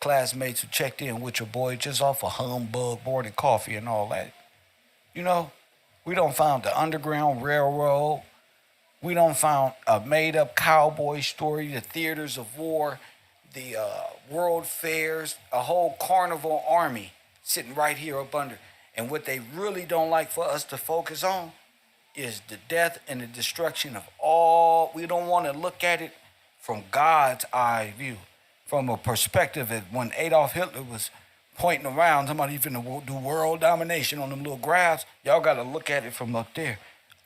classmates who checked in with your boy just off a humbug board and coffee and all that. You know, we don't found the Underground Railroad. We don't found a made-up cowboy story, the theaters of war, the world fairs, a whole carnival army sitting right here up under. And what they really don't like for us to focus on is the death and the destruction of all. We don't want to look at it from God's eye view, from a perspective of when Adolf Hitler was pointing around, somebody finna do world domination on them little graphs. Y'all got to look at it from up there.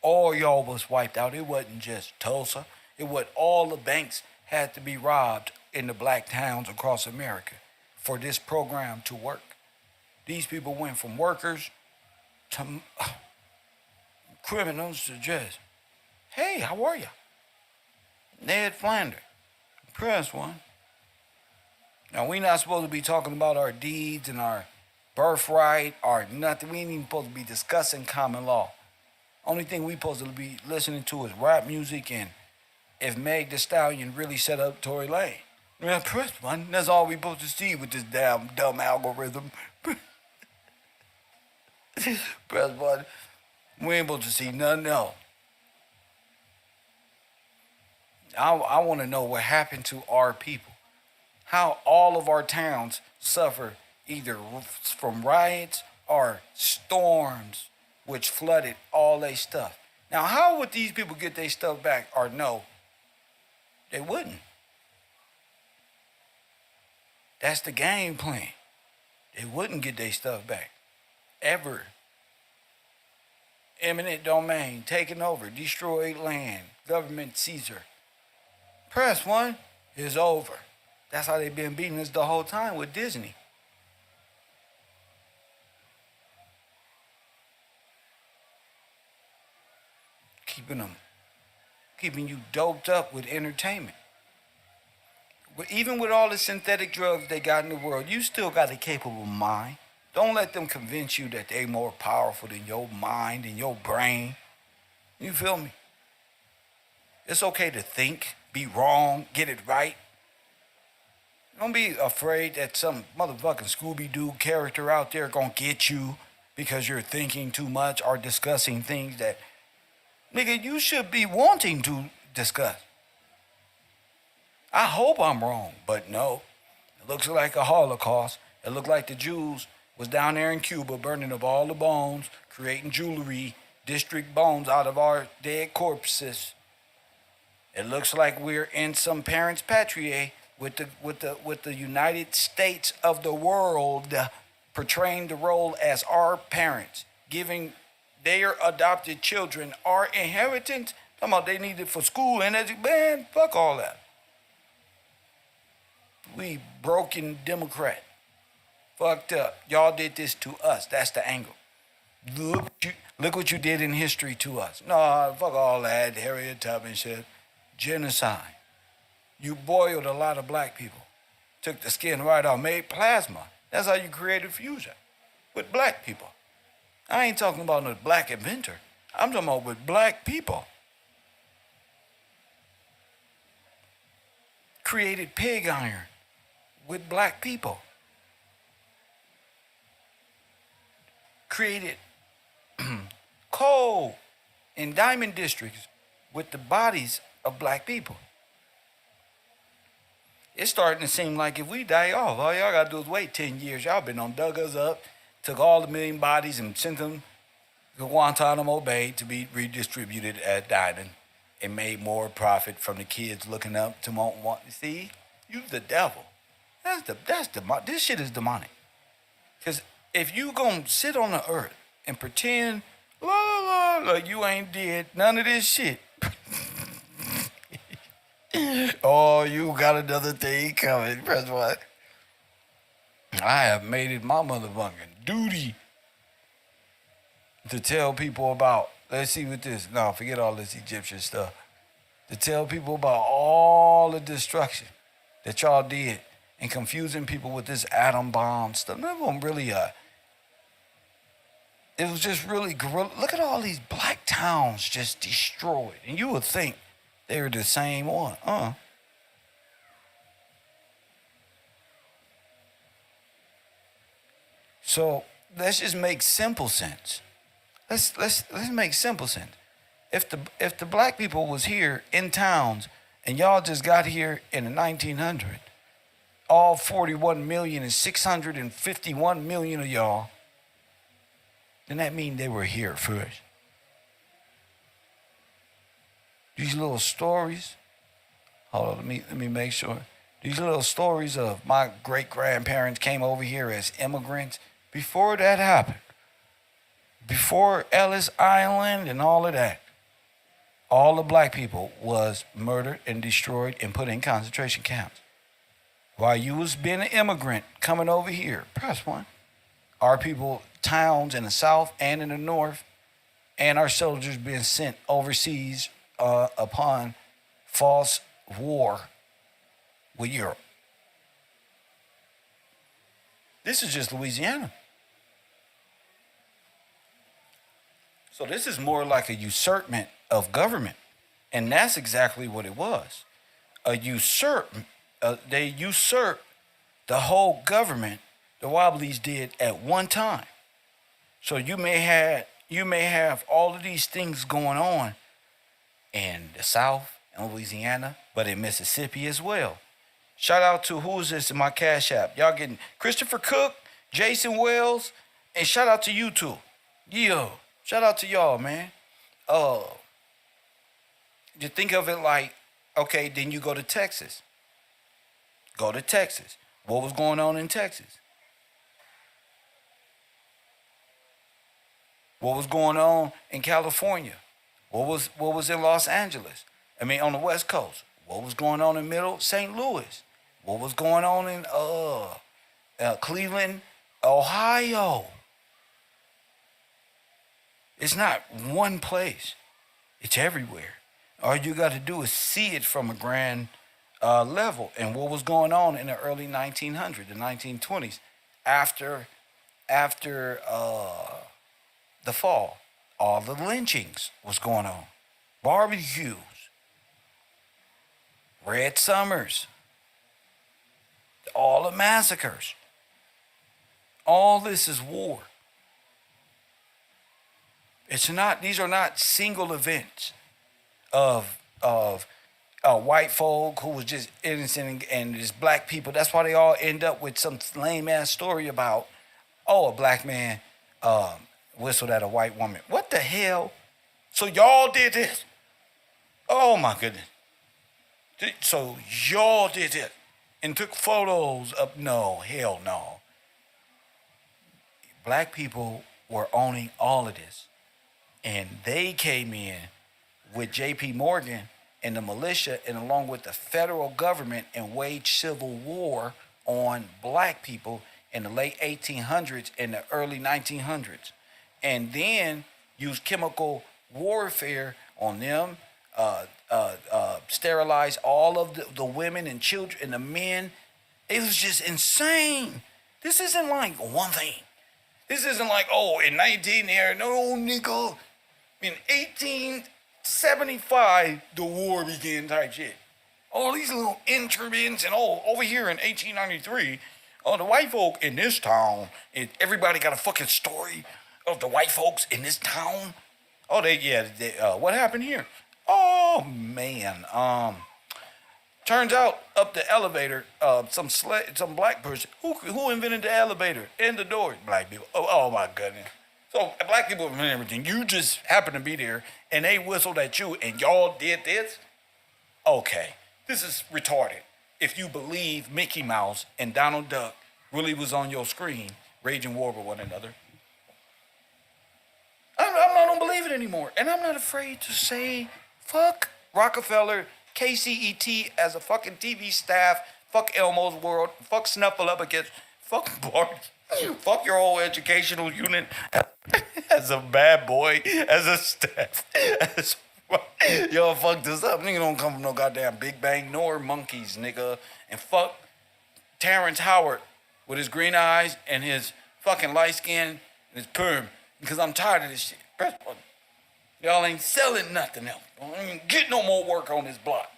All y'all was wiped out. It wasn't just Tulsa. It was all the banks had to be robbed in the black towns across America for this program to work. These people went from workers to criminals to just, hey, how are you? Ned Flanders, press one. Now, we're not supposed to be talking about our deeds and our birthright or nothing. We ain't even supposed to be discussing common law. Only thing we supposed to be listening to is rap music and if Meg Thee Stallion really set up Tory Lane. Yeah, press one. That's all we supposed to see with this damn dumb algorithm. Press one. We ain't supposed to see nothing else. I want to know what happened to our people. How all of our towns suffer either from riots or storms which flooded all their stuff. Now, how would these people get their stuff back? Or no, they wouldn't. That's the game plan. They wouldn't get their stuff back. Ever. Eminent domain, taken over, destroyed land, government seizure. Press one is over. That's how they've been beating us the whole time with Disney. Keeping you doped up with entertainment. But even with all the synthetic drugs they got in the world, you still got a capable mind. Don't let them convince you that they're more powerful than your mind and your brain. You feel me? It's okay to think, be wrong, get it right. Don't be afraid that some motherfucking Scooby-Doo character out there gonna get you because you're thinking too much or discussing things that, nigga, you should be wanting to discuss. I hope I'm wrong, but no. It looks like a Holocaust. It looked like the Jews was down there in Cuba burning up all the bones, creating jewelry, district bones out of our dead corpses. It looks like we're in some parents' patrie with the United States of the world portraying the role as our parents, giving their adopted children our inheritance. Talking about they need it for school and education. Man, fuck all that. We broken Democrat. Fucked up. Y'all did this to us. That's the angle. Look what you did in history to us. No, fuck all that. Harriet Tubman shit. Genocide. You boiled a lot of black people. Took the skin right off. Made plasma. That's how you created fusion. With black people. I ain't talking about no black inventor. I'm talking about with black people. Created pig iron with black people. Created coal in diamond districts with the bodies of black people. It's starting to seem like if we die off, all y'all gotta do is wait 10 years. Y'all been on dug us up, took all the million bodies and sent them to Guantanamo Bay to be redistributed at dining and made more profit from the kids looking up to want to see. You the devil. This shit is demonic. Because if you gonna sit on the earth and pretend like you ain't did none of this shit. Oh, you got another thing coming. Press what? I have made it my motherfucking duty to tell people about, let's see what this, no, forget all this Egyptian stuff. To tell people about all the destruction that y'all did and confusing people with this atom bomb stuff. None of them really, it was just really guerrilla. Look at all these black towns just destroyed. And you would think they were the same one. So let's just make simple sense. Let's make simple sense. If the black people was here in towns and y'all just got here in the 1900s, all 41 million and 651 million of y'all, then that mean they were here first. These little stories, hold on, let me make sure. These little stories of my great grandparents came over here as immigrants, before that happened, before Ellis Island and all of that, all the black people was murdered and destroyed and put in concentration camps. While you was being an immigrant coming over here, press one. Our people, towns in the south and in the north, and our soldiers being sent overseas upon false war with Europe. This is just Louisiana. So this is more like a usurpment of government. And that's exactly what it was. They usurped the whole government the Wobblies did at one time. So you may have all of these things going on in the South, in Louisiana, but in Mississippi as well. Shout out to who is this in my Cash App? Y'all getting Christopher Cook, Jason Wells, and shout out to you two. Yeah, shout out to y'all, man. You think of it like, okay, then you go to Texas. Go to Texas. What was going on in Texas? What was going on in California? What was in Los Angeles? I mean, on the West Coast. What was going on in Middle St. Louis? What was going on in Cleveland, Ohio? It's not one place. It's everywhere. All you got to do is see it from a grand level. And what was going on in the early 1900s, the 1920s, after the fall? All the lynchings was going on, barbecues, Red Summers, all the massacres. All this is war. These are not single events of white folk who was just innocent and just black people. That's why they all end up with some lame ass story about, a black man whistled at a white woman. What the hell? So y'all did this? Oh my goodness. So y'all did it and took photos of, no, hell no. Black people were owning all of this. And they came in with J.P. Morgan and the militia and along with the federal government and waged civil war on black people in the late 1800s and the early 1900s. And then used chemical warfare on them, sterilize all of the women and children and the men. It was just insane. This isn't like one thing. This isn't like, in 19 here, no, nigga. In 1875, the war began type shit. All these little interments and over here in 1893, the white folk in this town, everybody got a fucking story of the white folks in this town. What happened here? Oh, man. Turns out up the elevator, some black person, who invented the elevator and the doors? Black people. Oh my goodness. So black people and everything, you just happened to be there and they whistled at you and y'all did this? Okay, this is retarded. If you believe Mickey Mouse and Donald Duck really was on your screen raging war with one another. I don't believe it anymore. And I'm not afraid to say, fuck Rockefeller, KCET as a fucking TV staff, fuck Elmo's World, fuck Snuffleupagus, fuck Bart, fuck your whole educational unit as a bad boy, as a staff. Y'all fuck this up. Nigga don't come from no goddamn Big Bang nor monkeys, nigga. And fuck Terrence Howard with his green eyes and his fucking light skin and his perm. Because I'm tired of this shit. Press button. Y'all ain't selling nothing else. Don't even get no more work on this block.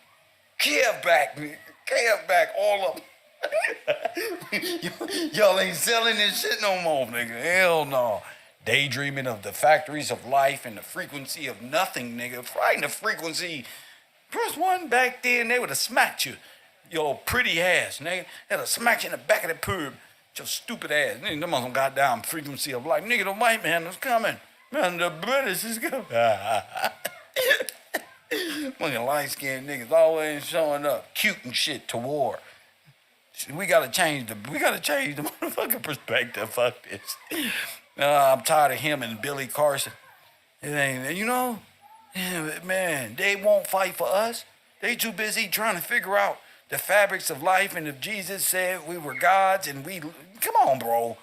Kev back, nigga. Kev back, all of them. Y'all ain't selling this shit no more, nigga. Hell no. Daydreaming of the factories of life and the frequency of nothing, nigga. Fighting the frequency. Press one back then, they would have smacked you. Your pretty ass, nigga. They'd have smacked you in the back of the pub. Your stupid ass. Nigga, them on some goddamn frequency of life. Nigga, the white man is coming. Man, the British is coming. Fucking light-skinned niggas always showing up, cute and shit to war. We gotta change the motherfucking perspective. Fuck this. I'm tired of him and Billy Carson. It ain't, you know, man, they won't fight for us. They too busy trying to figure out the fabrics of life, and if Jesus said we were gods and we, come on, bro.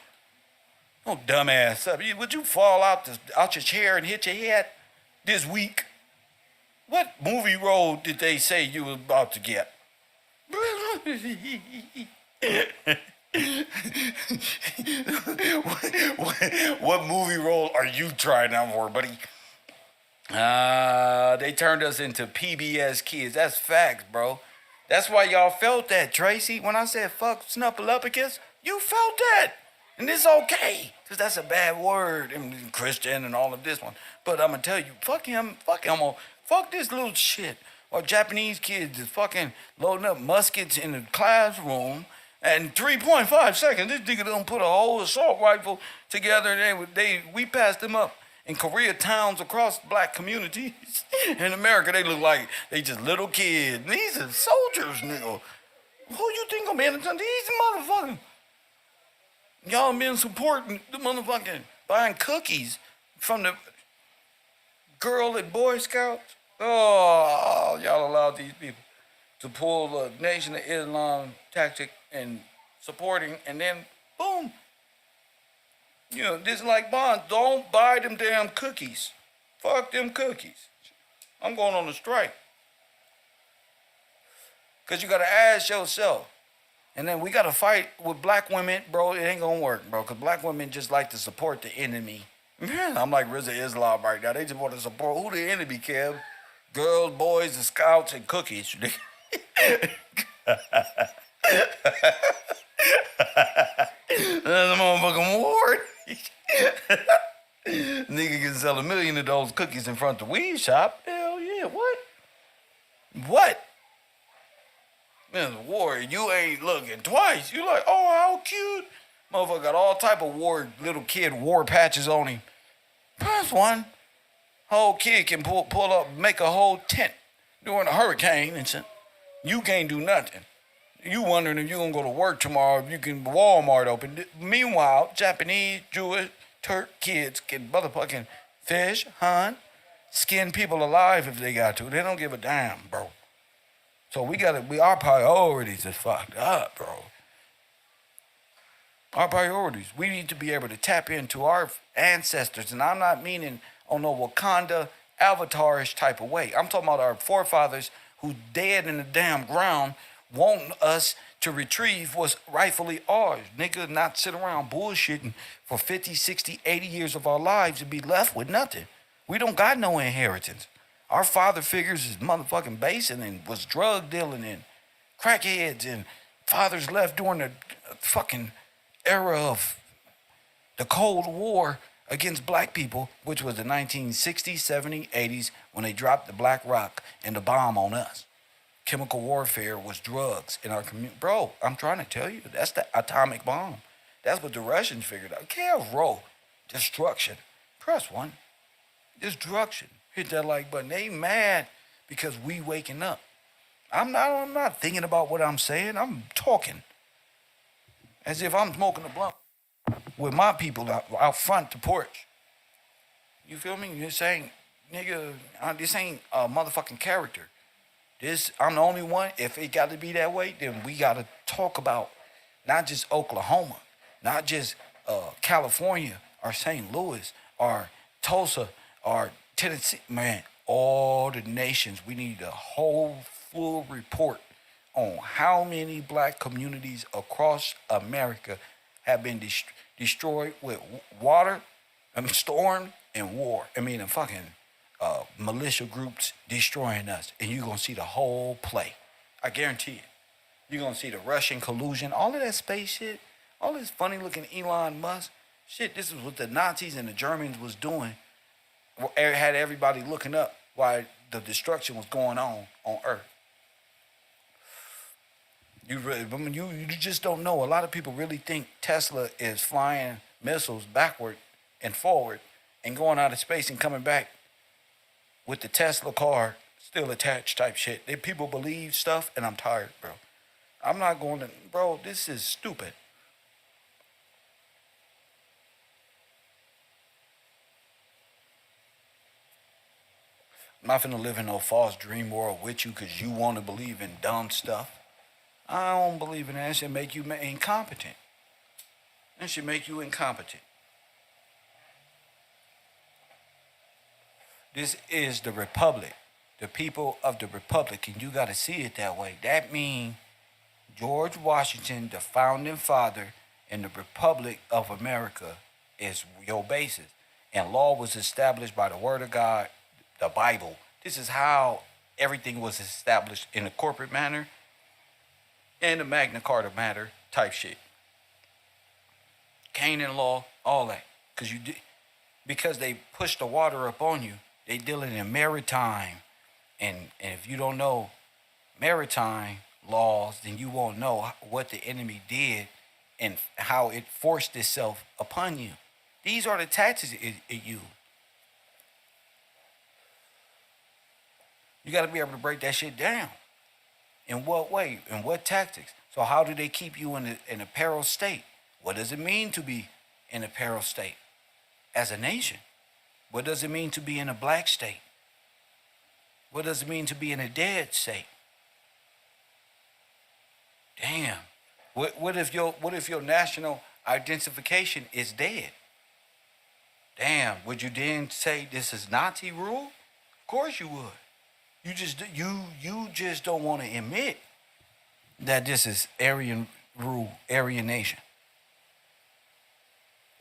Oh, dumbass up. Would you fall out your chair and hit your head this week? What movie role did they say you were about to get? what movie role are you trying out for, buddy? They turned us into PBS kids. That's facts, bro. That's why y'all felt that, Tracy. When I said fuck Snuffleupagus, you felt that. And it's okay, because that's a bad word, and Christian and all of this one. But I'm going to tell you, fuck him, fuck this little shit. Or Japanese kids is fucking loading up muskets in the classroom, and 3.5 seconds, this nigga done put a whole assault rifle together, and we passed them up in Korea towns across black communities. In America, they look like they just little kids. These are soldiers, nigga. Who you think gonna be in the country? These motherfuckers. Y'all been supporting the motherfucking buying cookies from the girl at Boy Scouts. Oh, y'all allowed these people to pull the Nation of Islam tactic and supporting, and then boom. You know, this is like bonds. Don't buy them damn cookies. Fuck them cookies. I'm going on a strike. Because you got to ask yourself. And then we got to fight with black women, bro. It ain't going to work, bro. Because black women just like to support the enemy. Man, I'm like Rizza Islam right now. They just want to support who the enemy, Kev? Girls, boys, the scouts, and cookies. That's a motherfucking war. Nigga can sell 1 million of those cookies in front of the weed shop. Hell yeah, what? What? Man, the war, you ain't looking twice. You like, oh, how cute. Motherfucker got all type of little kid war patches on him. Press one. Whole kid can pull up, make a whole tent during a hurricane and shit. You can't do nothing. You wondering if you're going to go to work tomorrow, if you can Walmart open. Meanwhile, Japanese, Jewish, Turk kids can motherfucking fish, hunt, skin people alive if they got to. They don't give a damn, bro. So our priorities is fucked up, bro. Our priorities. We need to be able to tap into our ancestors, and I'm not meaning on no Wakanda avatarish type of way. I'm talking about our forefathers who dead in the damn ground want us to retrieve what's rightfully ours. Nigga, not sit around bullshitting for 50, 60, 80 years of our lives and be left with nothing. We don't got no inheritance. Our father figures is motherfucking basing and was drug dealing and crackheads, and fathers left during the fucking era of the Cold War against black people, which was the 1960s, 70s, 80s, when they dropped the black rock and the bomb on us. Chemical warfare was drugs in our community. Bro, I'm trying to tell you, that's the atomic bomb. That's what the Russians figured out. KevRow, destruction. Press one. Destruction. Hit that like button. They mad because we waking up. I'm not thinking about what I'm saying. I'm talking as if I'm smoking a blunt with my people out front the porch. You feel me? You're saying, nigga, this ain't a motherfucking character. I'm the only one. If it got to be that way, then we got to talk about not just Oklahoma, not just California or St. Louis or Tulsa or Tennessee. Man, all the nations. We need a whole full report on how many black communities across America have been destroyed with water, storm, and war. And fucking militia groups destroying us, and you're gonna see the whole play. I guarantee it. You're gonna see the Russian collusion, all of that space shit, all this funny looking Elon Musk shit. This is what the Nazis and the Germans was doing. Had everybody looking up while the destruction was going on Earth. You just don't know. A lot of people really think Tesla is flying missiles backward and forward and going out of space and coming back with the Tesla car still attached type shit. People believe stuff, and I'm tired, bro. I'm not going to, bro, this is stupid. I'm not finna live in no false dream world with you because you want to believe in dumb stuff. I don't believe in that. It should make you incompetent. It should make you incompetent. This is the Republic. The people of the Republic, and you got to see it that way. That means George Washington, the founding father, and the Republic of America is your basis. And law was established by the Word of God, the Bible. This is how everything was established in a corporate manner and the Magna Carta matter type shit. Canaan law, all that. Because they push the water up on you. They dealing in maritime. And if you don't know maritime laws, then you won't know what the enemy did and how it forced itself upon you. These are the tactics it used. You got to be able to break that shit down. In what way? In what tactics? So how do they keep you in a peril state? What does it mean to be in a peril state as a nation? What does it mean to be in a black state? What does it mean to be in a dead state? Damn. What if your national identification is dead? Damn. Would you then say this is Nazi rule? Of course you would. You just don't want to admit that this is Aryan rule, Aryan nation.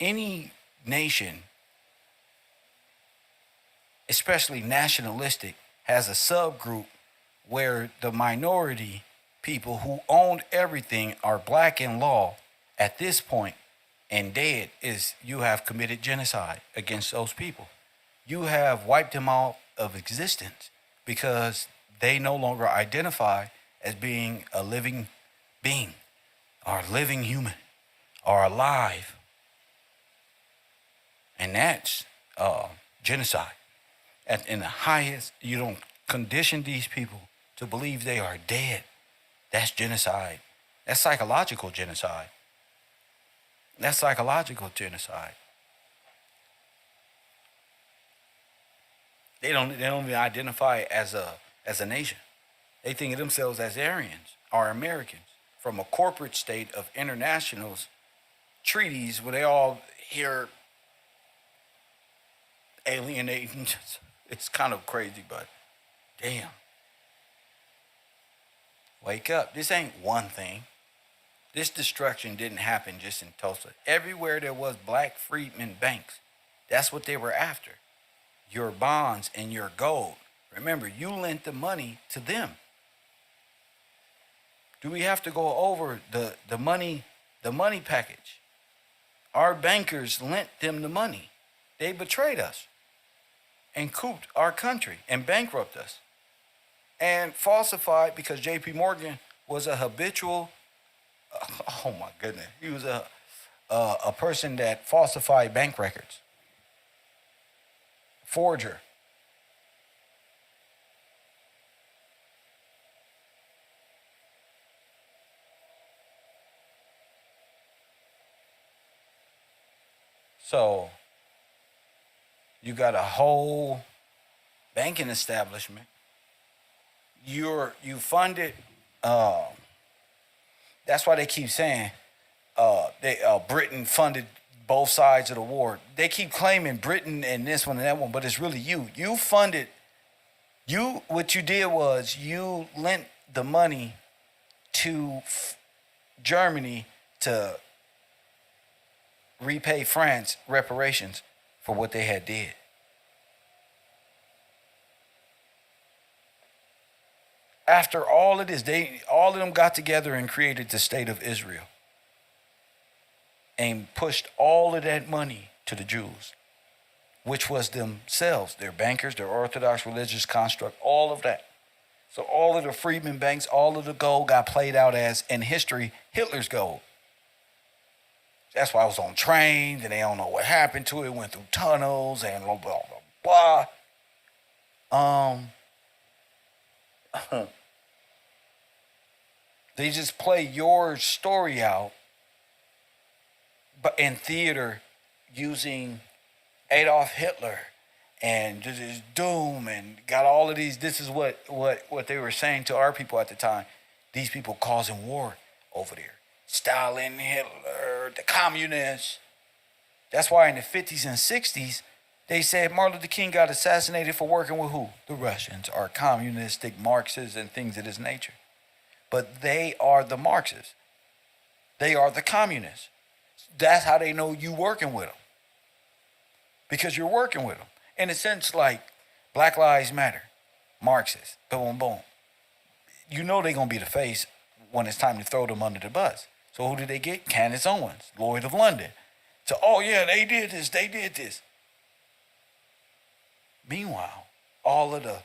Any nation, especially nationalistic, has a subgroup where the minority people who owned everything are black in law at this point and dead. Is you have committed genocide against those people. You have wiped them out of existence because they no longer identify as being a living being or living human or alive. And that's genocide. In the highest, you don't condition these people to believe they are dead. That's genocide. That's psychological genocide. That's psychological genocide. They don't even identify as a nation. They think of themselves as Aryans or Americans from a corporate state of internationals treaties where they all hear alienating. It's kind of crazy, but damn. Wake up. This ain't one thing. This destruction didn't happen just in Tulsa. Everywhere there was black freedmen banks, that's what they were after. Your bonds and your gold. Remember, you lent the money to them. Do we have to go over the money package? Our bankers lent them the money. They betrayed us and couped our country and bankrupted us and falsified, because J.P. Morgan was a habitual, oh my goodness, he was a person that falsified bank records. Forger. So you got a whole banking establishment. You funded. That's why they keep saying Britain funded both sides of the war. They keep claiming Britain and this one and that one, but it's really you. You funded. What you did was you lent the money to Germany to repay France reparations for what they had did. After all of this, all of them got together and created the state of Israel and pushed all of that money to the Jews, which was themselves, their bankers, their Orthodox religious construct, all of that. So all of the freedmen banks, all of the gold got played out as, in history, Hitler's gold. That's why it was on trains, and they don't know what happened to it. It went through tunnels and blah, blah, blah, blah. They just play your story out, but in theater, using Adolf Hitler and just doom, and got all of these. This is what they were saying to our people at the time. These people causing war over there. Stalin, Hitler, the communists. That's why in the 50s and 60s, they said Martin Luther King got assassinated for working with who? The Russians, are communistic Marxists and things of this nature. But they are the Marxists. They are the communists. That's how they know you working with them. Because you're working with them. In a sense, like Black Lives Matter, Marxists, boom, boom. You know they're going to be the face when it's time to throw them under the bus. So who did they get? Candace Owens, Lloyd of London. So, oh yeah, they did this. Meanwhile, all of the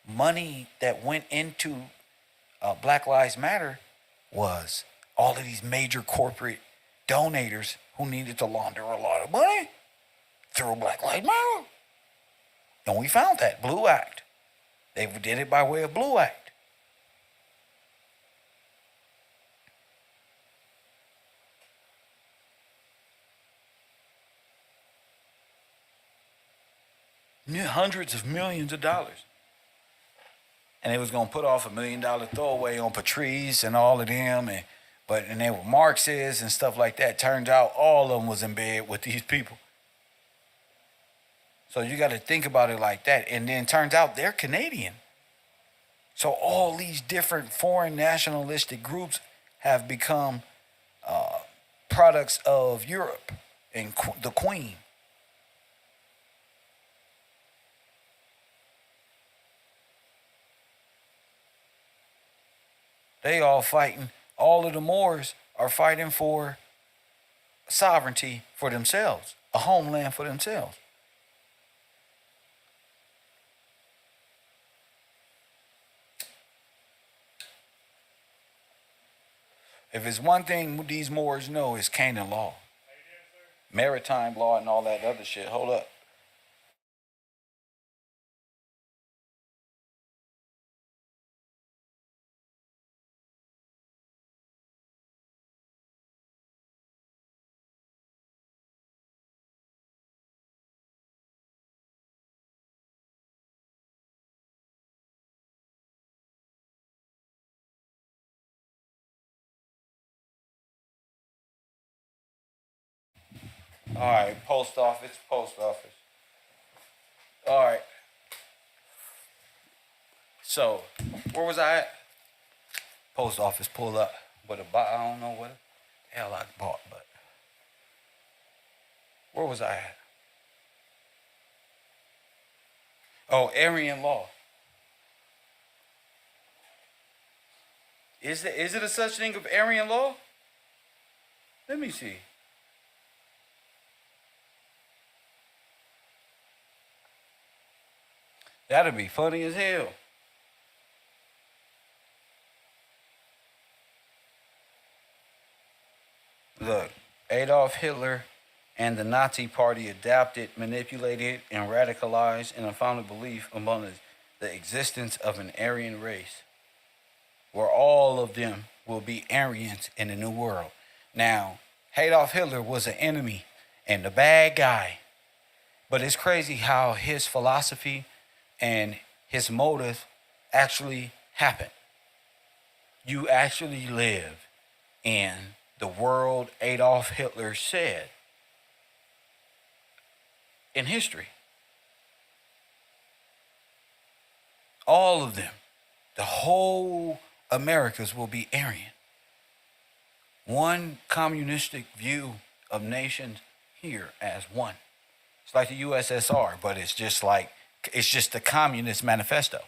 money that went into Black Lives Matter was all of these major corporate donators who needed to launder a lot of money through Black Lives Matter. And we found that, Blue Act. They did it by way of Blue Act. Hundreds of millions of dollars. And they was going to put off $1 million throwaway on Patrice and all of them. And they were Marxists and stuff like that. Turns out all of them was in bed with these people. So you got to think about it like that. And then turns out they're Canadian. So all these different foreign nationalistic groups have become products of Europe and the Queen. They all fighting. All of the Moors are fighting for sovereignty for themselves, a homeland for themselves. If it's one thing these Moors know, it's Canaan law, maritime law, and all that other shit. Hold up. All right, post office. All right. So, where was I at? Post office pulled up with a I don't know what the hell I bought, but where was I at? Oh, Aryan law. Is it a such thing of Aryan law? Let me see. That'd be funny as hell. Look, Adolf Hitler and the Nazi Party adapted, manipulated, and radicalized an unfounded belief among the existence of an Aryan race, where all of them will be Aryans in the new world. Now, Adolf Hitler was an enemy and the bad guy, but it's crazy how his philosophy and his motive actually happened. You actually live in the world Adolf Hitler said in history. All of them, the whole Americas will be Aryan. One communistic view of nations here as one. It's like the USSR, but it's just the Communist Manifesto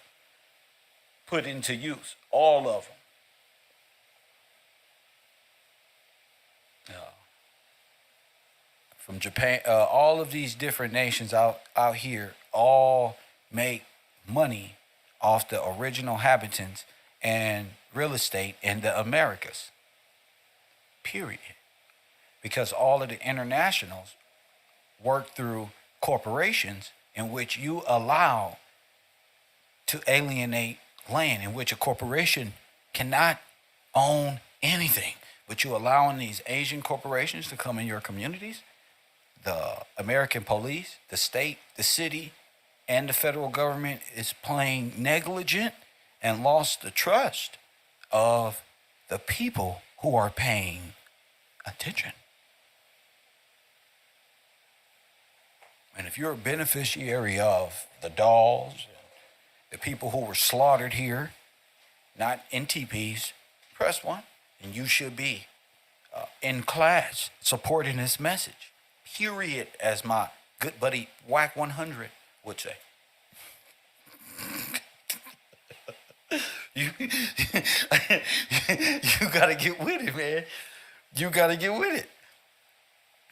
put into use. All of them. From Japan, all of these different nations out here all make money off the original inhabitants and real estate in the Americas. Period. Because all of the internationals work through corporations in which you allow to alienate land, in which a corporation cannot own anything, but you allowing these Asian corporations to come in your communities. The American police, the state, the city, and the federal government is playing negligent and lost the trust of the people who are paying attention. And if you're a beneficiary of the dolls, the people who were slaughtered here, not in teepees, press 1. And you should be in class supporting this message. Period, as my good buddy Whack 100 would say. you gotta get with it, man. You gotta get with it.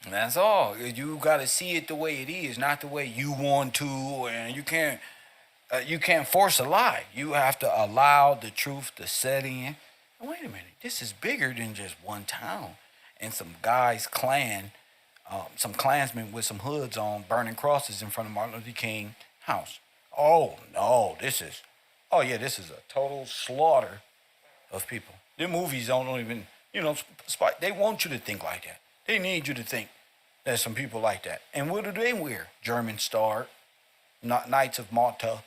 And that's all. You gotta see it the way it is, not the way you want to, and you can't force a lie. You have to allow the truth to set in. And wait a minute, this is bigger than just one town and some guy's clan. Some Klansmen with some hoods on burning crosses in front of Martin Luther King house. Oh no, this is a total slaughter of people. Their movies don't even, they want you to think like that. They need you to think there's some people like that. And what do they wear? German Star, Knights of Malta,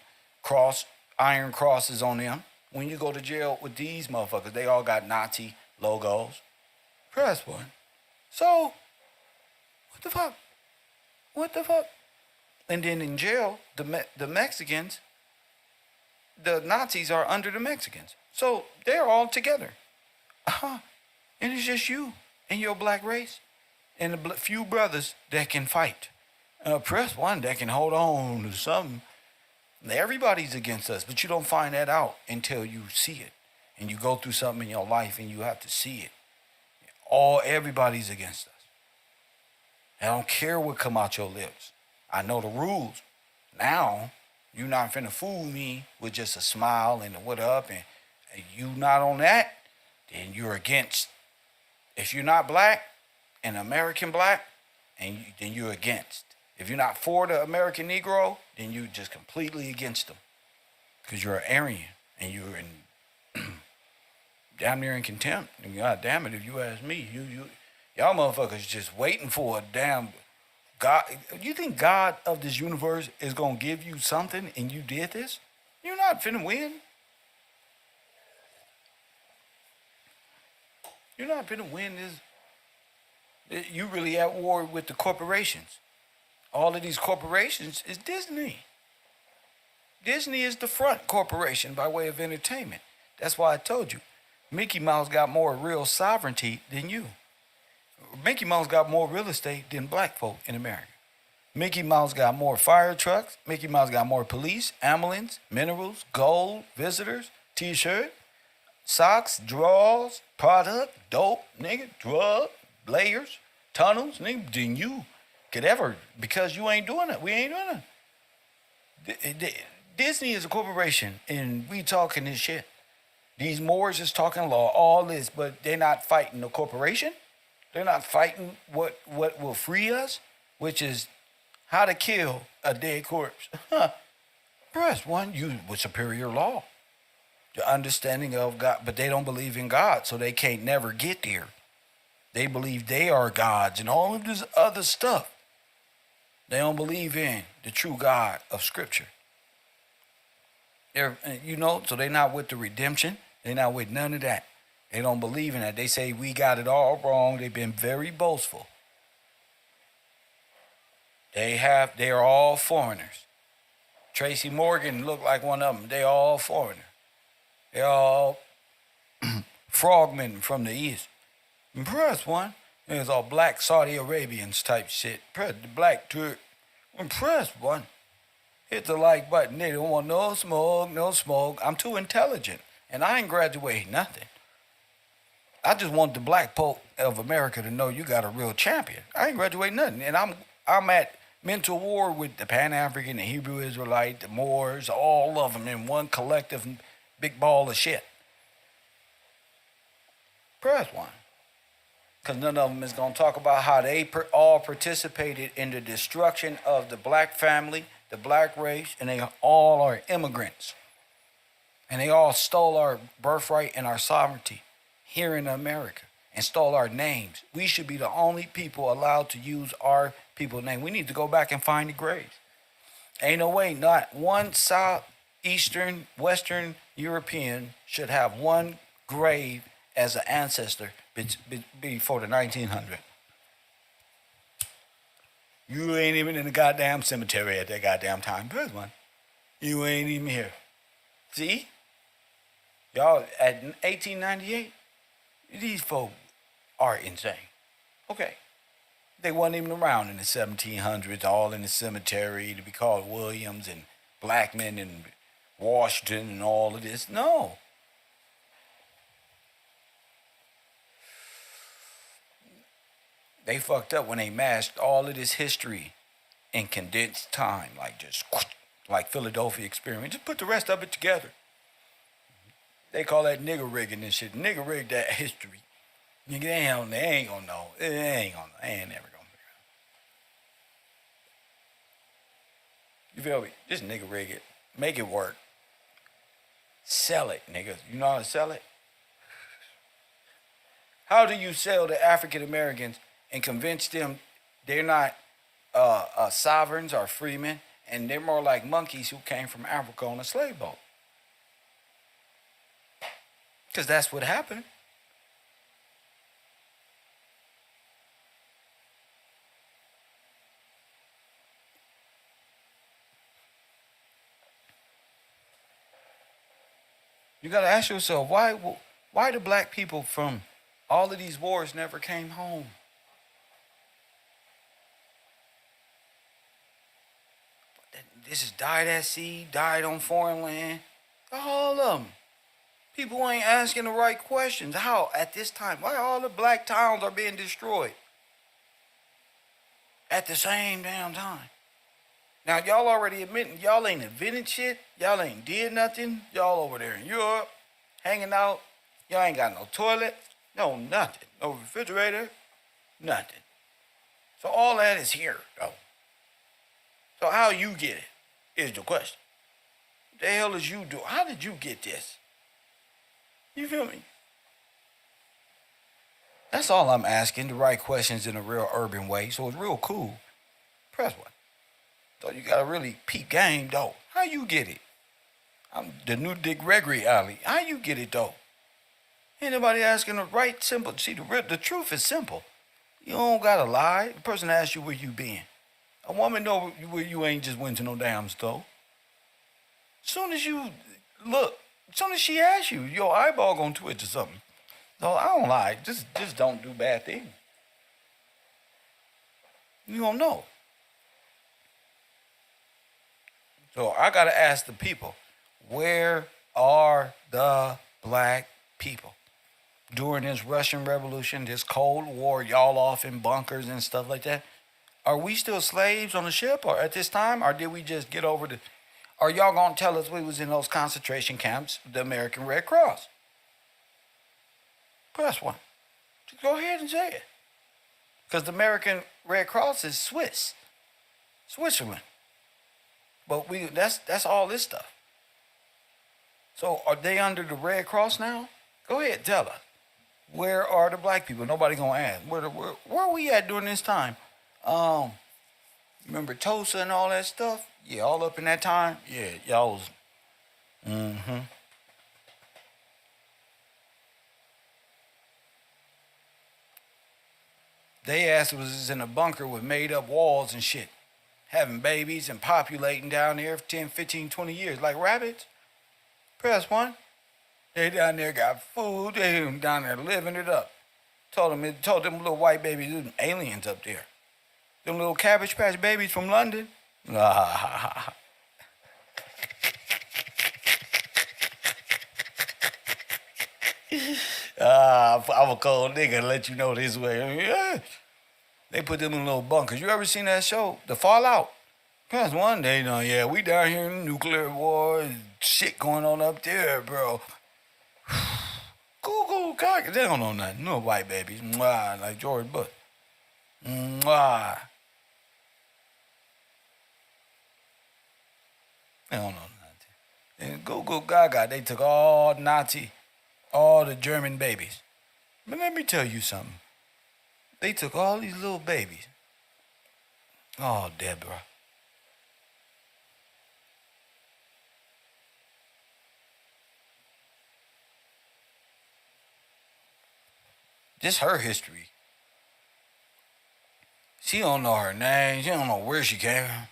iron crosses on them. When you go to jail with these motherfuckers, they all got Nazi logos. Press 1. So, What the fuck? And then in jail, the Mexicans, the Nazis are under the Mexicans. So they're all together. And it's just you and your black race and the few brothers that can fight. Press 1 that can hold on to something. Everybody's against us, but you don't find that out until you see it. And you go through something in your life and you have to see it. Everybody's against us. I don't care what come out your lips. I know the rules. Now, you not finna fool me with just a smile and a what up, and you not on that, then you're against. If you're not black, an American black, then you're against. If you're not for the American Negro, then you're just completely against them. Because you're an Aryan, and you're in damn near in contempt. And God damn it, if you ask me, y'all motherfuckers just waiting for a damn God. You think God of this universe is going to give you something and you did this? You're not finna win. You're not finna win this. You really at war with the corporations. All of these corporations is Disney. Disney is the front corporation by way of entertainment. That's why I told you, Mickey Mouse got more real sovereignty than you. Mickey Mouse got more real estate than black folk in America. Mickey Mouse got more fire trucks. Mickey Mouse got more police, ambulance, minerals, gold, visitors, t-shirt, socks, drawers, product, dope, nigga, drug, layers, tunnels, nigga, than you could ever, because you ain't doing it. We ain't doing it. Disney is a corporation, and we talking this shit. These Moors is talking law, all this, but they're not fighting the corporation. They're not fighting what will free us, which is how to kill a dead corpse. Press 1, you with superior law. The understanding of God, but they don't believe in God, so they can't never get there. They believe they are gods and all of this other stuff. They don't believe in the true God of Scripture. So they're not with the redemption. They're not with none of that. They don't believe in that. They say we got it all wrong. They've been very boastful. They are all foreigners. Tracy Morgan looked like one of them. They all foreigner. They're all frogmen from the East. And press 1, there's all black Saudi Arabians type shit. Press the black Turk. And press 1. Hit the like button. They don't want no smoke, no smoke. I'm too intelligent. And I ain't graduated nothing. I just want the black folk of America to know you got a real champion. I ain't graduated nothing. And I'm at mental war with the Pan African, the Hebrew Israelite, the Moors, all of them in one collective big ball of shit. Press one. Because none of them is going to talk about how they all participated in the destruction of the black family, the black race, and they all are immigrants. And they all stole our birthright and our sovereignty here in America and stole our names. We should be the only people allowed to use our people's name. We need to go back and find the graves. Ain't no way, not one Southeastern, Western European should have one grave as an ancestor before the 1900s. You ain't even in the goddamn cemetery at that goddamn time. There's one. You ain't even here. See? Y'all, at 1898, these folk are insane. Okay. They wasn't even around in the 1700s, all in the cemetery to be called Williams and Blackman and Washington and all of this. No. They fucked up when they mashed all of this history in condensed time, like just like Philadelphia experiment. Just put the rest of it together. They call that nigger rigging and shit. Nigger rigged that history. Nigga, they ain't gonna know. They ain't never gonna figure out. You feel me? Just nigger rig it. Make it work. Sell it, niggas. You know how to sell it? How do you sell to African Americans and convince them they're not sovereigns or freemen, and they're more like monkeys who came from Africa on a slave boat? Because that's what happened. You got to ask yourself, why do black people from all of these wars never came home? This is died at sea, died on foreign land. All of them. People ain't asking the right questions. How, at this time, why all the black towns are being destroyed at the same damn time? Now, y'all already admitting y'all ain't invented shit. Y'all ain't did nothing. Y'all over there in Europe, hanging out. Y'all ain't got no toilet, no nothing. No refrigerator, nothing. So all that is here, though. So how you get it is the question. What the hell is you do? How did you get this? You feel me? That's all I'm asking, the right questions in a real urban way. So it's real cool. Press one. So you got a really peep game, though. How you get it? I'm the new Dick Gregory alley. How you get it, though? Ain't nobody asking the right, simple. See, the truth is simple. You don't gotta lie. The person asks you where you been. A woman know where you ain't just went to no damn store. Soon as you look, as soon as she asks you, your eyeball gonna twitch or something. So I don't lie. Just don't do bad things. You don't know. So I gotta ask the people, where are the black people? During this Russian Revolution, this Cold War, y'all off in bunkers and stuff like that. Are we still slaves on the ship or at this time? Or did we just get over the... Are y'all going to tell us we was in those concentration camps, the American Red Cross? Press one. Just go ahead and say it. Because the American Red Cross is Switzerland. But that's all this stuff. So are they under the Red Cross now? Go ahead, tell us. Where are the black people? Nobody going to ask. Where are we at during this time? Remember Tulsa and all that stuff? Yeah, all up in that time? Yeah, y'all was... They asked was in a bunker with made up walls and shit. Having babies and populating down there for 10, 15, 20 years like rabbits. Press one. They down there got food. They down there living it up. Told them little white babies, there's aliens up there. Them little Cabbage Patch babies from London. I'm a cold nigga. Let you know this way. Yeah. They put them in little bunkers. You ever seen that show, The Fallout? That's one day, yeah, we down here in nuclear war and shit going on up there, bro. Google, God, they don't know nothing. No white babies. Mwah, like George Bush. Mwah. They don't know nothing. And Google Gaga, they took all Nazi, all the German babies. But let me tell you something. They took all these little babies. Oh, Deborah. Just her history. She don't know her name. She don't know where she came from.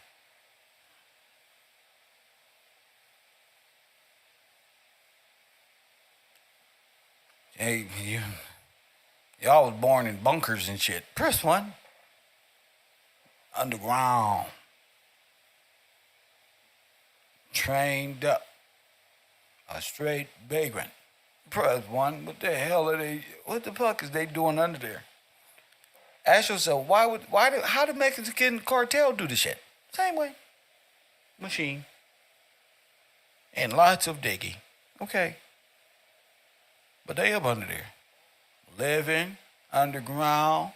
Hey, y'all was born in bunkers and shit. Press one. Underground. Trained up. A straight vagrant. Press one. What the hell are they? What the fuck is they doing under there? Ask yourself, how did Mexican cartel do the shit? Same way. Machine. And lots of digging. Okay. But they up under there. Living underground.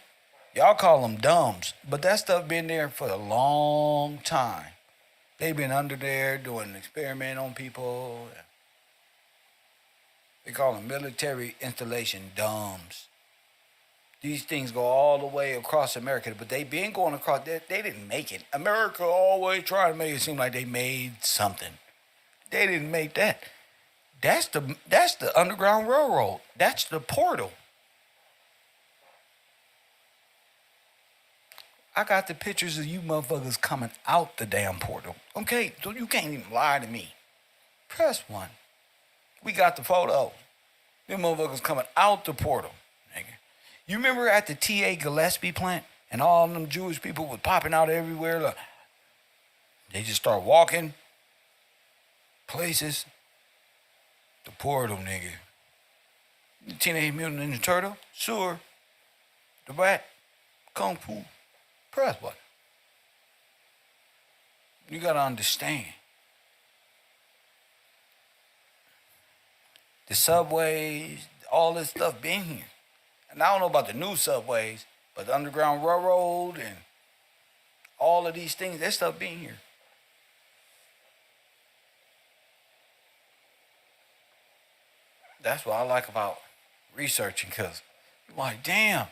Y'all call them dumbs. But that stuff been there for a long time. They been under there doing an experiment on people. They call them military installation dumbs. These things go all the way across America, but they been going across. They didn't make it. America always trying to make it seem like they made something. They didn't make that. That's the Underground Railroad. That's the portal. I got the pictures of you motherfuckers coming out the damn portal. Okay, so you can't even lie to me. Press one. We got the photo. Them motherfuckers coming out the portal, nigga. You remember at the T.A. Gillespie plant and all them Jewish people was popping out everywhere? Look, they just start walking places. The portal, nigga. The Teenage Mutant Ninja Turtle, sure. The Rat, Kung Fu. Press button. You gotta understand. The subways, all this stuff been here. And I don't know about the new subways, but the Underground Railroad and all of these things, that stuff been here. That's what I like about researching, because you're like, damn,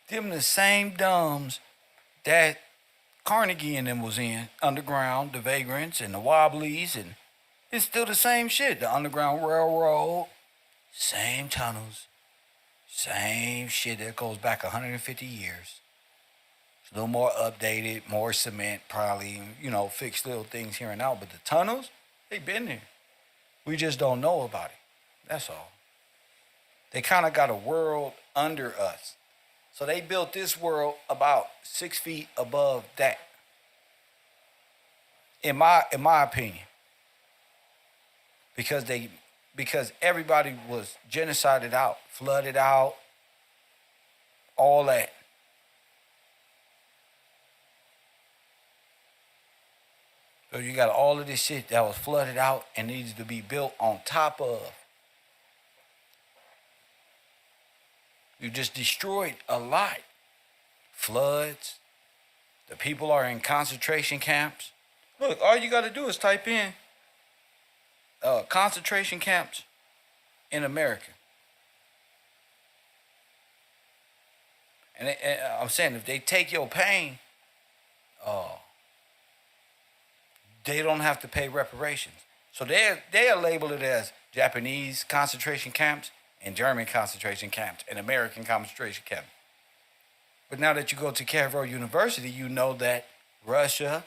them the same dumbs that Carnegie and them was in, underground, the vagrants and the wobblies, and it's still the same shit. The Underground Railroad, same tunnels, same shit that goes back 150 years. It's a little more updated, more cement, probably, fixed little things here and out, but the tunnels, they been there. We just don't know about it. That's all. They kind of got a world under us. So they built this world about 6 feet above that. In my opinion. Because everybody was genocided out, flooded out, all that. So you got all of this shit that was flooded out and needs to be built on top of. You just destroyed a lot. Floods. The people are in concentration camps. Look, all you got to do is type in concentration camps in America. And I'm saying, if they take your pain, they don't have to pay reparations. So they'll label it as Japanese concentration camps and German concentration camps and American concentration camps. But now that you go to KevRow University, you know that Russia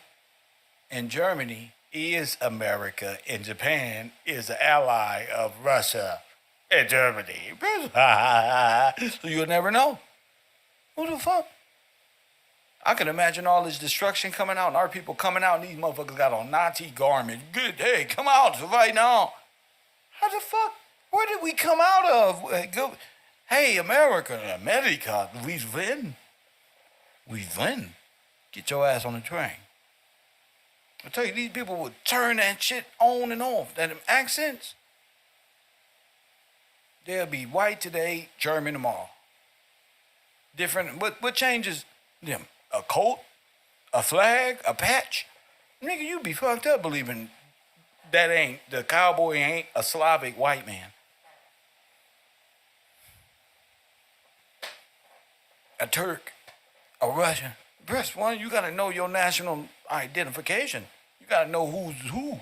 and Germany is America and Japan is an ally of Russia and Germany. So you'll never know. Who the fuck? I can imagine all this destruction coming out and our people coming out and these motherfuckers got on Nazi garments. Good, hey, come out, fight now. How the fuck? Where did we come out of? Hey, America, we win. We win. Get your ass on the train. I tell you, these people would turn that shit on and off. That accents. They'll be white today, German tomorrow. Different. What changes them? A coat, a flag, a patch. Nigga, you be fucked up believing that ain't the cowboy ain't a Slavic white man. A Turk, a Russian. First one, you gotta know your national identification. You gotta know who's who.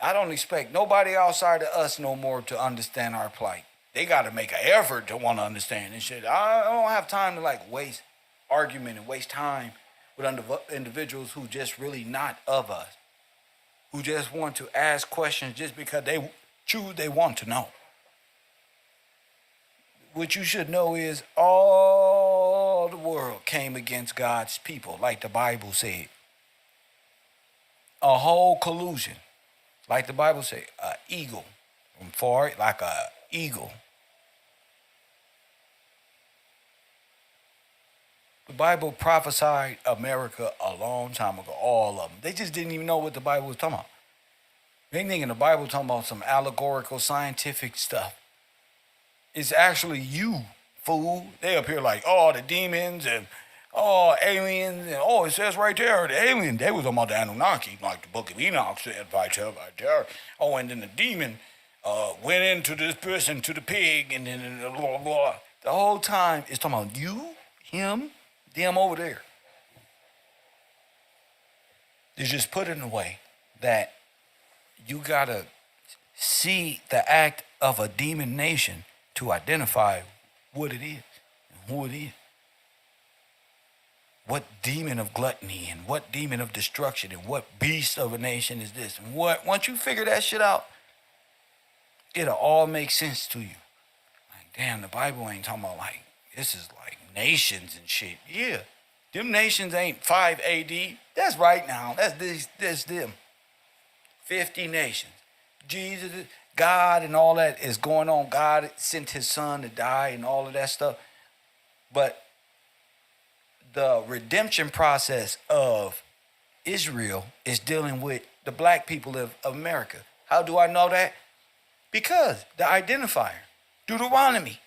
I don't expect nobody outside of us no more to understand our plight. They gotta make an effort to want to understand this shit. I don't have time to like waste argument and waste time with individuals who just really not of us, who just want to ask questions just because they choose they want to know. What you should know is all the world came against God's people, like the Bible said. A whole collusion, like the Bible said, an eagle from far, like a eagle. The Bible prophesied America a long time ago, all of them. They just didn't even know what the Bible was talking about. They thinking the Bible talking about some allegorical scientific stuff. It's actually you, fool. They up here like, oh, the demons and oh, aliens. And oh, it says right there, the alien. They was talking about the Anunnaki, like the book of Enoch said right there. Oh, and then the demon went into this person, to the pig, and then blah, blah, blah. The whole time it's talking about you, him, them over there. It's just put in a way that you gotta see the act of a demon nation to identify what it is and who it is. What demon of gluttony and what demon of destruction and what beast of a nation is this? And what once you figure that shit out, it'll all make sense to you. Like, damn, the Bible ain't talking about like this is like nations and shit. Yeah. Them nations ain't 5 AD. That's right now. That's them. 50 nations. Jesus, God and all that is going on. God sent his son to die and all of that stuff. But the redemption process of Israel is dealing with the black people of America. How do I know that? Because the identifier, Deuteronomy.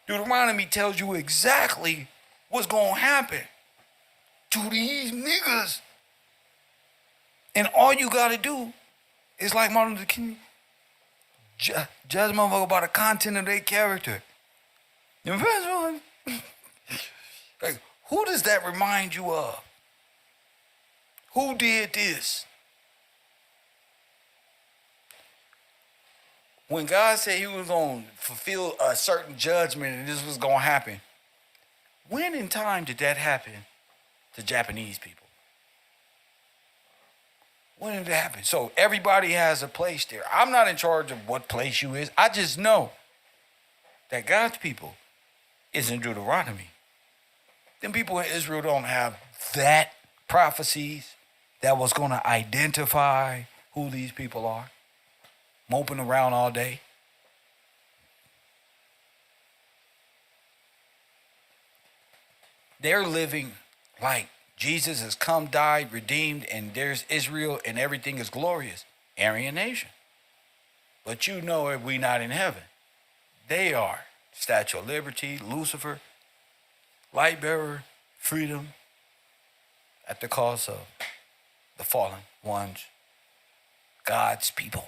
Deuteronomy tells you exactly what's going to happen to these niggas. And all you got to do is like Martin Luther King, judge motherfucker by the content of their character. The first one, like, who does that remind you of? Who did this? When God said he was going to fulfill a certain judgment and this was going to happen, when in time did that happen to Japanese people? When did it happen? So everybody has a place there. I'm not in charge of what place you is. I just know that God's people is in Deuteronomy. Them people in Israel don't have that prophecies that was going to identify who these people are, moping around all day. They're living like Jesus has come, died, redeemed, and there's Israel and everything is glorious. Aryan nation. But you know we not in heaven. They are. Statue of Liberty, Lucifer, light bearer, freedom, at the cost of the fallen ones, God's people.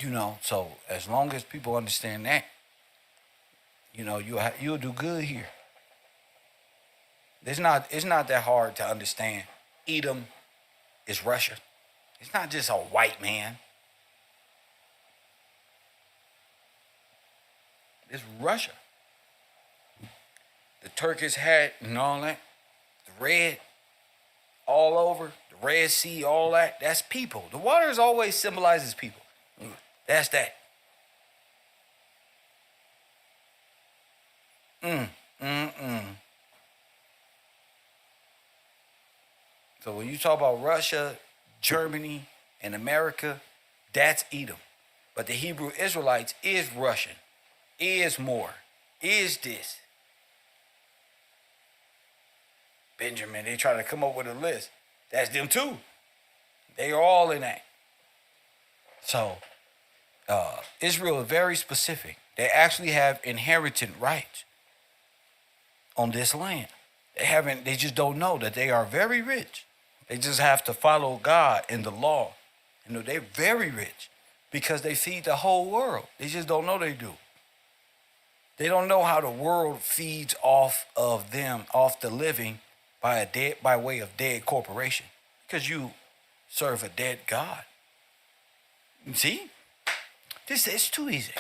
You know, so as long as people understand that, you know, you'll do good here. It's not that hard to understand. Edom is Russia. It's not just a white man. It's Russia. The Turkish hat and all that, the red all over, the Red Sea, all that, that's people. The water always symbolizes people. That's that. So when you talk about Russia, Germany, and America, That's Edom. But the Hebrew Israelites is Russian, is Moor, is this. Benjamin, they try to come up with a list. That's them too. They are all in that. So Israel is very specific. They actually have inherited rights on this land. They just don't know that they are very rich. They just have to follow God and the law. You know, they're very rich because they feed the whole world. They just don't know they do. They don't know how the world feeds off of them, off the living by way of dead corporation. Because you serve a dead God. See? This is too easy.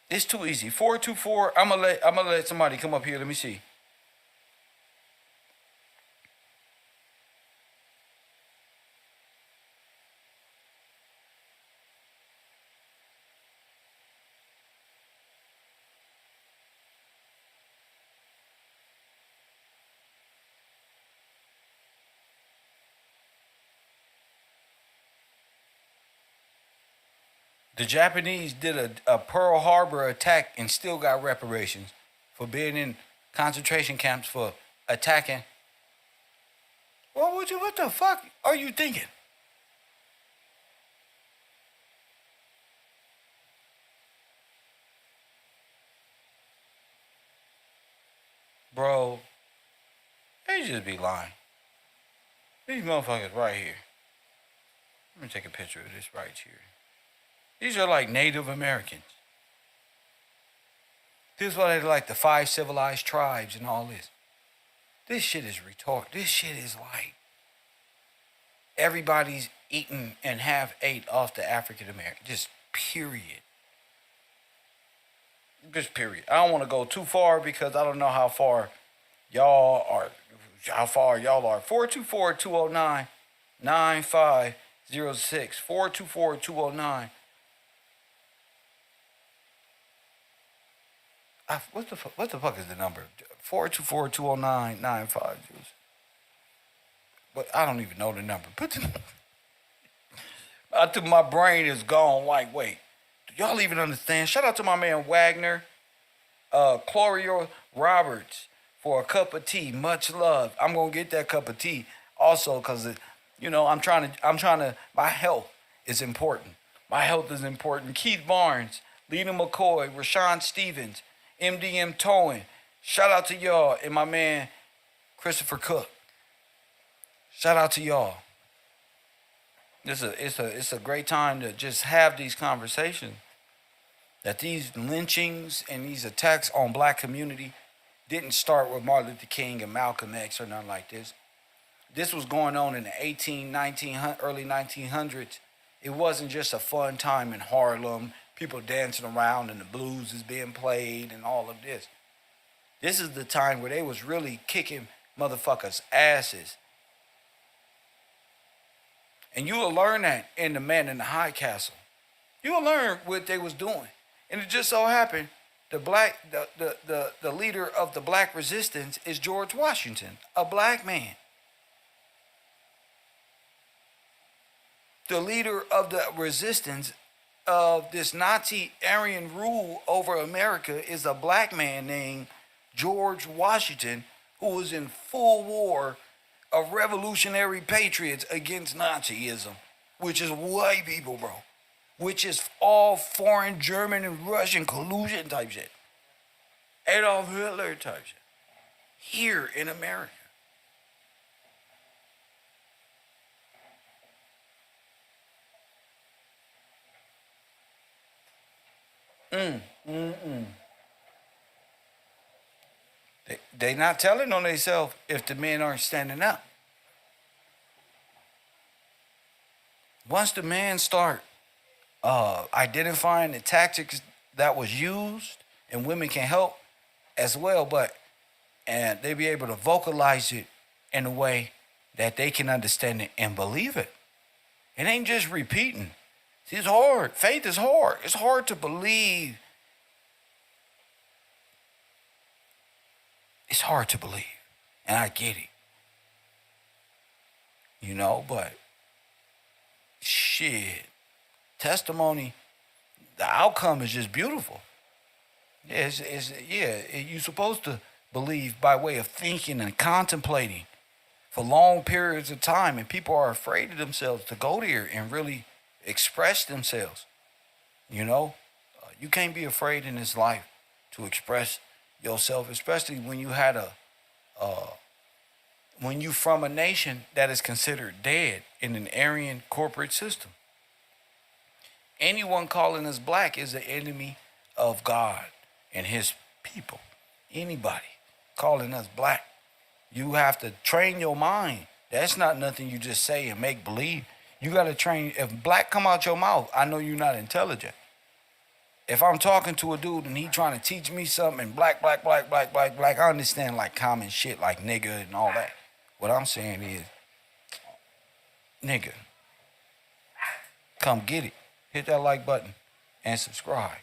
It's too easy. 424. I'm gonna let somebody come up here. Let me see. The Japanese did a Pearl Harbor attack and still got reparations for being in concentration camps for attacking. Well, what the fuck are you thinking? Bro, they just be lying. These motherfuckers right here. Let me take a picture of this right here. These are like Native Americans. This is why they like the 5 civilized tribes and all this. This shit is retarded. This shit is like everybody's eaten and have ate off the African American. Just period. Just period. I don't want to go too far because I don't know how far y'all are. 424-209-9506. 424-209. What the fuck is the number? 424-209-9506. But I don't even know the number. I think my brain is gone. Like, wait, do y'all even understand? Shout out to my man Wagner, Clorio Roberts for a cup of tea. Much love. I'm gonna get that cup of tea also because I'm trying to. My health is important. My health is important. Keith Barnes, Lena McCoy, Rashawn Stevens, MDM Towing. Shout out to y'all and my man Christopher Cook. Shout out to y'all. It's a great time to just have these conversations. That these lynchings and these attacks on black community didn't start with Martin Luther King and Malcolm X or nothing like this. This was going on in the early 1900s. It wasn't just a fun time in Harlem, people dancing around and the blues is being played and all of this. This is the time where they was really kicking motherfuckers' asses. And you will learn that in The Man in the High Castle. You will learn what they was doing. And it just so happened the leader of the black resistance is George Washington, a black man. The leader of the resistance of this Nazi Aryan rule over America is a black man named George Washington, who was in full war of revolutionary patriots against Nazism, which is white people, bro. Which is all foreign German and Russian collusion type shit. Adolf Hitler type shit. Here in America. They not telling on themselves if the men aren't standing up. Once the men start identifying the tactics that was used, and women can help as well, and they be able to vocalize it in a way that they can understand it and believe it. It ain't just repeating. See, it's hard. Faith is hard. It's hard to believe. It's hard to believe. And I get it. But shit, testimony, the outcome is just beautiful. Yeah, you're supposed to believe by way of thinking and contemplating for long periods of time, and people are afraid of themselves to go there and really express themselves. You know, you can't be afraid in this life to express yourself, especially when you had uh, when you from a nation that is considered dead in an Aryan corporate system. Anyone calling us black is an enemy of God and his people. Anybody calling us black, you have to train your mind. That's not nothing you just say and make believe. You got to train. If black come out your mouth, I know you're not intelligent. If I'm talking to a dude and he trying to teach me something and black, black, black, black, black, black, I understand like common shit like nigga and all that. What I'm saying is, nigga, come get it. Hit that like button and subscribe.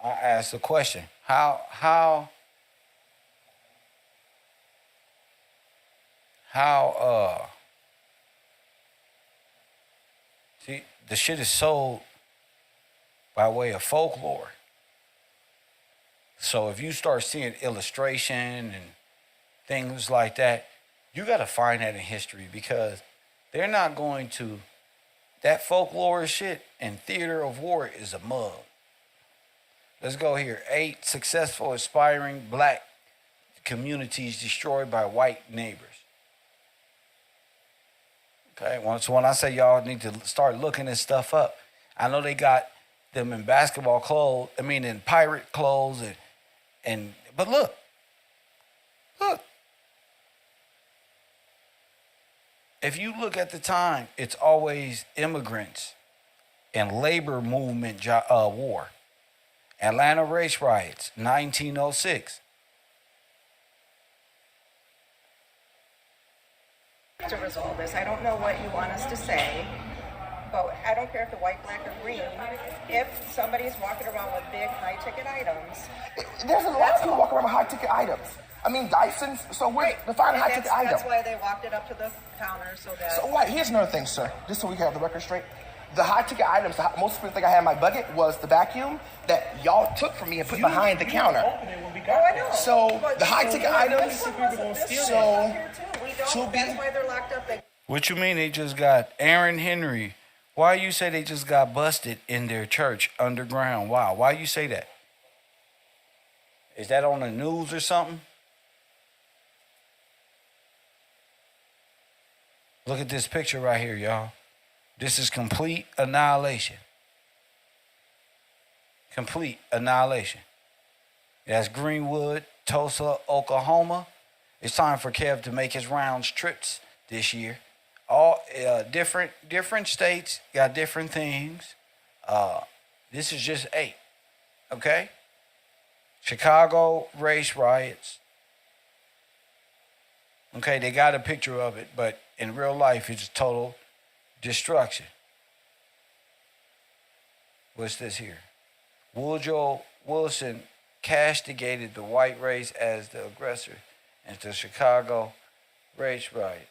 I asked the question, how see, the shit is sold by way of folklore. So if you start seeing illustration and things like that, you got to find that in history because they're not going to. That folklore shit and theater of war is a mug. Let's go here. 8 successful, aspiring black communities destroyed by white neighbors. Okay, so when I say y'all need to start looking this stuff up, I know they got them in basketball clothes. I mean, in pirate clothes, but look. If you look at the time, it's always immigrants and labor movement war. Atlanta race riots, 1906. To resolve this, I don't know what you want us to say, but I don't care if the white, black, or green. If somebody's walking around with big, high-ticket items, there's a lot of people walking around with high-ticket items. I mean, Dysons. So we're defining high-ticket item. That's why they walked it up to the counter so that. So what? Here's another thing, sir. Just so we can have the record straight. The high-ticket items, the most expensive thing I had in my bucket was the vacuum that y'all took from me and put behind the counter. I know. So the high-ticket items. That's why they're locked up. What you mean they just got Aaron Henry? Why you say they just got busted in their church underground? Wow. Why you say that? Is that on the news or something? Look at this picture right here, y'all. This is complete annihilation. Complete annihilation. That's Greenwood, Tulsa, Oklahoma. It's time for Kev to make his rounds trips this year. All different states got different things. This is just 8. Okay? Chicago race riots. Okay, they got a picture of it, but in real life, it's total destruction. What's this here? Woodrow Wilson castigated the white race as the aggressor in the Chicago race riot.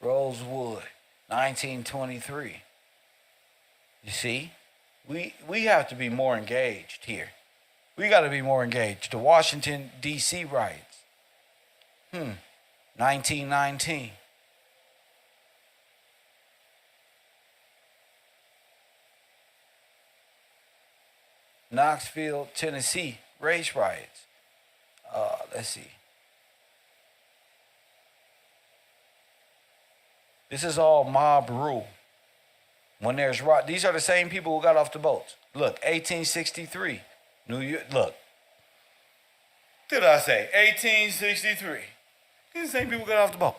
Rosewood, 1923. You see? We have to be more engaged here. We got to be more engaged. The Washington, D.C. riots. 1919. Knoxville, Tennessee, race riots. Let's see. This is all mob rule. When there's these are the same people who got off the boats. Look, 1863, New York. Look, did I say 1863? These are the same people who got off the boat.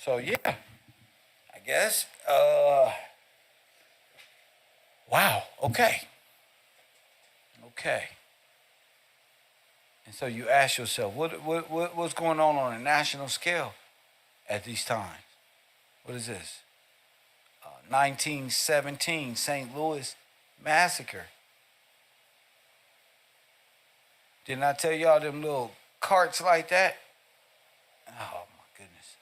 So yeah, guess. Wow. Okay. Okay. And so you ask yourself, what's going on a national scale at these times? What is this? 1917 St. Louis massacre. Didn't I tell y'all them little carts like that? Oh my goodness.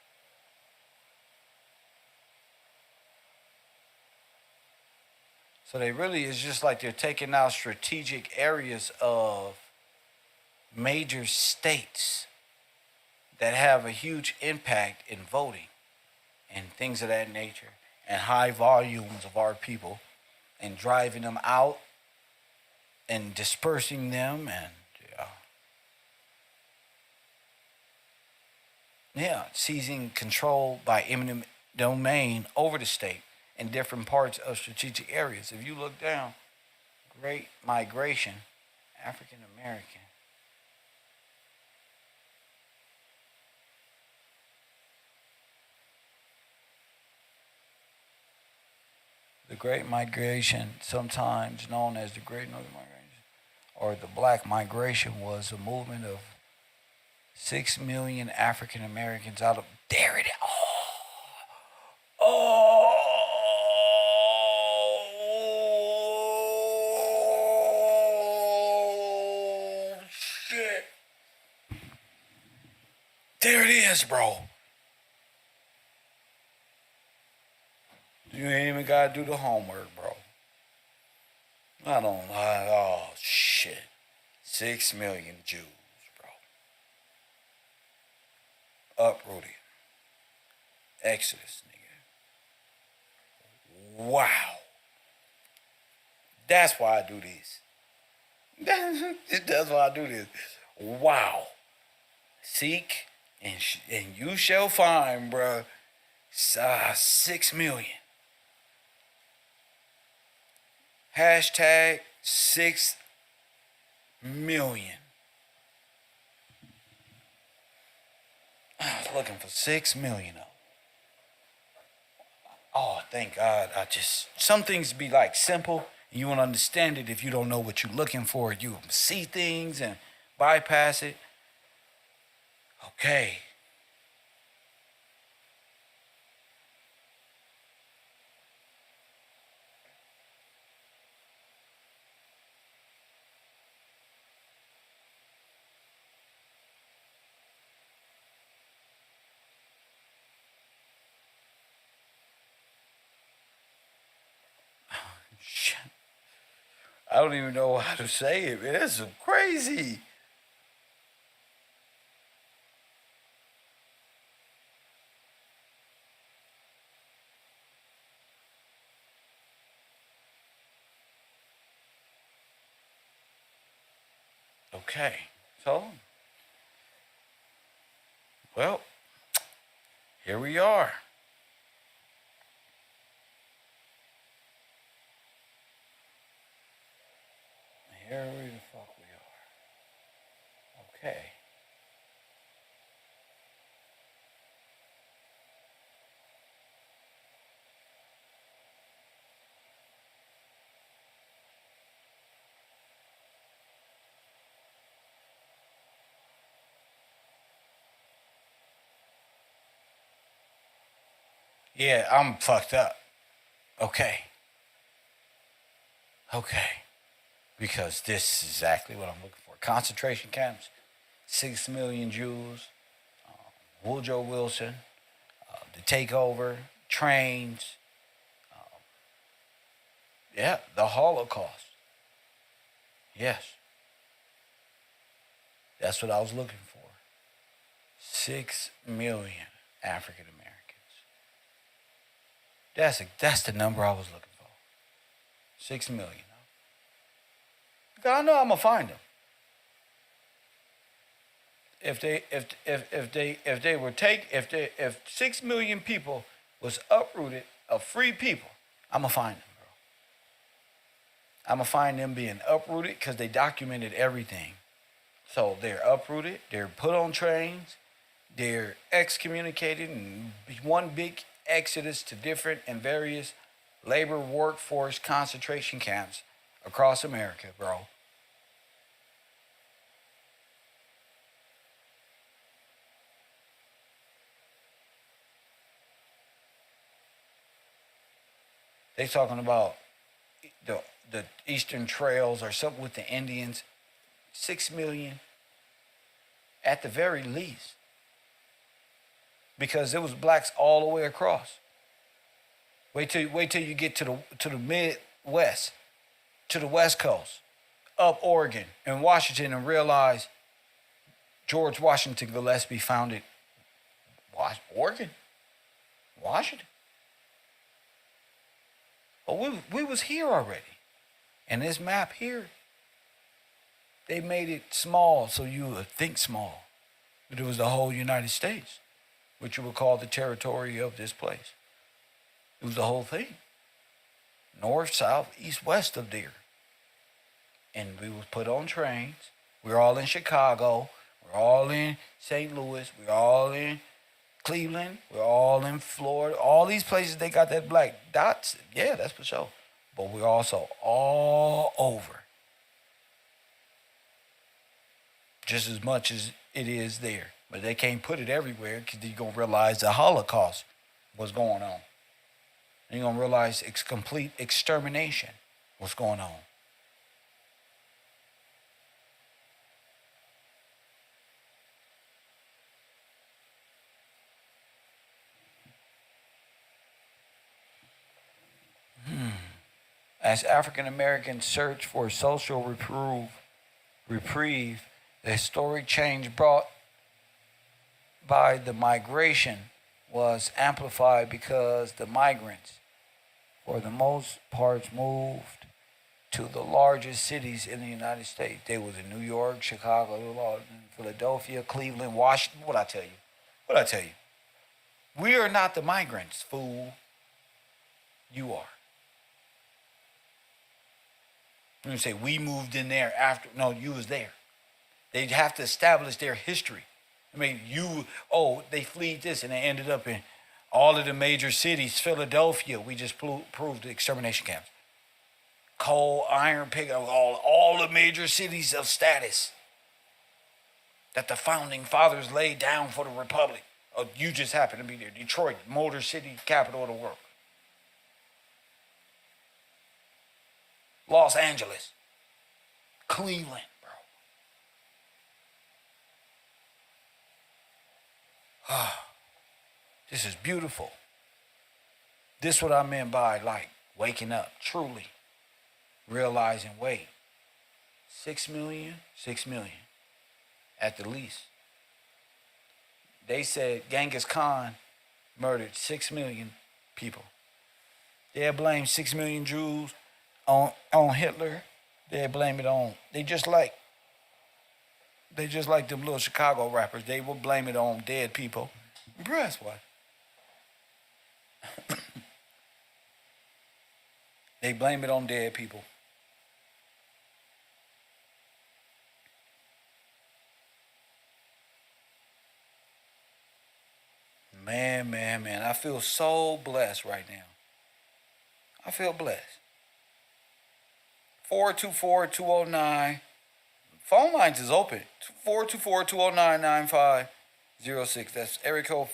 So they really is just like they're taking out strategic areas of major states that have a huge impact in voting and things of that nature and high volumes of our people and driving them out and dispersing them and seizing control by eminent domain over the state in different parts of strategic areas. If you look down, Great Migration, African American. The Great Migration, sometimes known as the Great Northern Migration, or the Black Migration, was a movement of 6 million African Americans out of. There it is. Oh, shit. There it is, bro. You ain't even got to do the homework, bro. I don't know. Oh, shit. 6 million Jews, bro. Uprooted. Exodus, nigga. Wow. That's why I do this. That's why I do this. Wow. Seek and you shall find, bro. 6 million. Hashtag 6 million. I was looking for 6 million of them. Oh, thank God. Some things be like simple, and you won't understand it if you don't know what you're looking for. You see things and bypass it. Okay. I don't even know how to say it, man. That's crazy. Okay, so, well, here we are. Here the fuck we are. Okay. Yeah, I'm fucked up. Okay. Okay. Because this is exactly what I'm looking for. Concentration camps, 6 million Jews, Woodrow Wilson, the takeover, trains, the Holocaust. Yes. That's what I was looking for. 6 million African Americans. That's the number I was looking for. 6 million. I know I'm gonna find them. If 6 million people was uprooted of free people, I'm gonna find them, bro. I'm gonna find them being uprooted because they documented everything. So they're uprooted, they're put on trains, they're excommunicated in one big exodus to different and various labor workforce concentration camps across America, bro. They talking about the Eastern Trails or something with the Indians. 6 million at the very least, because there was blacks all the way across. Wait till you get to the Midwest, to the West Coast, up Oregon and Washington, and realize George Washington Gillespie founded Oregon, Washington. But we was here already. And this map here, they made it small so you would think small. But it was the whole United States, which you would call the territory of this place. It was the whole thing. North, south, east, west of there. And we was put on trains. We're all in Chicago. We're all in St. Louis. We're all in Cleveland. We're all in Florida. All these places, they got that black dots. Yeah, that's for sure. But we're also all over. Just as much as it is there. But they can't put it everywhere because you're going to realize the Holocaust was going on. And you're going to realize it's complete extermination what's going on. As African Americans search for social reprieve, the historic change brought by the migration was amplified because the migrants, for the most part, moved to the largest cities in the United States. They was in New York, Chicago, Philadelphia, Cleveland, Washington. What I tell you? We are not the migrants, fool. You are. You say we moved in there after. No, you was there. They'd have to establish their history. I mean, they fled this and they ended up in all of the major cities. Philadelphia, we just proved the extermination camps. Coal, iron, pig, all the major cities of status that the founding fathers laid down for the republic. Oh, you just happened to be there. Detroit, Motor City, capital of the world. Los Angeles, Cleveland, bro. This is beautiful. This is what I meant by like waking up, truly realizing, wait, 6 million at the least. They said Genghis Khan murdered 6 million people. They'll blame 6 million Jews on Hitler. They blame it on. They just like them little Chicago rappers. They will blame it on dead people. Bruh, that's what. They blame it on dead people. Man. I feel so blessed right now. I feel blessed. 424-209. Phone lines is open. 424-209-9506. That's area code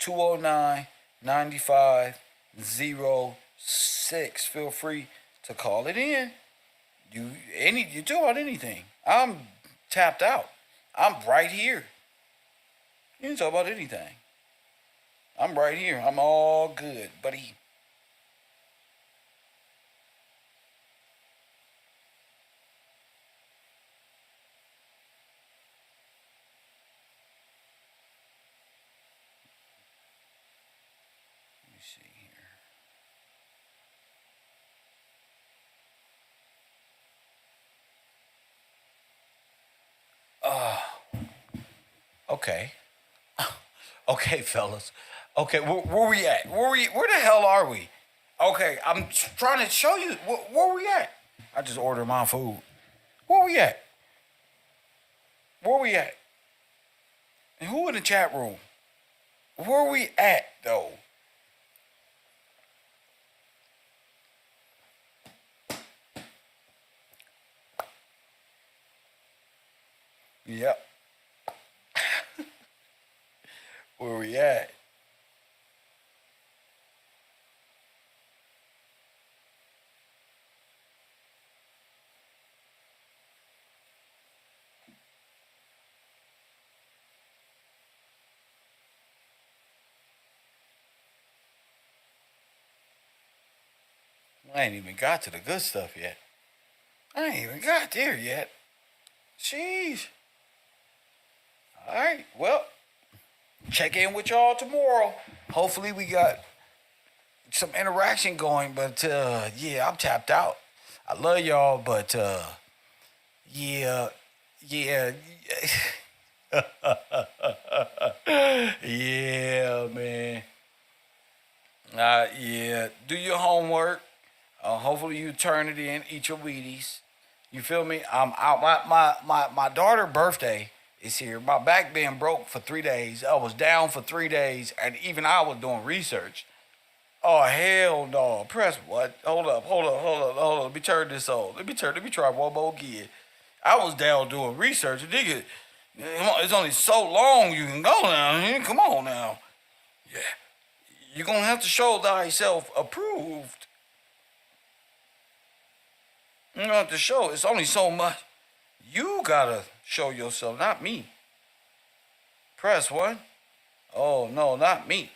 424-209-9506. Feel free to call it in. You do about anything. I'm tapped out. I'm right here. You can talk about anything. I'm right here. I'm all good, buddy. Let me see here. Okay. Okay, fellas. Okay, where we at? Where the hell are we? Okay, I'm trying to show you where we at. I just ordered my food. Where we at? Where we at? And who in the chat room? where we at though? Yep. Where we at? I ain't even got to the good stuff yet. I ain't even got there yet. Jeez. All right. Well, check in with y'all tomorrow. Hopefully we got some interaction going. But yeah, I'm tapped out. I love y'all, but yeah, yeah, yeah, man. Yeah. Do your homework. Hopefully you turn it in. Eat your Wheaties. You feel me? I'm out. My daughter's birthday is here. My back being broke for 3 days. I was down for 3 days, and even I was doing research. Oh hell no! Press what? Hold up. Let me turn this on. Let me try one more again. I was down doing research. Nigga, it's only so long you can go now. Come on now. Yeah. You're gonna have to show thyself approved. You don't have to show. It's only so much. You gotta show yourself, not me. Press one. Oh no, not me.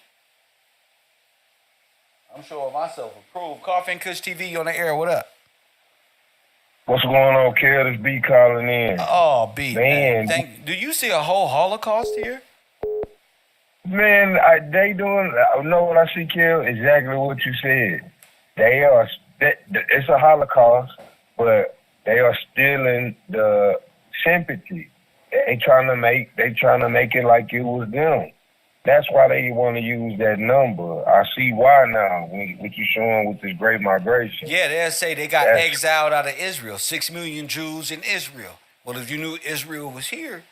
I'm showing myself approved. Coffee and Kush TV on the air. What up? What's going on, Kev? This B calling in. Oh, B, man. Man, Do you see a whole Holocaust here? man, they doing. I know what I see, Kev. Exactly what you said. They are. It's a Holocaust, but they are stealing the sympathy. They trying to make it like it was them. That's why they want to use that number. I see why now. What you showing with this great migration. Yeah, they'll say they got exiled out of Israel. 6 million Jews in Israel. Well, if you knew Israel was here,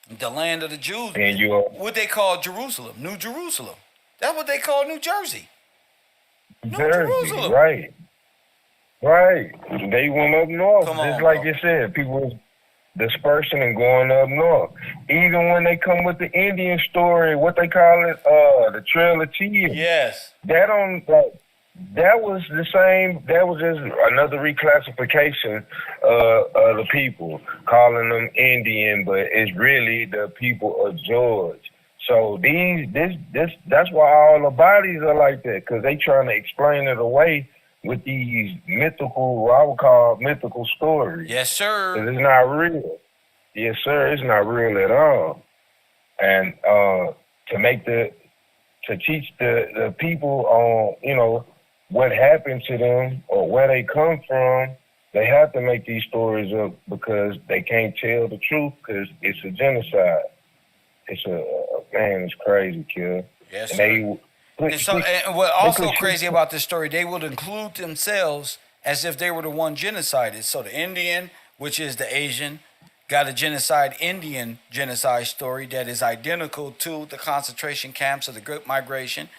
the land of the Jews, And what they call Jerusalem, New Jerusalem. That's what they call New Jersey. New Jersey, Jerusalem. right? They went up north, Come on, just like bro. you said. People dispersing and going up north. Even when they come with the Indian story, what they call it, the Trail of Tears. Yes. That was the same. That was just another reclassification of the people, calling them Indian, but it's really the people of George. So that's why all the bodies are like that, because they trying to explain it away with these mythical, what I would call mythical stories. Yes, sir. Because it's not real. Yes, sir, it's not real at all. And to teach the people on, what happened to them or where they come from, they have to make these stories up because they can't tell the truth because it's a genocide. It's crazy, kid. Yes, And sir. And what also crazy about this story, they would include themselves as if they were the one genocided. So the Indian, which is the Asian, got a Indian genocide story that is identical to the concentration camps of the Great Migration.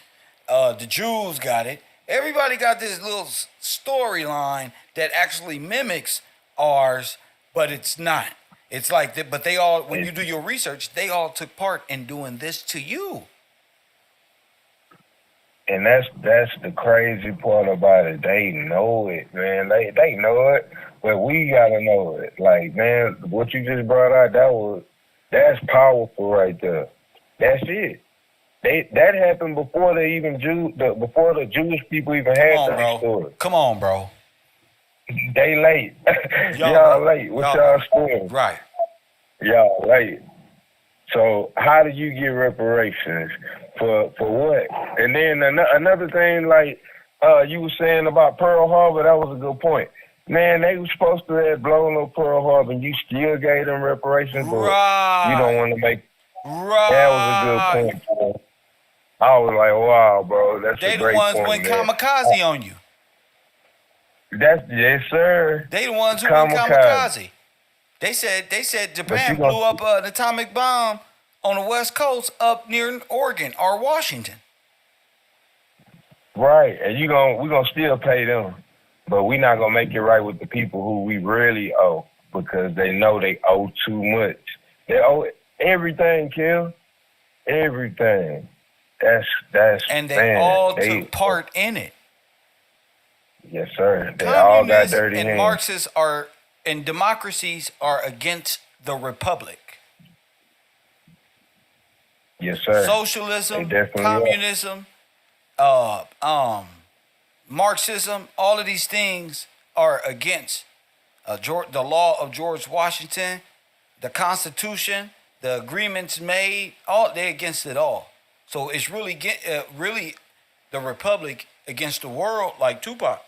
The Jews got it. Everybody got this little storyline that actually mimics ours, but it's not. It's like that, but they all, when you do your research, they all took part in doing this to you. And that's the crazy part about it. They know it, man. They know it, but we gotta know it. Like, man, what you just brought out, that's powerful right there. That's it. That happened before before the Jewish people even had that story. Come on, bro. They late. Y'all late. What's y'all story? Right. Y'all late. So how do you get reparations for what? And then another thing, like you were saying about Pearl Harbor, that was a good point. Man, they were supposed to have blown up Pearl Harbor, and you still gave them reparations, but you don't want to make. Right. That was a good point, bro. I was like, wow, bro, that's a great point. They the ones went kamikaze on you. Yes, sir. They the ones who went kamikaze. They said Japan blew up an atomic bomb on the West Coast up near Oregon or Washington. Right, and we gonna still pay them, but we not gonna make it right with the people who we really owe because they know they owe too much. They owe everything, Kill. Everything. That's And they man, all took part in it. Yes, sir. They all got Communists dirty and hands. Marxists and democracies are against the republic. Yes, sir. Socialism, They definitely communism, Marxism, all of these things are against the law of George Washington, the Constitution, the agreements made. They're against it all. So it's really really the republic against the world, like Tupac.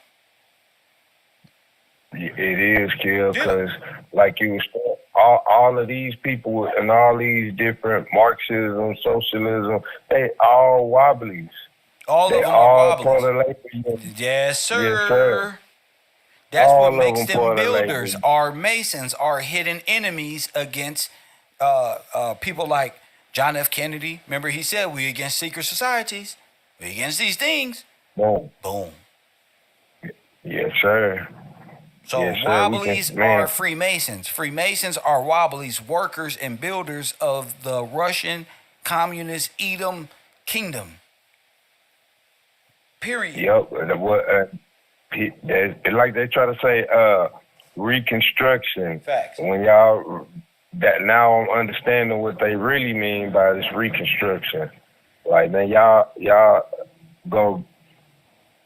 It is, Kill, because like you was saying, all of these people and all these different Marxism, socialism, they all wobblies. All They of them all are part wobblies. of labor. Yes, sir. Yes, sir. That's All what of makes them them part of builders. labor. Our Masons are hidden enemies against people like John F. Kennedy. Remember, he said, we against secret societies. We against these things. Boom. Boom. Yes, sir. So yes, sir. wobblies are Freemasons. Freemasons are wobblies, workers and builders of the Russian Communist Edom Kingdom. Period. Yep. Like they try to say, Reconstruction. Facts. When y'all that now I'm understanding what they really mean by this Reconstruction. Like, man, y'all go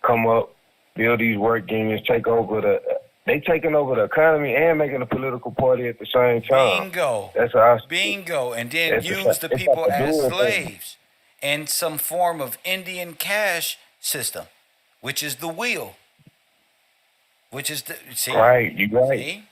come up, build these work unions, they taking over the economy and making a political party at the same time. Bingo. That's how Bingo. And then use the people as slaves in some form of Indian cash system, which is the wheel. Which is right, you right. See?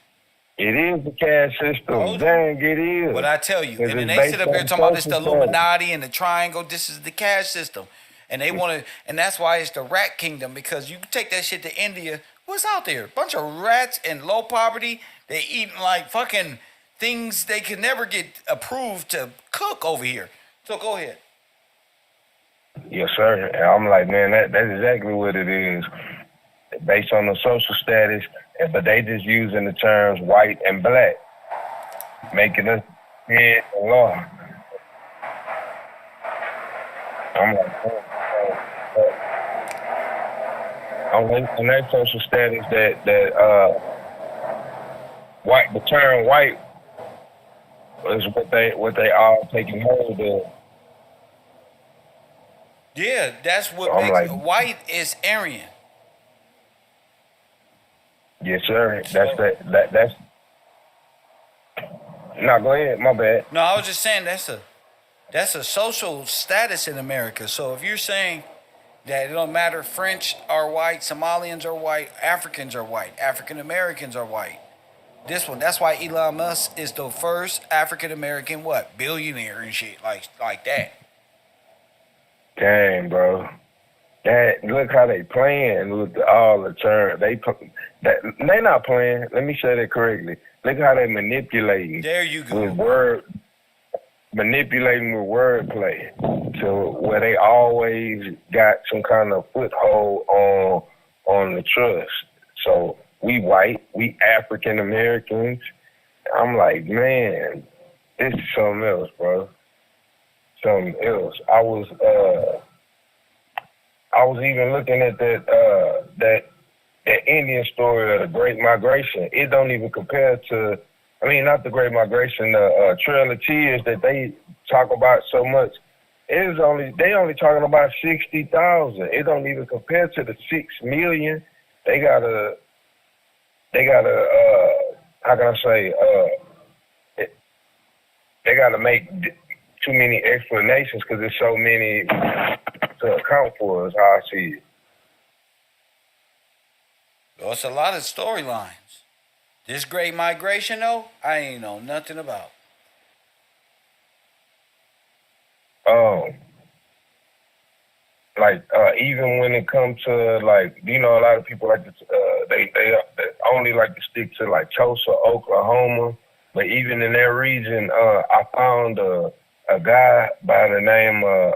It is the cash system. Dang, it is. What I tell you. And then they sit up here talking about this, the Illuminati and the triangle. This is the cash system. And they want to, and that's why it's the rat kingdom, because you can take that shit to India. What's out there? A bunch of rats and low poverty. They eating like fucking things they could never get approved to cook over here. So go ahead. Yes, sir. And I'm like, man, that's exactly what it is. Based on the social status, but they just using the terms white and black, making us head and law. I'm like, I'm waiting that social status that white, the term white is what they all taking hold of. Yeah, that's what I'm makes like, white is Aryan. Yes, sir. That's. No, go ahead. My bad. No, I was just saying that's a social status in America. So if you're saying that it don't matter, French are white, Somalians are white, Africans are white, African Americans are white. That's why Elon Musk is the first African American billionaire and shit like that. Dang, bro. Look how they playing with all the terms. They not playing. Let me say that correctly. Look how they manipulating. There you go. Manipulating with wordplay. So where they always got some kind of foothold on the trust. So we white, we African Americans. I'm like, man, this is something else, bro. Something else. I was even looking at that Indian story of the Great Migration. It don't even compare to, not the Great Migration, the Trail of Tears that they talk about so much. They only talking about 60,000. It don't even compare to the 6 million. They gotta how can I say, they gotta make too many explanations because there's so many to account for, is how I see it. Well, it's a lot of storylines. This Great Migration, though, I ain't know nothing about. Even when it comes to a lot of people like to, they only like to stick to Tulsa, Oklahoma, but even in that region, I found a a guy by the name of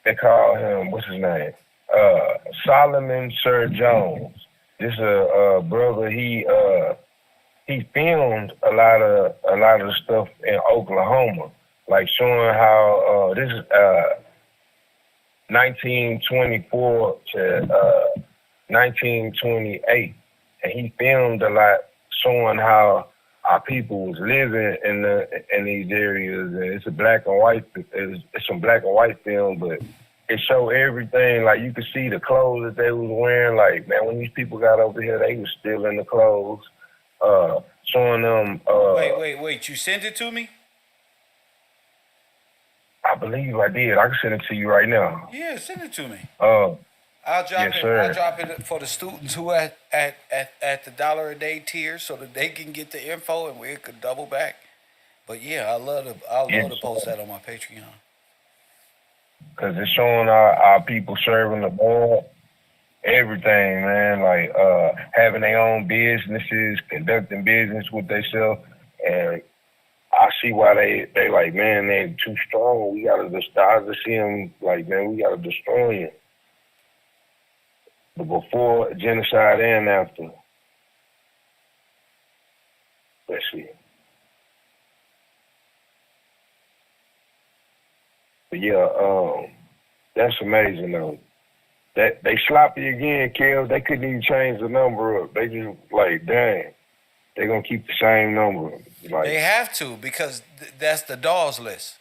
they call him, what's his name? Solomon Sir Jones. This a brother. He filmed a lot of the stuff in Oklahoma, like showing how this is 1924 to 1928, and he filmed a lot showing how our people was living in these areas. And it's a black and white. It's some black and white film, but it showed everything. Like you could see the clothes that they was wearing. Like, man, when these people got over here, they was still in the clothes. Showing them. Wait! You sent it to me? I believe I did. I can send it to you right now. Yeah, send it to me. Yes, I'll sir. drop it for the students who at the $1 a day tier, so that they can get the info and we could double back. But yeah, I love to post that on my Patreon. Cause it's showing our people serving the Lord, everything, man. Like having their own businesses, conducting business with themselves, and I see why they like, man, they too strong. We gotta just, I just see them like, man, we gotta destroy him. But before genocide and after, let's see. But yeah, that's amazing though. That they sloppy again, Kev. They couldn't even change the number up. They just like, dang, they gonna keep the same number. Like They have to, because that's the Dawes list.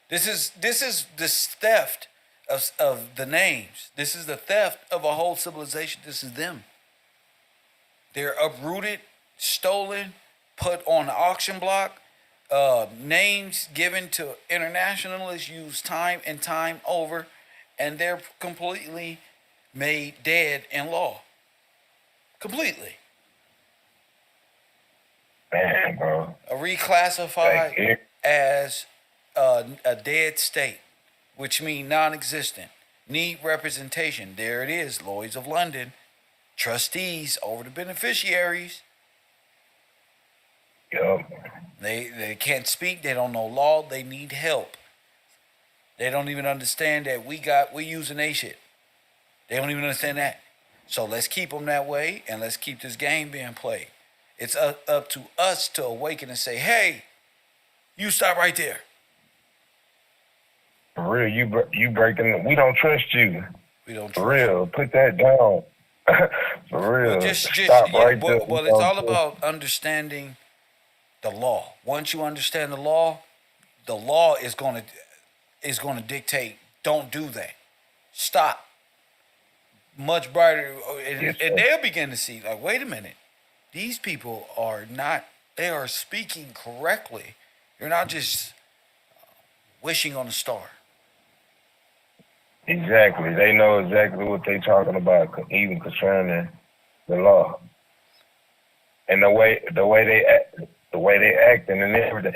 This is the theft of the names. This is the theft of a whole civilization. This is them. They're uprooted, stolen, put on the auction block. Names given to internationalists used time and time over, and they're completely made dead in law. Completely. man, bro. Reclassified Like, as a dead state, which means non-existent. Need representation. There it is, Lloyds of London. Trustees over the beneficiaries. yup. They can't speak. They don't know law. They need help. They don't even understand that we using they shit. They don't even understand that. So let's keep them that way, and let's keep this game being played. It's up to us to awaken and say, hey, you stop right there. For real, you breaking. We don't trust you. We don't For trust real, put that down. For real, Well, just stop yeah. right there. Well, it's all about understanding the law. Once you understand the law is going to dictate. Don't do that. Stop. Much brighter, and they'll begin to see, like, wait a minute, these people are not. They are speaking correctly. You're not just wishing on a star. Exactly. They know exactly what they're talking about, even concerning the law and the way they acting and everything.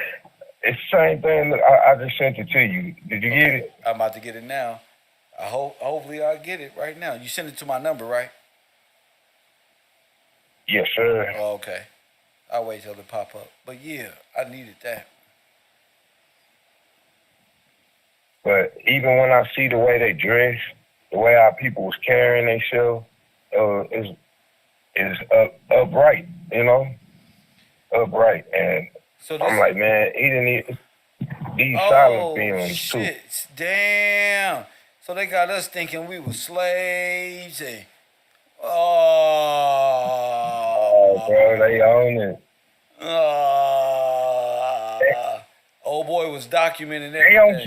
It's the same thing. That I just sent it to you. Did you get it? I'm about to get it now. Hopefully I'll get it right now. You send it to my number, right? Yes, sir. Oh, okay. I'll wait till it pop up. But yeah, I needed that. But even when I see the way they dress, the way our people was carrying themselves, is upright, upright. And So I'm like, man, he didn't need these silent films too. shit. Damn. So they got us thinking we were slaves and Oh, bro, they own it. old boy was documenting They on everything.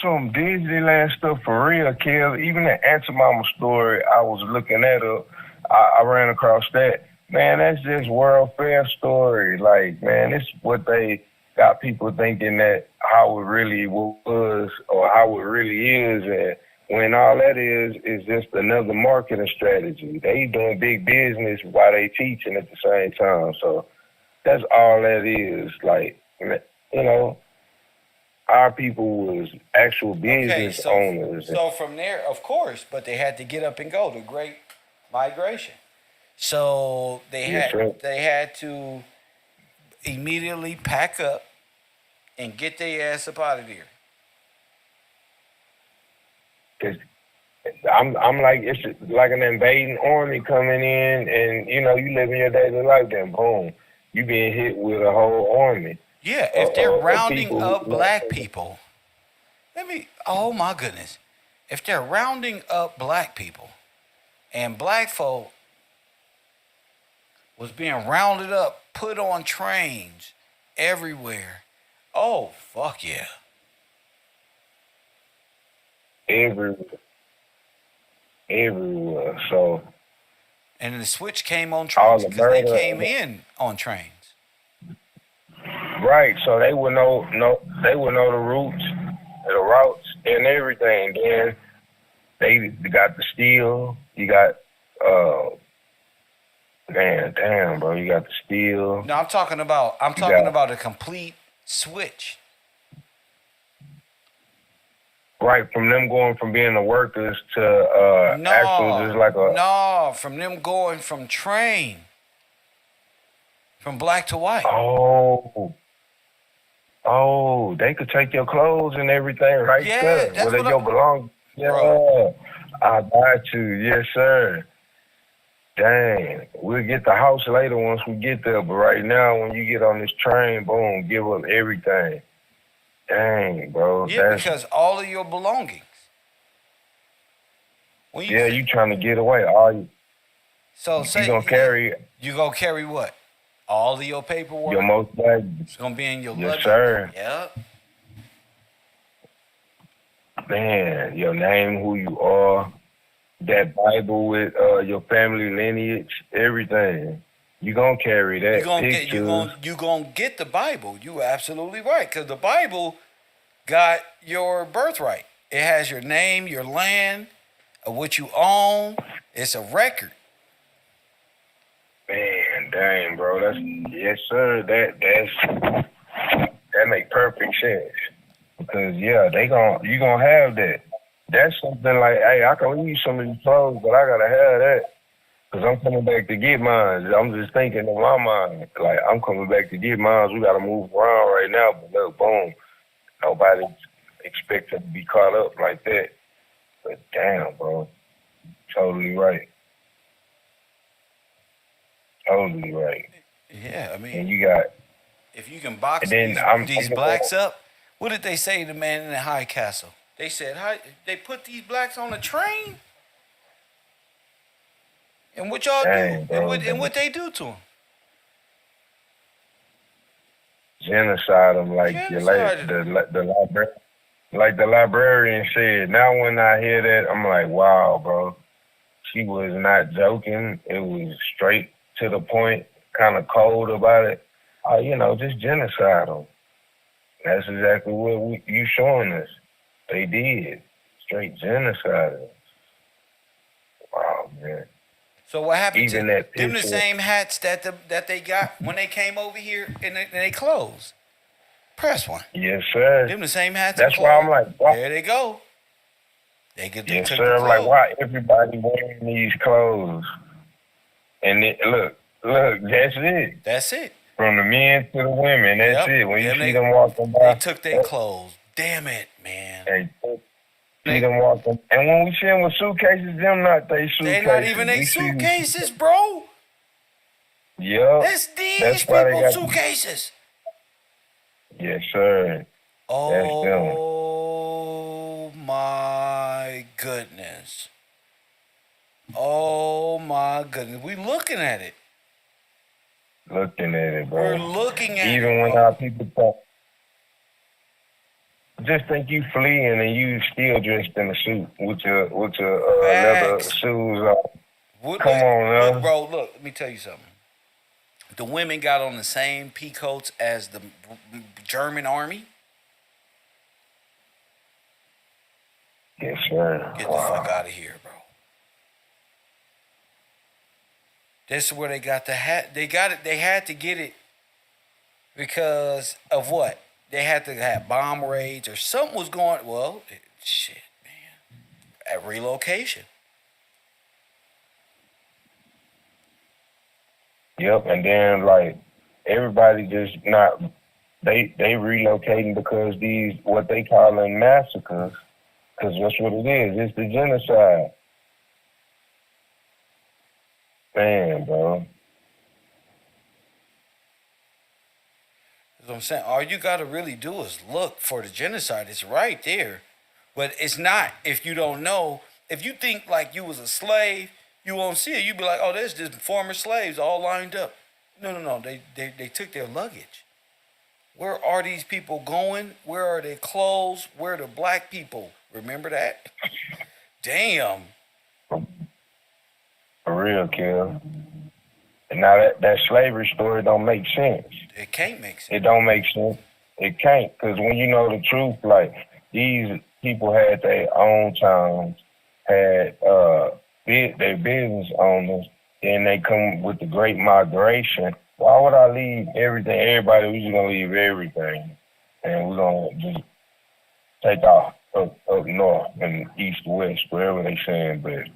some Disneyland stuff for real, Kel. Even the Auntie Mama story, I was looking that up. I ran across that. Man, that's just World Fair story. Like, man, it's what they got people thinking that how it really was or how it really is, and when all that is just another marketing strategy. They doing big business while they teaching at the same time. So that's all that is. Like, our people was actual business owners. So from there, of course, but they had to get up and go. The Great Migration. So they had to immediately pack up and get their ass up out of there. 'Cause I'm like, it's like an invading army coming in, and you know, you living your daily life. Then boom, you being hit with a whole army Yeah, if they're of rounding people. up black people, oh my goodness. If they're rounding up black people and black folk was being rounded up, put on trains everywhere, oh, fuck yeah. Everywhere. So And the switch came on all trains the because they murder, came in on trains. right? So they would know they would know the routes and everything. Then they got the steel. You got man, damn, bro, you got the steel. No, I'm talking about a complete switch. Right, from them going from being the workers to actual, just like a. No, from them going from train, from black to white. Oh, they could take your clothes and everything right Yeah, there. that's Where what they belong. Yeah, Bro. I got you. Yes, sir. Dang, we'll get the house later once we get there. But right now, when you get on this train, boom, give up everything. Dang, bro. Yeah, because all of your belongings. When You trying to get away. All you. So say you gonna carry. You gonna carry what? All of your paperwork. Your most valuable. It's gonna be in your Yes, luggage. sir. Yep. Man, your name, who you are, that Bible with your family lineage, everything. You gonna carry that. You gonna get the Bible. You absolutely right, because the Bible got your birthright. It has your name, your land, what you own. It's a record. Man, dang, bro. That's yes, sir. That make perfect sense. Because you gonna have that. That's something like, hey, I can leave some of these clothes, but I gotta have that. Because I'm coming back to get mine. I'm just thinking in my mind, like, I'm coming back to get mine. We got to move around right now. But look, boom, nobody expects to be caught up like that. But damn, bro. Totally right. Totally right. Yeah, I mean. And you got. If you can box these blacks up, what did they say to the man in the high castle? They said, they put these blacks on a train? And what y'all do? Bro, and what they do to them? Genocide them, like the librarian said. Now when I hear that, I'm like, wow, bro. She was not joking. It was straight to the point, kind of cold about it. Just genocide them. That's exactly what you showing us. They did. Straight genocide them. Wow, man. So what happened Even to that them? The same hats that they got when they came over here and they clothes. Press one. Yes, sir. Them the same hats. That's why I'm like, wow. There they go. Yes, sir. I'm like, why everybody wearing these clothes? And look, that's it. That's it. From the men to the women, that's it. When you see them walking by, they took their clothes. Damn it, man. See them walking, and when we see them with suitcases, them not they suitcases. They're not even their suitcases, bro. Yeah. That's these people's suitcases. Yes, sir. Oh my goodness. Oh my goodness. We looking at it. Looking at it, bro. We're looking at even when our people talk. Just think you fleeing and you still dressed in a suit with your leather shoes on. Come on, now. Look, bro. Look, let me tell you something. The women got on the same peacoats as the German army. Yes, sir. Get the fuck out of here, bro. This is where they got the hat. They got it. They had to get it because of what? They had to have bomb raids or something was going. Well, shit, man. At relocation. Yep, and then like everybody just not they relocating because these what they calling massacres. Because that's what it is. It's the genocide. Man, bro. That's what I'm saying. All you got to really do is look for the genocide. It's right there. But it's not if you don't know. If you think like you was a slave, you won't see it. You be like, oh, there's just former slaves all lined up. No. They took their luggage. Where are these people going? Where are their clothes? Where are the black people? Remember that? Damn. For real, kill. And now that slavery story don't make sense. It can't make sense. It don't make sense. It can't, because when you know the truth, like these people had their own towns, had their business owners, then they come with the Great Migration. Why would I leave everything? Everybody, we just gonna leave everything, and we're gonna just take off up north and east, west, wherever they saying, but.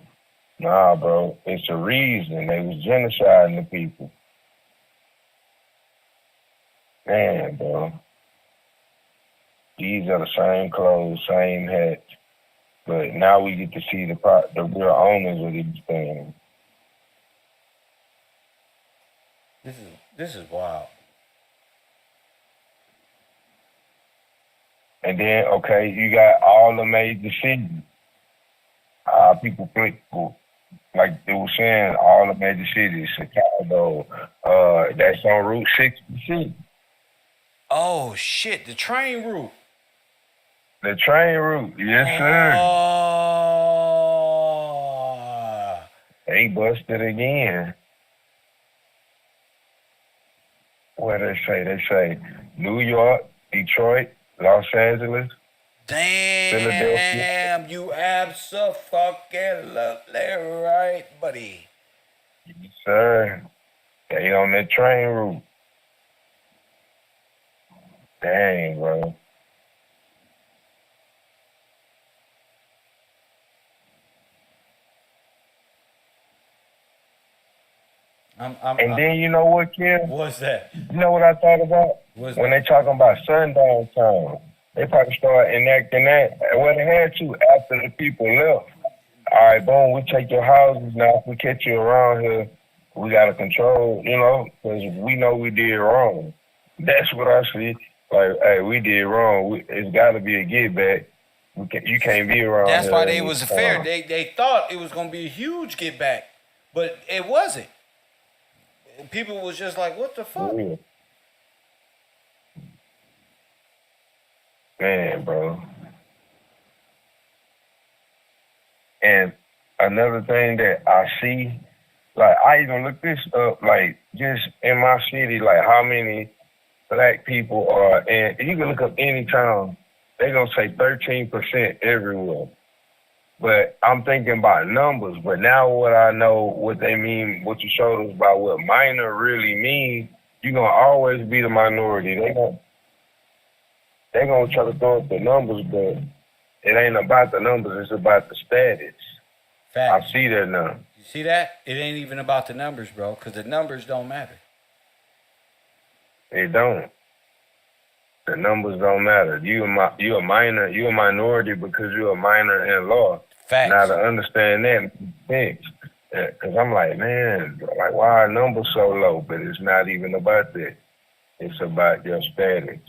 Nah, bro. It's a reason. They was genociding the people. Man, bro. These are the same clothes, same hats. But now we get to see the real owners of these things. This is wild. And then, okay, you got all the major cities. People click, like they were saying, all the major cities, Chicago, that's on Route 66. Oh shit! The train route. The train route, yes, sir. Oh. They busted again. What they say? They say New York, Detroit, Los Angeles, Philadelphia. Damn, you abso-fucking-lutely right, buddy. Yes, sir. They on that train route. Dang, bro. And then you know what, Kim? What's that? You know what I thought about? What's When that? they talking about sundown time, they probably start enacting that. Well, they had to after the people left. All right, boom, we take your houses now. If we catch you around here, we got to control, because we know we did wrong. That's what I see. Like, hey, we did wrong. It's got to be a get back. You can't be around That's here why they and, was fair. They thought it was gonna be a huge get back, but it wasn't. People was just like, what the fuck? Yeah. Man, bro. And another thing that I see, like I even looked this up, like just in my city, like how many black people are, and you can look up any town, they're gonna say 13% everywhere. But I'm thinking about numbers. But now what I know, what they mean, what you showed us about what minor really means, you're gonna always be the minority. They're gonna try to throw up the numbers, but it ain't about the numbers, it's about the status. Facts. I see that now. You see that? It ain't even about the numbers, bro, because the numbers don't matter. It don't. The numbers don't matter. You a minor, you a minority because you're a minor in law. Facts. Now to understand that makes sense. Because I'm like, man, like why are numbers so low? But it's not even about that. It's about your status.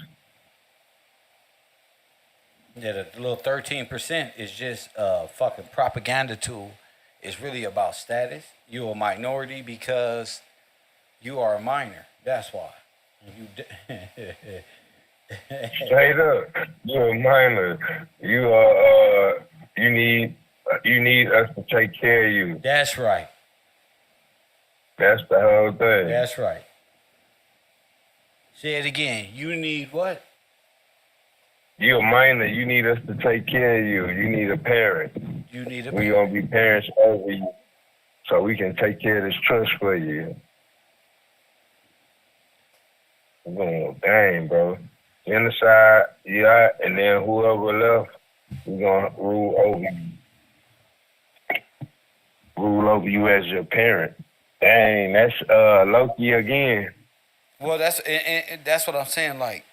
Yeah, the little 13% is just a fucking propaganda tool. It's really about status. You're a minority because you are a minor. That's why. Straight up, you're a minor. You are. You need us to take care of you. That's right. That's the whole thing. That's right. Say it again. You need what? You're a minor. You need us to take care of you. You need a parent. You need a We're parent. gonna be parents over you, so we can take care of this trust for you. Oh, dang, bro. Genocide, yeah, and then whoever left, we're gonna rule over you. Rule over you as your parent. Dang, that's Loki again. Well, that's what I'm saying. Like,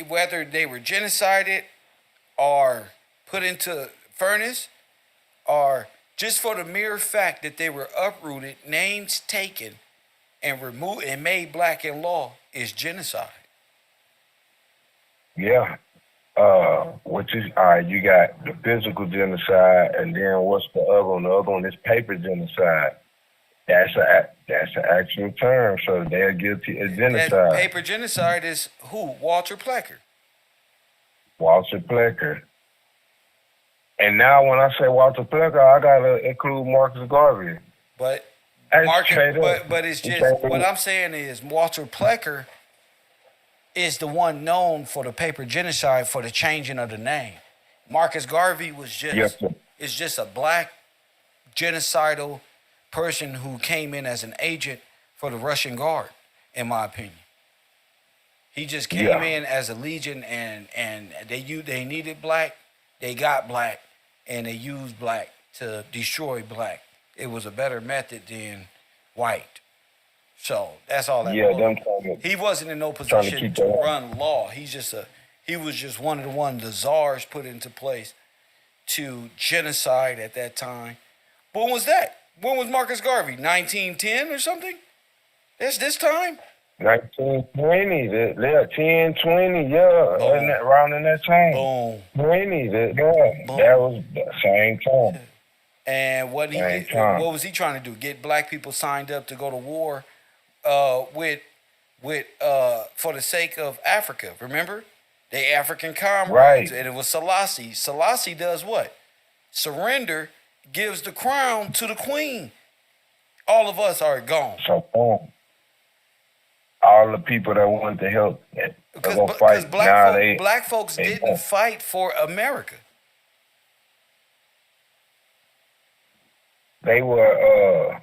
whether they were genocided or put into furnace, or just for the mere fact that they were uprooted, names taken, and removed and made black in law is genocide. Yeah. Which is all right, you got the physical genocide, and then what's the other one? The other one is paper genocide. That's an actual term, so they're guilty of That genocide. paper genocide is who? Walter Plecker. Walter Plecker. And now when I say Walter Plecker, I gotta include Marcus Garvey. But That's Marcus, straight up. but it's just what I'm saying is Walter Plecker is the one known for the paper genocide for the changing of the name. Marcus Garvey was Yes, sir. just a black genocidal person who came in as an agent for the Russian Guard, in my opinion. He just came Yeah. in as a legion, and they needed black, they got black, and they used black to destroy black. It was a better method than white. So that's all that Yeah, was. them trying to, He wasn't in no trying to position keep to that. run law. He was just one of the czars put into place to genocide at that time. When was that? When was Marcus Garvey? 1910 or something? That's this time? 1920, yeah, 10, 20, yeah, Boom. in that, around in that time. Boom. 20, yeah, Boom. that was the same time. And what Same time. was he trying to do? Get black people signed up to go to war with for the sake of Africa. Remember? They African comrades. Right. And it was Selassie. Selassie does what? Surrender, gives the crown to the queen. All of us are gone. So, boom. All the people that wanted to help, they're gonna fight. Now black folks they didn't don't. fight for America. They were,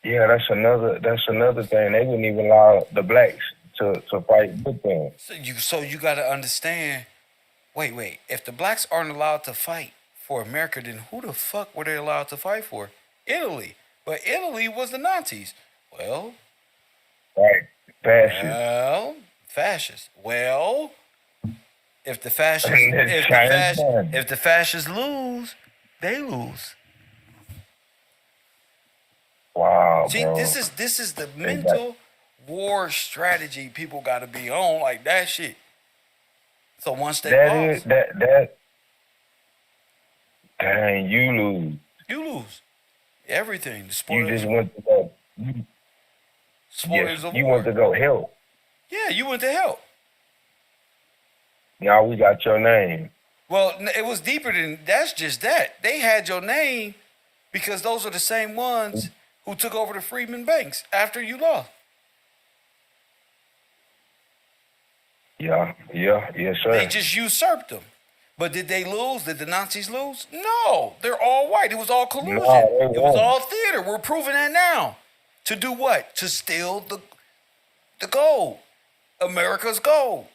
yeah, that's another thing. They wouldn't even allow the blacks to fight with them. So you got to understand. Wait. If the blacks aren't allowed to fight for America, then who the fuck were they allowed to fight for? Italy. But Italy was the Nazis. Well, Right, fascist. Fascists. Well, if the fascists China. if the fascists lose, they lose. Wow, See, bro. this is the mental war strategy people got to be on, like that shit. So once they lost, that. Dang, you lose. you lose everything. The You spoilers, just went to go. spoilers Yes, of you war. went to go help. Yeah, you went to help. Now we got your name. Well, it was deeper than that's just that. They had your name because those are the same ones who took over the Freedmen Banks after you lost. Yeah, yes, sir. They just usurped them. But did they lose? Did the Nazis lose? No, they're all white. It was all collusion. No, they It was won. all theater. We're proving that now. To do what? To steal the gold, America's gold.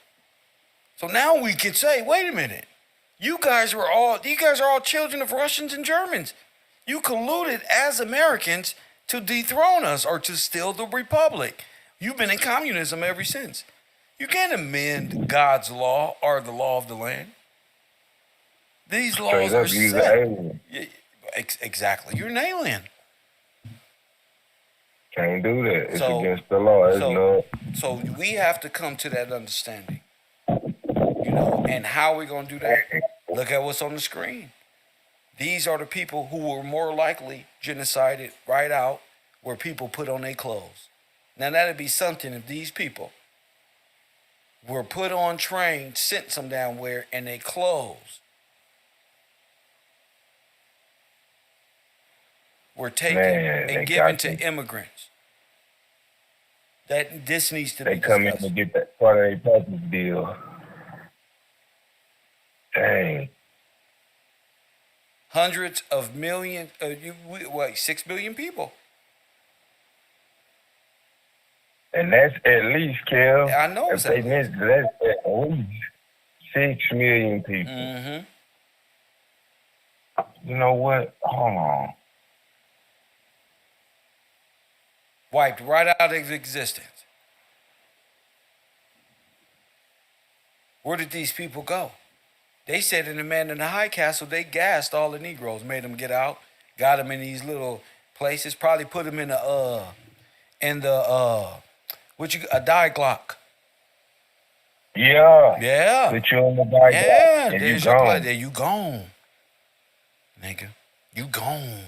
So now we can say, wait a minute, you guys are all children of Russians and Germans. You colluded as Americans to dethrone us or to steal the republic. You've been in communism ever since. You can't amend God's law or the law of the land. These laws Straight are up, you the set. alien. Yeah, exactly. You're an alien. Can't do that. It's So- against the law. It's so- not. So we have to come to that understanding. And how are we going to do that? Look at what's on the screen. These are the people who were more likely genocided right out where people put on their clothes. Now that'd be something if these people were put on trains, sent some down where, and they clothes were taken Man, they and given got to you. immigrants. This needs to They be come in discussed. to get that part of their package deal. Dang. Hundreds of millions, 6 billion people. And that's at least, Kev. I know If it's they at missed, that's at least 6 million people. Mm-hmm. You know what? Hold on. Wiped right out of existence. Where did these people go? They said in the Man in the High Castle, they gassed all the Negroes, made them get out, got them in these little places, probably put them in the a die Glock. Yeah. Yeah. Put you on the bike Yeah, and you there's your play. gone. There you gone, nigga. You gone.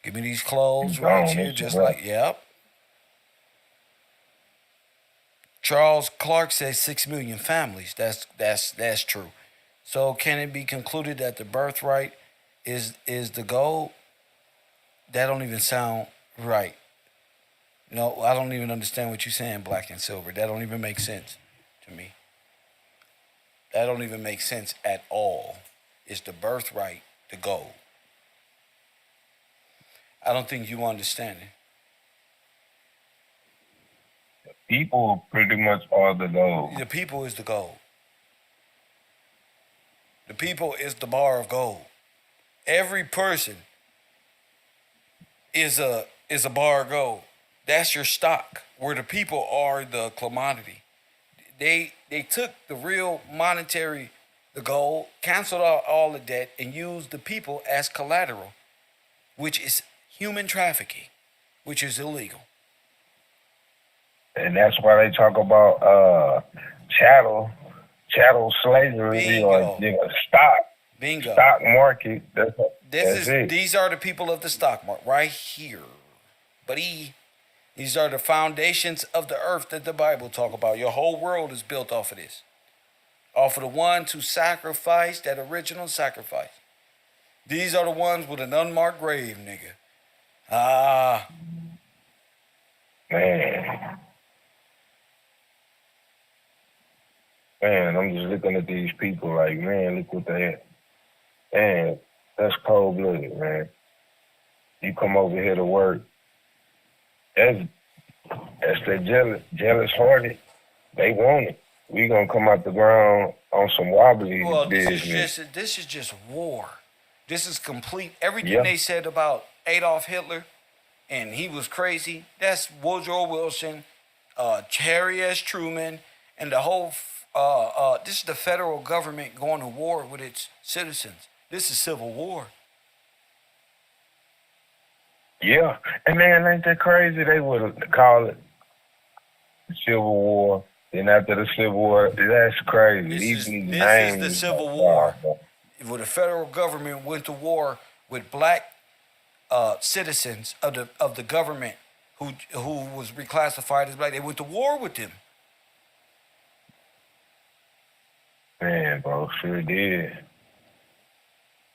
Give me these clothes You right gone, here, Mr. just Black. like, yep. Charles Clark says 6 million families. That's true. So can it be concluded that the birthright is the goal? That don't even sound right. No, I don't even understand what you're saying, black and silver. That don't even make sense to me. That don't even make sense at all. Is the birthright the goal? I don't think you understand it. People pretty much are the goal. The people is the goal. The people is the bar of gold. Every person is a bar of gold. That's your stock. Where the people are the commodity. They took the real monetary, the gold, canceled out all the debt, and used the people as collateral, which is human trafficking, which is illegal. And that's why they talk about chattel slavery Bingo. or stock Bingo. stock market. That's it. These are the people of the stock market right here, buddy. These are the foundations of the earth that the Bible talk about. Your whole world is built off of this, off of the ones who sacrificed that original sacrifice. These are the ones with an unmarked grave, nigga. Man, I'm just looking at these people like, man, look what they. Man, that's cold blooded, man. You come over here to work. That's that jealous hearted. They want it. We gonna come out the ground on some wobbly business. This is just war. This is complete. Everything they said about Adolf Hitler, and he was crazy. That's Woodrow Wilson, Harry S. Truman, and the whole. This is the federal government going to war with its citizens. This is civil war. Yeah, and man, ain't that crazy? They would call it Civil War. Then after the Civil War, that's crazy. This is the Civil War, where the federal government went to war with black citizens of the government who was reclassified as black. They went to war with them. Man, bro, sure did.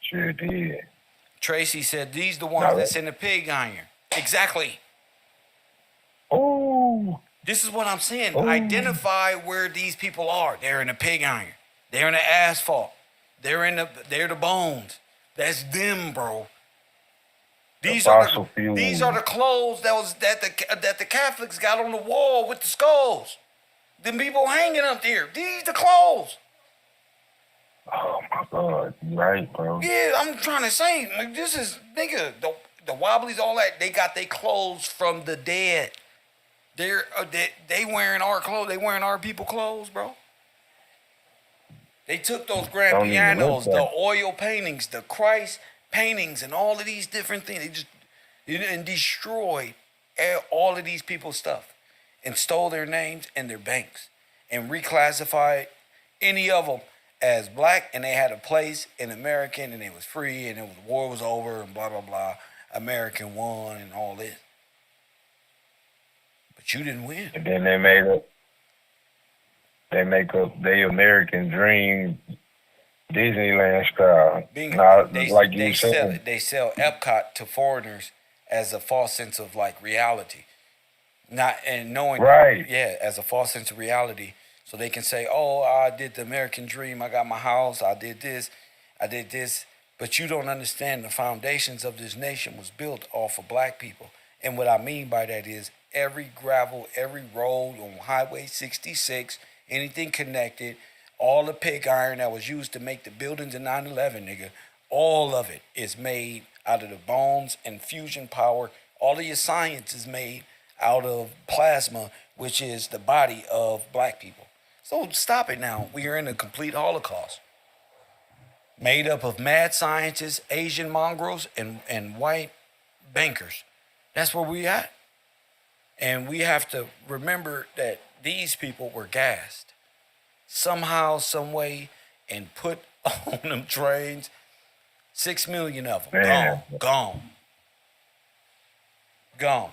Sure did. Tracy said, these the ones that's in the pig iron. Exactly. Oh. This is what I'm saying. Ooh. Identify where these people are. They're in the pig iron. They're in the asphalt. They're the bones. That's them, bro. These are the clothes that the Catholics got on the wall with the skulls. Them people hanging up there. These the clothes. Oh my God, you right, bro. Yeah, I'm trying to say, like, this is, nigga, the wobblies, all that, they got their clothes from the dead. They wearing our clothes. They wearing our people clothes, bro. They took those grand pianos, the oil paintings, the Christ paintings, and all of these different things. And destroyed all of these people's stuff and stole their names and their banks and reclassified any of them as black, and they had a place in American, and it was free, and war was over, and blah, blah, blah. American won and all this. But you didn't win. And then they make up their American dream Disneyland style. They sell Epcot to foreigners as a false sense of like reality. As a false sense of reality. So they can say, oh, I did the American dream. I got my house. I did this. But you don't understand the foundations of this nation was built off of black people. And what I mean by that is every gravel, every road on Highway 66, anything connected, all the pig iron that was used to make the buildings in 9/11, nigga, all of it is made out of the bones and fusion power. All of your science is made out of plasma, which is the body of black people. So stop it now. We are in a complete Holocaust. Made up of mad scientists, Asian mongrels, and white bankers. That's where we at. And we have to remember that these people were gassed somehow, some way, and put on them trains. 6 million of them. Man. Gone.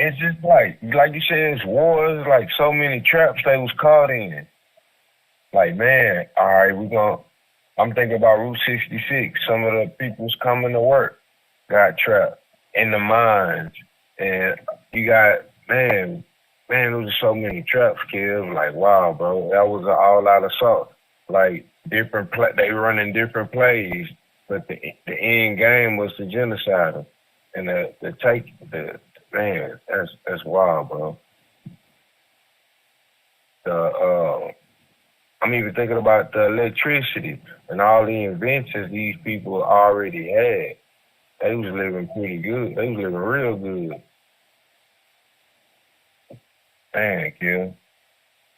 It's just like you said, it's wars, like so many traps they was caught in. Like, man, all right, I'm thinking about Route 66. Some of the people's coming to work got trapped in the mines. And you got, man, there was so many traps, Kev. Like, wow, bro, that was an all-out assault. Like, they running different plays, but the end game was the genocide. And man, that's wild, bro. I'm even thinking about the electricity and all the inventions these people already had. They was living pretty good. They was living real good. Man, Kill.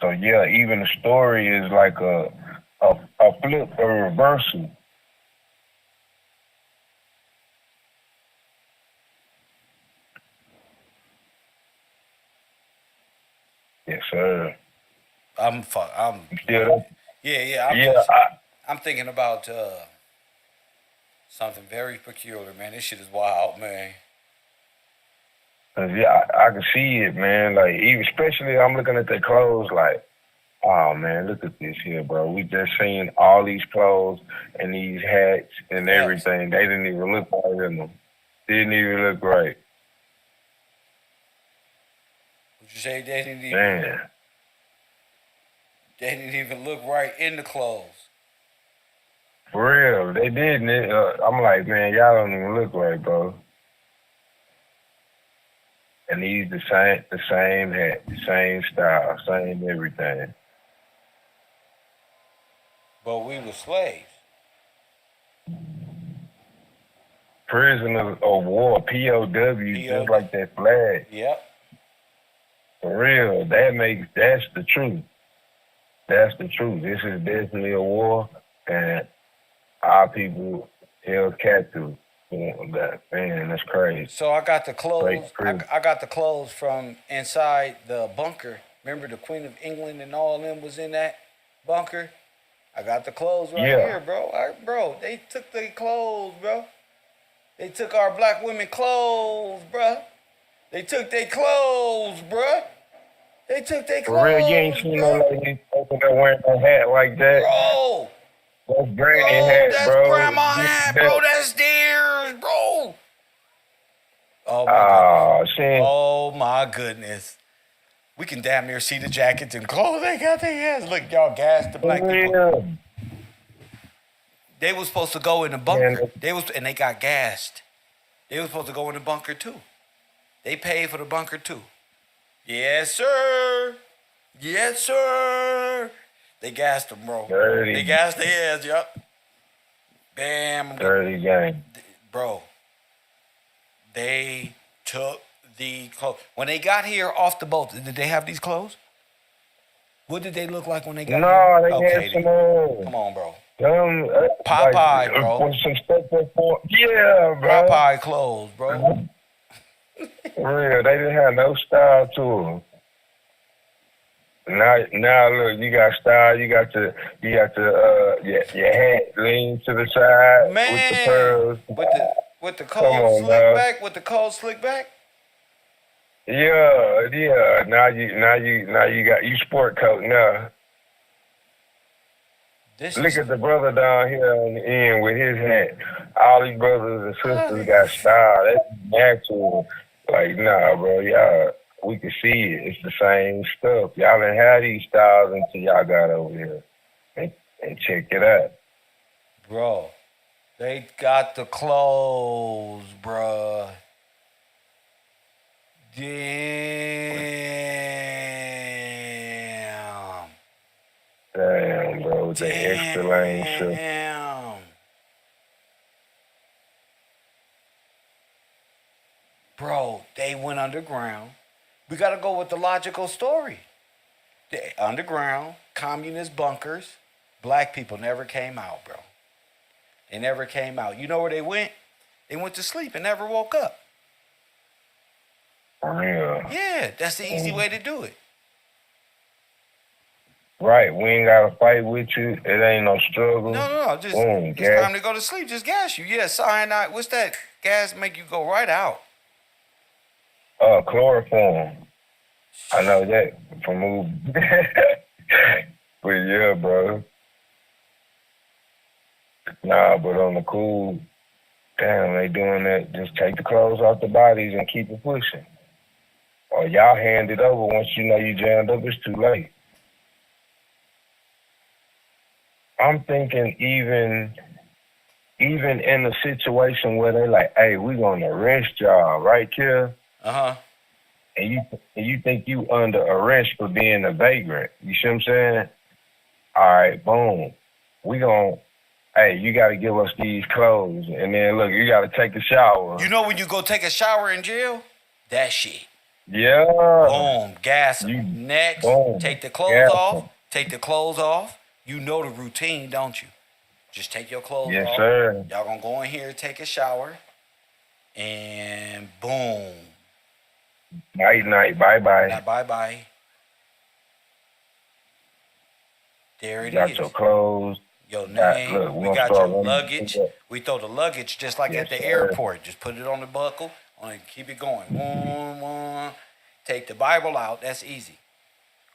So yeah, even the story is like a flip, a reversal. Yes, sir. I'm You still there? yeah. I'm thinking about something very peculiar, man. This shit is wild, man. Yeah, I can see it, man. Like, even especially, I'm looking at their clothes, like, oh man, look at this here, bro. We just seen all these clothes and these hats and everything. They didn't even look right in them. Didn't even look right. Would you say they Man. didn't even look right in the clothes? For real, they didn't. I'm like, man, y'all don't even look right, bro. And these the same hat, the same style, same everything. But we were slaves. Prisoners of war, POWs, just like that flag. Yep. For real, that's the truth. That's the truth. This is definitely a war, and our people held captive. Man, that's crazy. So I got the clothes. I got the clothes from inside the bunker. Remember the Queen of England and all of them was in that bunker? I got the clothes right here, bro. Bro, they took the clothes, bro. They took our black women clothes, bro. They took their clothes, bro. They took their clothes. For real, you ain't seen no lady over there wearing a hat like that. Bro. That's granny hat, that's bro. Grandma hat, bro. That's theirs, bro. Oh my goodness. Oh my goodness. We can damn near see the jackets and clothes they got their ass. Look, y'all gassed the black people. They was supposed to go in the bunker. And they got gassed. They was supposed to go in the bunker too. They paid for the bunker too. Yes, sir. Yes, sir. They gassed them, bro. Dirty. They gassed their ass, yup. Bam. Dirty gang. Bro, they took the clothes. When they got here off the boat, did they have these clothes? What did they look like when they got here? No, they had some. Come on, bro. Popeye, bro. Some stuff yeah, bro. Popeye clothes, bro. For real, they didn't have no style to them. Now look, you got style. You got your hat lean to the side, man, with the pearls, with the cold slick back, with the cold slick back. Yeah. Now you got you sport coat now. Look at the brother down here on the end with his hat. All these brothers and sisters got style. That's natural. Like, nah, bro, y'all, we can see it. It's the same stuff. Y'all didn't have these styles until y'all got over here. And check it out. Bro, they got the clothes, bro. Damn, bro, the extra lane shift. Damn. Bro, they went underground. We got to go with the logical story. The underground, communist bunkers, black people never came out, bro. They never came out. You know where they went? They went to sleep and never woke up. For real. Yeah, that's the easy way to do it. Right, we ain't gotta fight with you. It ain't no struggle. No. Just Boom, it's gas. time to go to sleep. Just gas you. Yeah, cyanide. What's that? Gas make you go right out. Chloroform. I know that from movies. But yeah, bro. Nah, but on the cool, damn, they doing that. Just take the clothes off the bodies and keep it pushing. Or y'all hand it over once you know you jammed up. It's too late. I'm thinking even in a situation where they like, hey, we gonna arrest y'all, right, Kill? And you think you under arrest for being a vagrant. You see what I'm saying? All right, boom. We gonna, hey, you gotta give us these clothes. And then look, you gotta take a shower. You know when you go take a shower in jail? That shit. Yeah. Boom, gas 'em. Next, take the clothes off. Take the clothes off. You know the routine, don't you? Just take your clothes off. Yes, sir. Y'all gonna go in here, take a shower, and boom. Night, bye-bye. Now, bye-bye. There it Got is. your clothes. Your name. Look, we got your luggage. We throw the luggage just like Yes, at the sir. airport. Just put it on the buckle and keep it going. One. Take the Bible out. That's easy.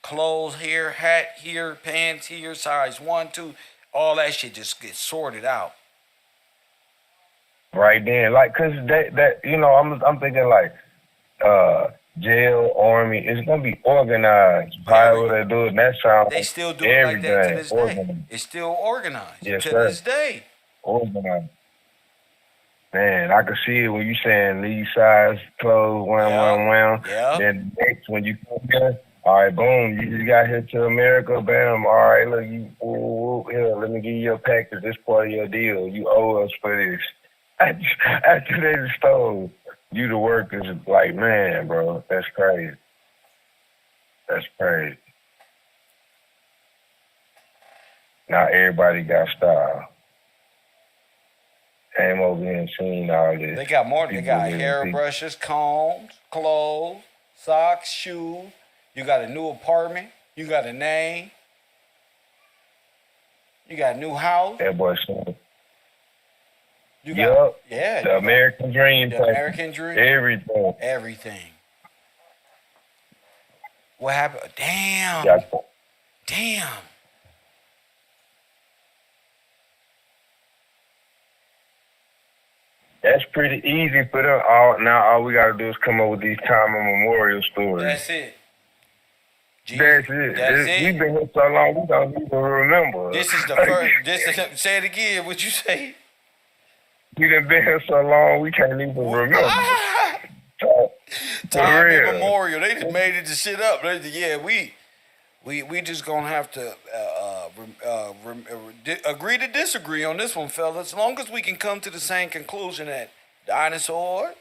Clothes here, hat here, pants here, size 1, 2. All that shit just gets sorted out. Right then, like, cause that you know, I'm thinking like, jail, army, it's gonna be organized. However they do it, and that sounds They still do it like that to this day. organized. It's still organized Yes, to sir. this day. Organized. Man, I can see it when you saying these size clothes, wham. Yeah. Then next when you come here, all right, boom, you just got here to America, bam. All right, look, you, here, let me give you your package. This part of your deal. You owe us for this. After they just stole, you the workers, like, man, bro, that's crazy. That's crazy. Now everybody got style. Came over here and seen all this. They got more. They got People hair really brushes, combs, clothes, socks, shoes. You got a new apartment. You got a name. You got a new house. That boy said, You got, yeah. the American dream. The American dream. Everything. Everything. What happened? Damn. Damn. That's pretty easy for them. Now all we gotta do is come up with these time and memorial stories. That's it. That's it. That's it. We've been here so long, we don't even remember. This is the first. Say it again. What you say? We done been here so long, we can't even remember. Time real. Memorial. They just made it to shit up. Yeah, we just gonna have to agree to disagree on this one, fellas. As long as we can come to the same conclusion that dinosaur,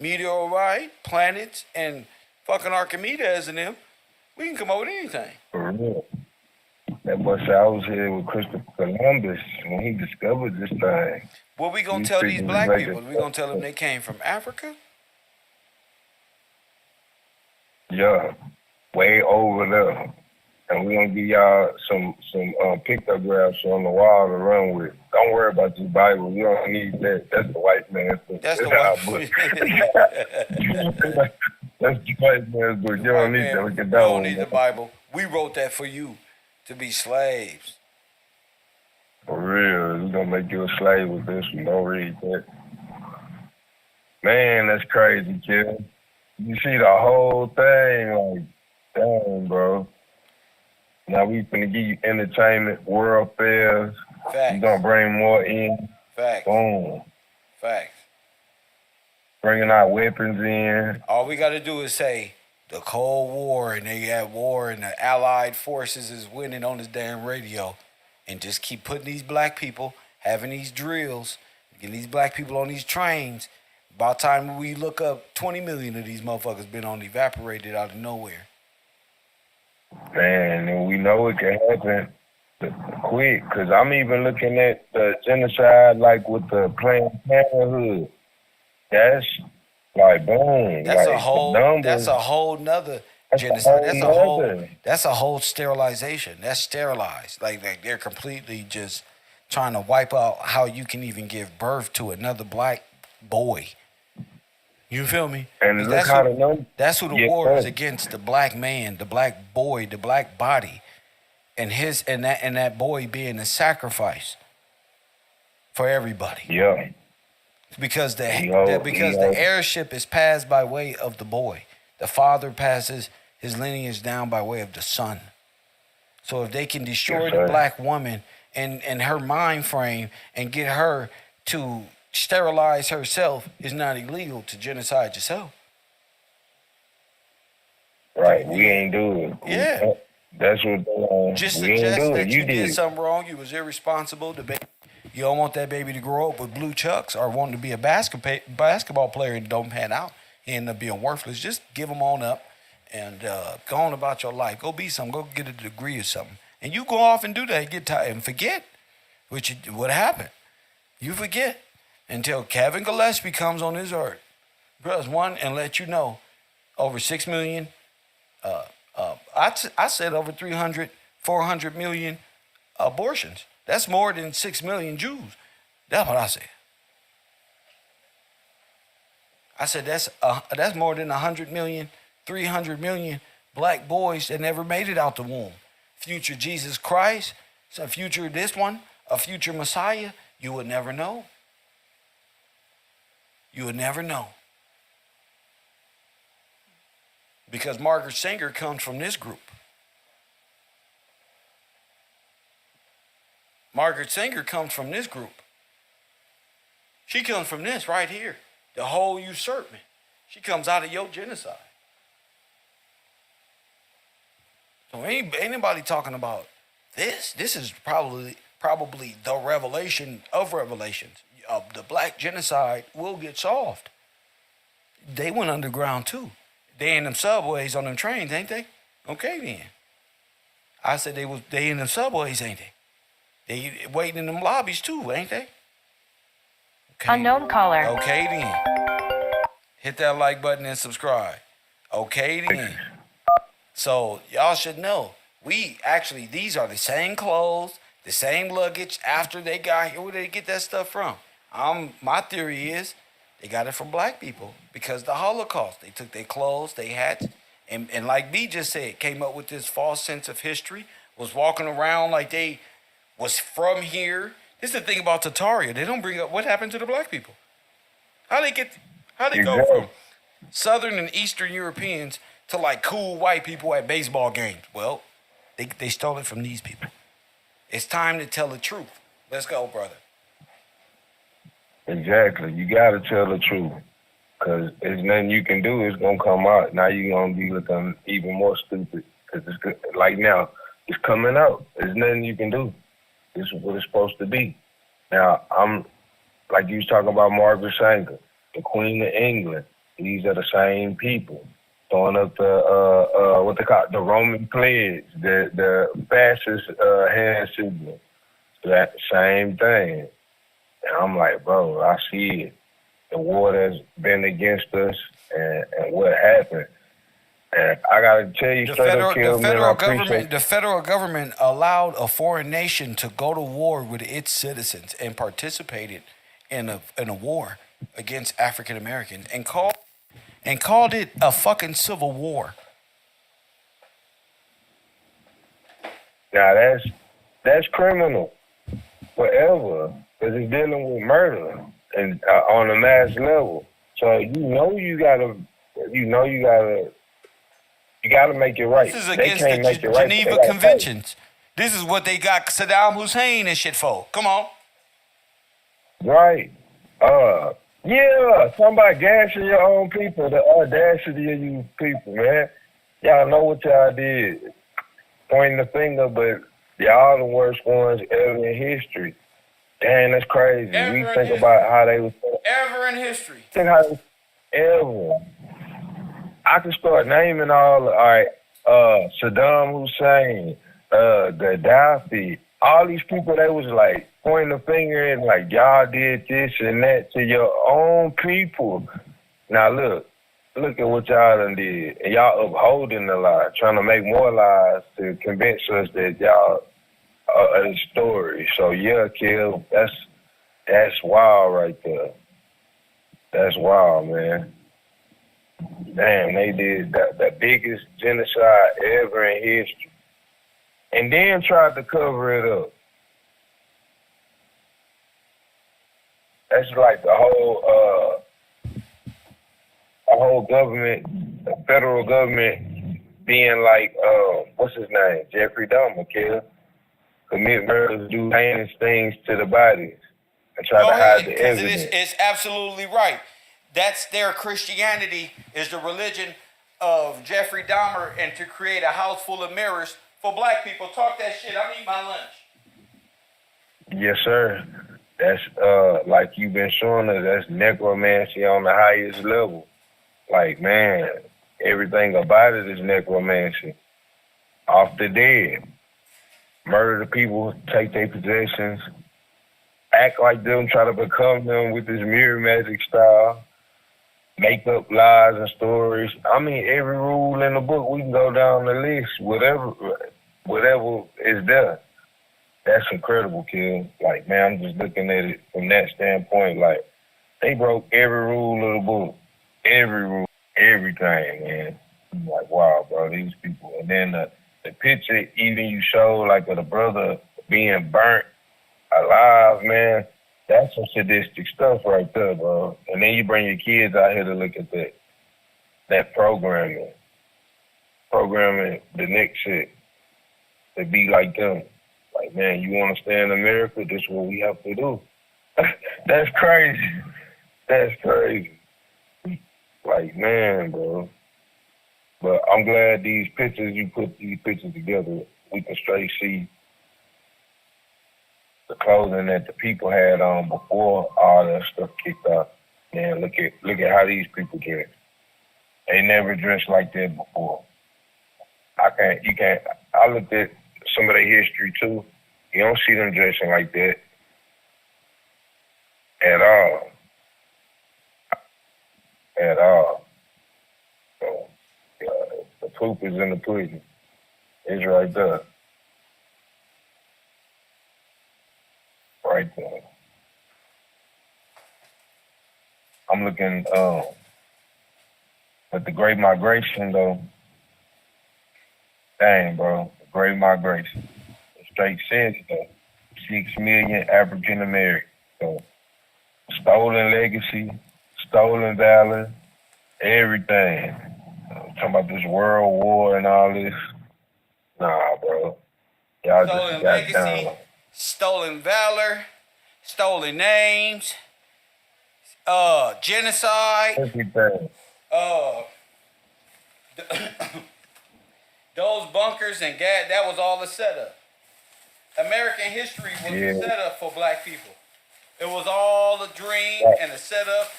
meteorite, planets, and fucking Archimedes and them, we can come up with anything. For real. That boy said I was here with Christopher Columbus when he discovered this thing. What we gonna tell these black people? We gonna tell them they came from Africa? Yeah, way over there. And we're gonna give y'all some pictographs on the wall to run with. Don't worry about your Bible. You don't need that. That's the white man's book. That's the white That's the white man's book. You don't need that. We don't need the Bible. We wrote that for you to be slaves. For real. We're gonna make you a slave with this one. Don't read that. Man, that's crazy, kid. You see the whole thing, like, damn, bro. Now we finna give you entertainment, world affairs. Facts. You gonna bring more in. Facts. Boom. Facts. Bringing our weapons in. All we gotta do is say the Cold War and they at war and the Allied forces is winning on this damn radio, and just keep putting these black people having these drills, getting these black people on these trains. By the time we look up, 20 million of these motherfuckers been on evaporated out of nowhere. Man, and we know it can happen quick. Cause I'm even looking at the genocide, like with the Planned Parenthood. That's like boom, That's a like the whole. That's numbers. a whole nother That's a genocide. whole That's a whole. nother. That's a whole sterilization. That's sterilized. Like they're completely just trying to wipe out how you can even give birth to another black boy. You feel me? 'Cause And look how the numbers. that's who the Yeah, war is against: the black man, the black boy, the black body, and that boy being a sacrifice for everybody. yeah. Because He the hold, heirship is passed by way of the boy. The father passes his lineage down by way of the son. So if they can destroy yes, the sir. black woman and her mind frame and get her to sterilize herself, it's not illegal to genocide yourself. Right, we ain't do it. Yeah. That's what Just we ain't suggest do it. that You you did did. something wrong, you was irresponsible. You don't want that baby to grow up with blue chucks or wanting to be a basketball player and don't pan out. He end up being worthless. Just give them on up and go on about your life. Go be something. Go get a degree or something. And you go off and do that. Get tired and forget what happened. You forget until Kevin Gillespie comes on his earth, press one, and let you know over 6 million. I said over 300, 400 million abortions. That's more than 6 million Jews. That's what I said. I said that's more than 100 million, 300 million black boys that never made it out the womb. Future Jesus Christ, a future this one, a future Messiah, you would never know. You would never know. Because Margaret Sanger comes from this group. Margaret Sanger comes from this group. She comes from this right here. The whole usurpment. She comes out of your genocide. So anybody talking about this is probably the revelation of revelations. The black genocide will get solved. They went underground too. They in them subways on them trains, ain't they? Okay then. I said they in them subways, ain't they? They waiting in them lobbies too, ain't they? Okay. Unknown caller. Okay then. Hit that like button and subscribe. Okay then. So y'all should know, these are the same clothes, the same luggage after they got here. Where did they get that stuff from? My theory is they got it from black people because the Holocaust. They took their clothes, they hats, and like B just said, came up with this false sense of history, was walking around like they was from here. This is the thing about Tataria. They don't bring up what happened to the black people. How they go from Southern and Eastern Europeans to like cool white people at baseball games? Well, they stole it from these people. It's time to tell the truth. Let's go, brother. Exactly. You gotta tell the truth. Cause there's nothing you can do. It's gonna come out. Now you're gonna be looking even more stupid. Cause it's good. Like now, it's coming out. There's nothing you can do. This is what it's supposed to be. Now, I'm like you was talking about Margaret Sanger, the Queen of England. These are the same people throwing up the what they call it, the Roman pledge, the fascist hand signal. That same thing. And I'm like, bro, I see it. The war that's been against us and what happened. And I gotta tell you, The straight up, the federal government allowed a foreign nation to go to war with its citizens and participated in a war against African Americans and called it a fucking civil war. Now that's criminal forever because it's dealing with murder and on a mass level. So you gotta make it right. This is They against can't the make it right. Geneva Conventions. This is what they got Saddam Hussein and shit for. Come on. Right. Yeah, somebody gashing your own people, the audacity of you people, man. Y'all know what y'all did. Pointing the finger, but y'all the worst ones ever in history. Damn, that's crazy. We think about how they was Ever in history. think how they ever. I can start naming all right. Saddam Hussein, Gaddafi, all these people, they was like pointing the finger and like, y'all did this and that to your own people. Now look at what y'all done did. And y'all upholding the lie, trying to make more lies to convince us that y'all are a story. So yeah, Kill, that's wild right there. That's wild, man. Damn, they did the biggest genocide ever in history. And then tried to cover it up. That's like the whole government, the federal government being like, what's his name? Jeffrey Dahmer, Kill. Commit murders, do heinous things to the bodies and try Go to hide ahead, the because evidence. it's absolutely right. That's their Christianity, is the religion of Jeffrey Dahmer, and to create a house full of mirrors for black people. Talk that shit. I'm eating my lunch. Yes, sir. That's like you've been showing us, that's necromancy on the highest level. Like, man, everything about it is necromancy. Off the dead. Murder the people, take their possessions, act like them, try to become them with this mirror magic style, make up lies and stories. I mean, every rule in the book, we can go down the list, whatever is there. That's incredible, kid. Like, man, I'm just looking at it from that standpoint. Like, they broke every rule of the book, every rule, everything, man. I'm like, wow, bro, these people. And then the picture even you show, like, of the brother being burnt alive, man, that's some sadistic stuff right there, bro. And then you bring your kids out here to look at that programming the next shit to be like them. Like, man, you want to stay in America? This is what we have to do. That's crazy. That's crazy. Like, man, bro. But I'm glad you put these pictures together. We can straight see the clothing that the people had on before all that stuff kicked off. Man, look at how these people dress. They never dressed like that before. I looked at some of their history too. You don't see them dressing like that at all. At all. So, the proof is in the pudding. It's right there. Right there. I'm looking at the Great Migration though. Dang, bro. The Great Migration. It straight says that 6 million African Americans. So, stolen legacy, stolen valor, everything. Talking about this world war and all this. Nah, bro. Y'all Stolen just got legacy, down. stolen valor, stolen names, genocide, Everything. those bunkers and gas. That was all the setup. American history was the setup for black people. It was all a dream and a setup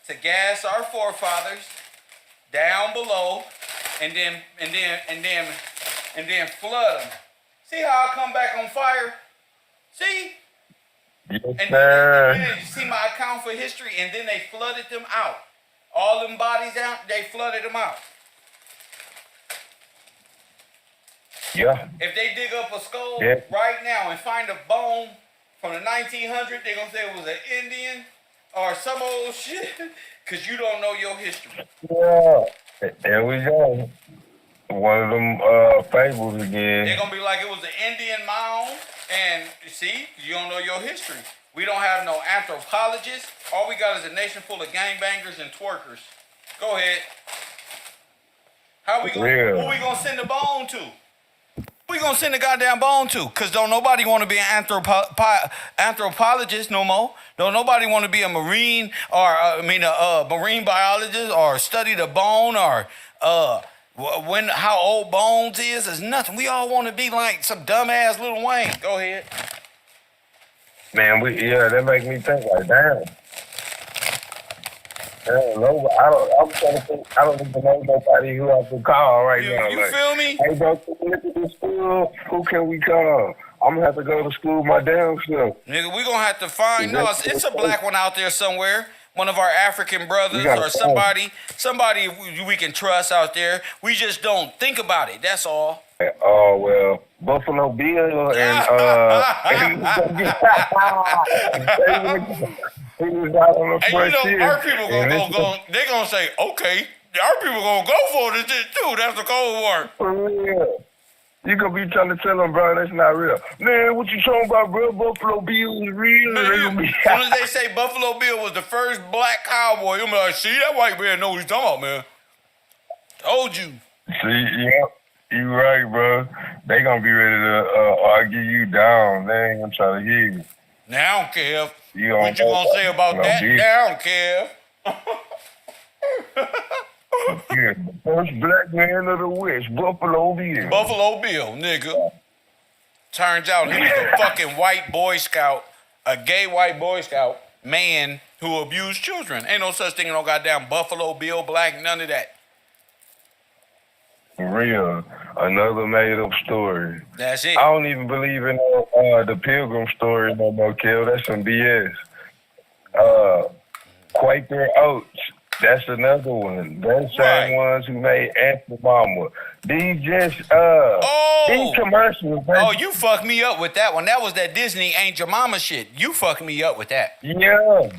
to gas our forefathers down below, and then flood them. See how I come back on fire? See? Yes, And sir. then you see my account for history, and then they flooded them out. All them bodies out, they flooded them out. Yeah. If they dig up a skull Yeah. right now and find a bone from the 1900s, they're going to say it was an Indian or some old shit, because you don't know your history. Yeah. There we go. One of them fables again. They're going to be like, it was an Indian mound, and you see, you don't know your history. We don't have no anthropologists. All we got is a nation full of gangbangers and twerkers. Go ahead. Who we going to send the bone to? We gonna send the goddamn bone to? Cause don't nobody want to be an anthropologist no more. Don't nobody want to be a marine or a marine biologist or study the bone or how old bones is. There's nothing. We all want to be like some dumbass Lil Wayne. Go ahead. Man, that make me think like, damn. I'm trying to think. I don't even know nobody who I can call right now. You Like, feel me? hey, bro, can we look at this school? Who can we call? I'm gonna have to go to school my damn self. Nigga, we gonna have to find it's a black one out there somewhere. One of our African brothers gotta or somebody we can trust out there. We just don't think about it. That's all. Oh well, Buffalo Bill and he was out on the And front you know, here. our people they gonna say, okay, our people gonna go for this shit too. That's the cold war. For real. You gonna be trying to tell them, bro, that's not real. Man, what you talking about, bro? Buffalo Bill is real. Man, as soon as they say Buffalo Bill was the first black cowboy, you'll be like, see, that white man know what he's talking about, man. Told you. See, yeah, you right, bro. They gonna be ready to argue you down. They ain't gonna try to hear you. Now, Kev, You what you gonna say about that now, Kev? Yeah, the first black man of the West, Buffalo Bill. Buffalo Bill, nigga. Turns out he was a fucking white Boy Scout, a gay white Boy Scout man who abused children. Ain't no such thing as no goddamn Buffalo Bill Black, none of that. For real. Another made up story. That's it. I don't even believe in the Pilgrim story no more, Kel. That's some BS. Quaker Oats. That's another one. Those same ones who made Aunt Mama. These just these commercials. Oh, you fucked me up with that one. That was that Disney Ain't Your Mama shit. You fucked me up with that. Yeah.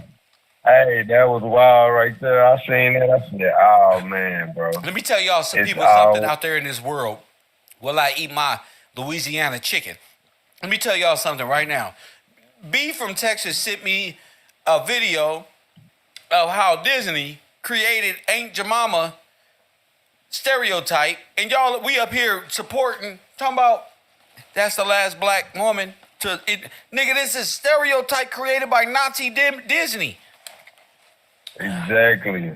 Hey, that was wild right there. I seen that. I said, oh man, bro. Let me tell y'all something out there in this world. Will I eat my Louisiana chicken? Let me tell y'all something right now. B from Texas sent me a video of how Disney created Ain't Your Mama stereotype, and y'all, we up here supporting, talking about that's the last black woman to it. Nigga, this is stereotype created by Nazi Disney. Exactly.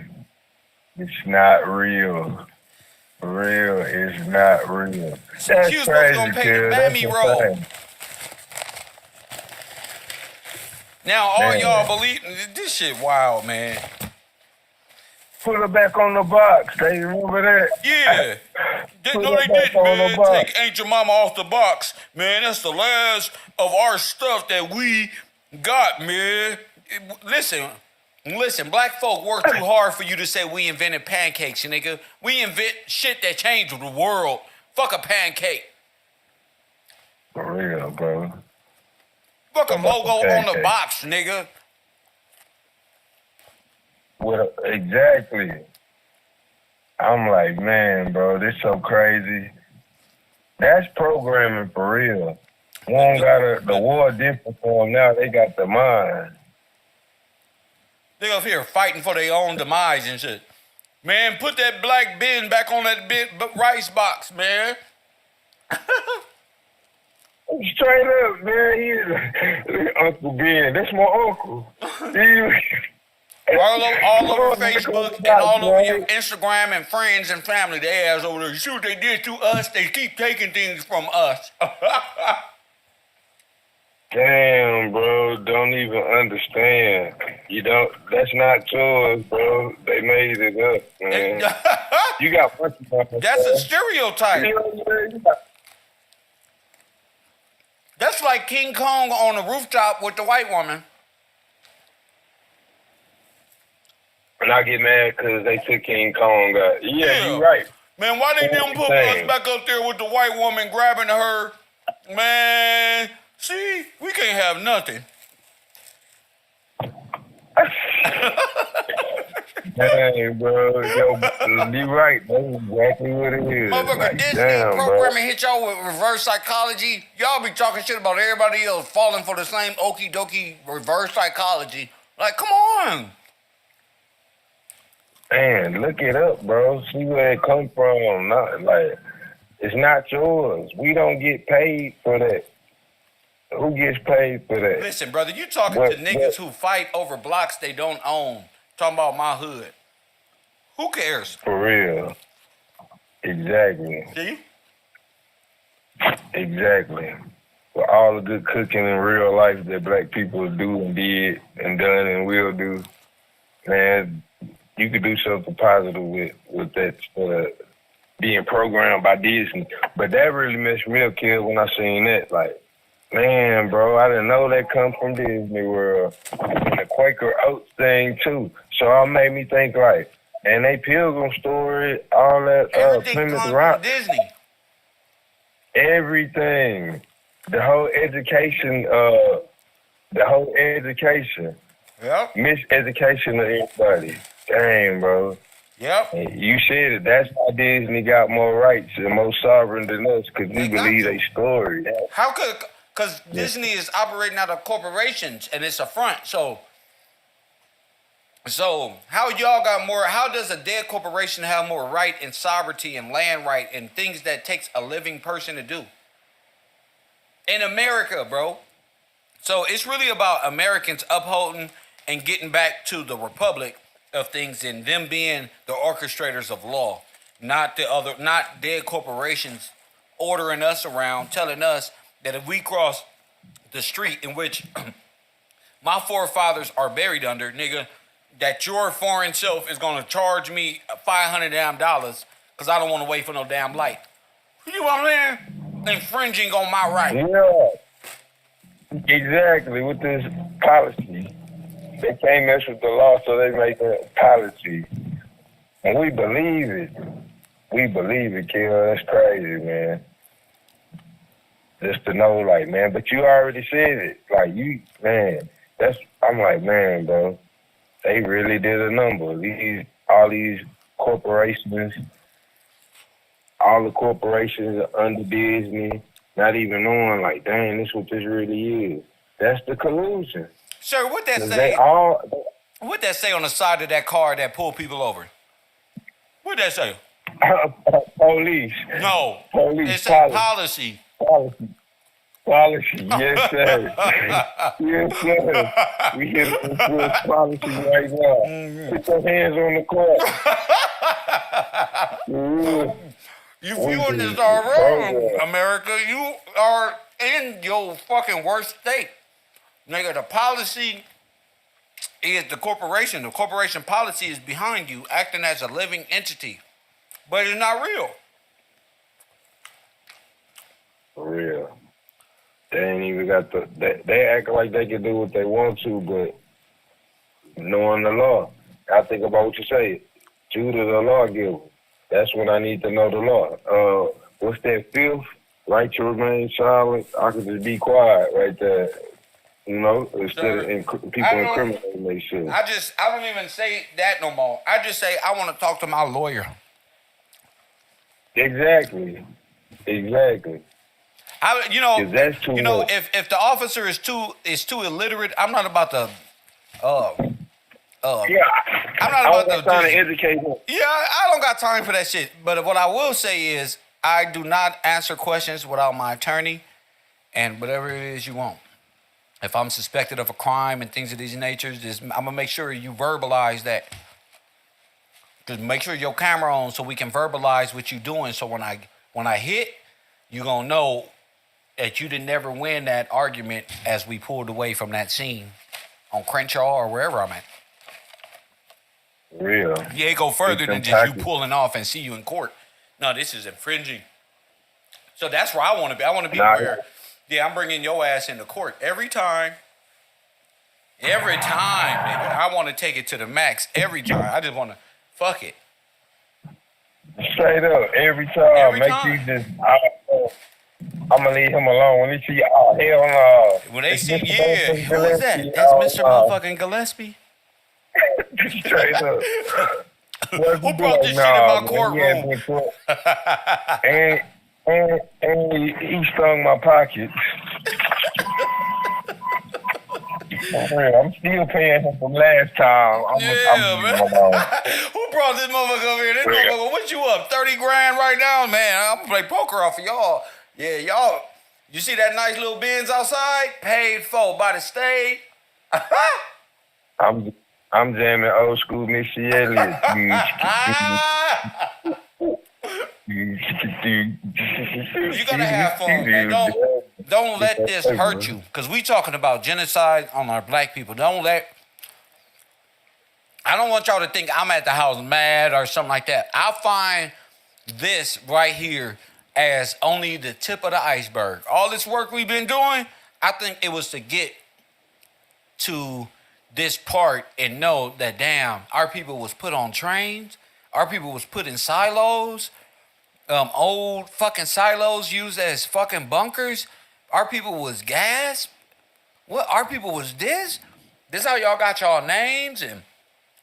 It's not real. For real, it's not real. That's She was crazy, gonna pay kid. the mammy That's roll. insane. Now all Man. y'all believe this shit wild, man. Put her back on the box. They remember that? Yeah. No, they didn't, man. Take Ain't Your Mama off the box. Man, that's the last of our stuff that we got, man. Listen, black folk work too hard for you to say we invented pancakes, nigga. We invent shit that changed the world. Fuck a pancake. For real, bro. Fuck a logo on the box, nigga. Well, exactly. I'm like, man, bro, this so crazy. That's programming for real. One got the war different for them now. They got the mind. They up here fighting for their own demise and shit. Man, put that black bin back on that rice box, man. Straight up, man. Uncle Ben, that's my uncle. All over Facebook and all over your Instagram and friends and family, they ass over there. You see what they did to us? They keep taking things from us. Damn, bro, don't even understand. You don't. That's not yours, bro. They made it up, man. You got punches. That's a stereotype. That's like King Kong on the rooftop with the white woman. And I get mad because they took King Kong out. Yeah, you're right. Man, why they didn't put us back up there with the white woman grabbing her? Man, see, we can't have nothing. Hey, bro, yo, be right. That's exactly what it is. Motherfucker, Like, Disney damn, programming hit y'all with reverse psychology. Y'all be talking shit about everybody else falling for the same okie dokie reverse psychology. Like, come on. Man, look it up, bro. See where it come from. Not like it's not yours. We don't get paid for that. Who gets paid for that? Listen, brother, you talking to niggas who fight over blocks they don't own. Talking about my hood. Who cares? For real. Exactly. See? Exactly. For all the good cooking in real life that black people do and did and done and will do, man, you could do something positive with that being programmed by Disney. But that really messed me up, kid, when I seen that. Like, man, bro, I didn't know that come from Disney World. And the Quaker Oats thing, too. So it made me think, like, and they Pilgrim Story, all that, Everything Plymouth comes Rock. from Disney. Everything. The whole education, Yep. miseducation of everybody. Dang, bro. Yep. And you said it. That's why Disney got more rights and more sovereign than us, because we They got believe to. they story. How could? Because Disney is operating out of corporations, and it's a front. So how y'all got more? How does a dead corporation have more right and sovereignty and land right and things that takes a living person to do? In America, bro. So it's really about Americans upholding and getting back to the republic of things and them being the orchestrators of law, not dead corporations ordering us around, telling us that if we cross the street in which my forefathers are buried under, nigga, that your foreign self is gonna charge me $500 damn because I don't want to wait for no damn light. You know what I'm saying? Infringing on my right. Yeah, exactly. With this policy, they can't mess with the law, so they make a policy. And we believe it. We believe it, kid. That's crazy, man. Just to know, like, man, but you already said it. Like, man, I'm like, man, bro, they really did a number. All these corporations, all the corporations are under Disney, not even knowing, like, dang, this what this really is. That's the collusion. Sir, what that 'Cause say? What that say on the side of that car that pulled people over? What that say? Police. No. Police. It say policy. Policy. Yes, sir. Yes, sir. We here to enforce policy right now. Put your hands on the car. You viewing this all wrong, America. You are in your fucking worst state. Nigga, the policy is the corporation. The corporation policy is behind you, acting as a living entity. But it's not real. For real. They ain't even got they act like they can do what they want to, but knowing the law. I think about what you say. Judah the lawgiver. That's when I need to know the law. What's that fifth? Right to remain silent. I could just be quiet right there. You know, instead of people incriminating themselves. I don't even say that no more. I just say I want to talk to my lawyer. Exactly. That's too much. If the officer is too illiterate, I'm not about to. I'm not about to trying to educate him. Yeah, I don't got time for that shit. But what I will say is, I do not answer questions without my attorney, and whatever it is you want. If I'm suspected of a crime and things of these natures, I'm gonna make sure you verbalize that. Just make sure your camera on so we can verbalize what you're doing. So when I hit, you gonna know that you didn't never win that argument as we pulled away from that scene on Crenshaw or wherever I'm at. Real. Yeah, it go further than just you pulling off and see you in court. No, this is infringing. So that's where I want to be. I want to be where, I'm bringing your ass into court every time. Every time, nigga. I want to take it to the max every time. I just want to fuck it. Straight up, every time. You just, I'm going to leave him alone. When they see, hell no. When they see, who is that? That's Mr. Motherfucking Gillespie. Straight up. Who brought this shit in my courtroom? And he stung my pockets. I'm still paying him from last time. Man. Who brought this motherfucker over here? This motherfucker, what you up? 30 grand right now? Man, I'm gonna play poker off of y'all. Yeah, y'all. You see that nice little Benz outside? Paid for by the state. I'm jamming old school Missy Elliott. You gotta have fun, man. Don't let this hurt you, because we talking about genocide on our black people. Don't let I don't want y'all to think I'm at the house mad or something like that. I find this right here as only the tip of the iceberg. All this work we've been doing, I think it was to get to this part and know that, damn, our people was put on trains. Our people was put in silos, old fucking silos used as fucking bunkers. Our people was gas. What? Our people was this? This how y'all got y'all names? And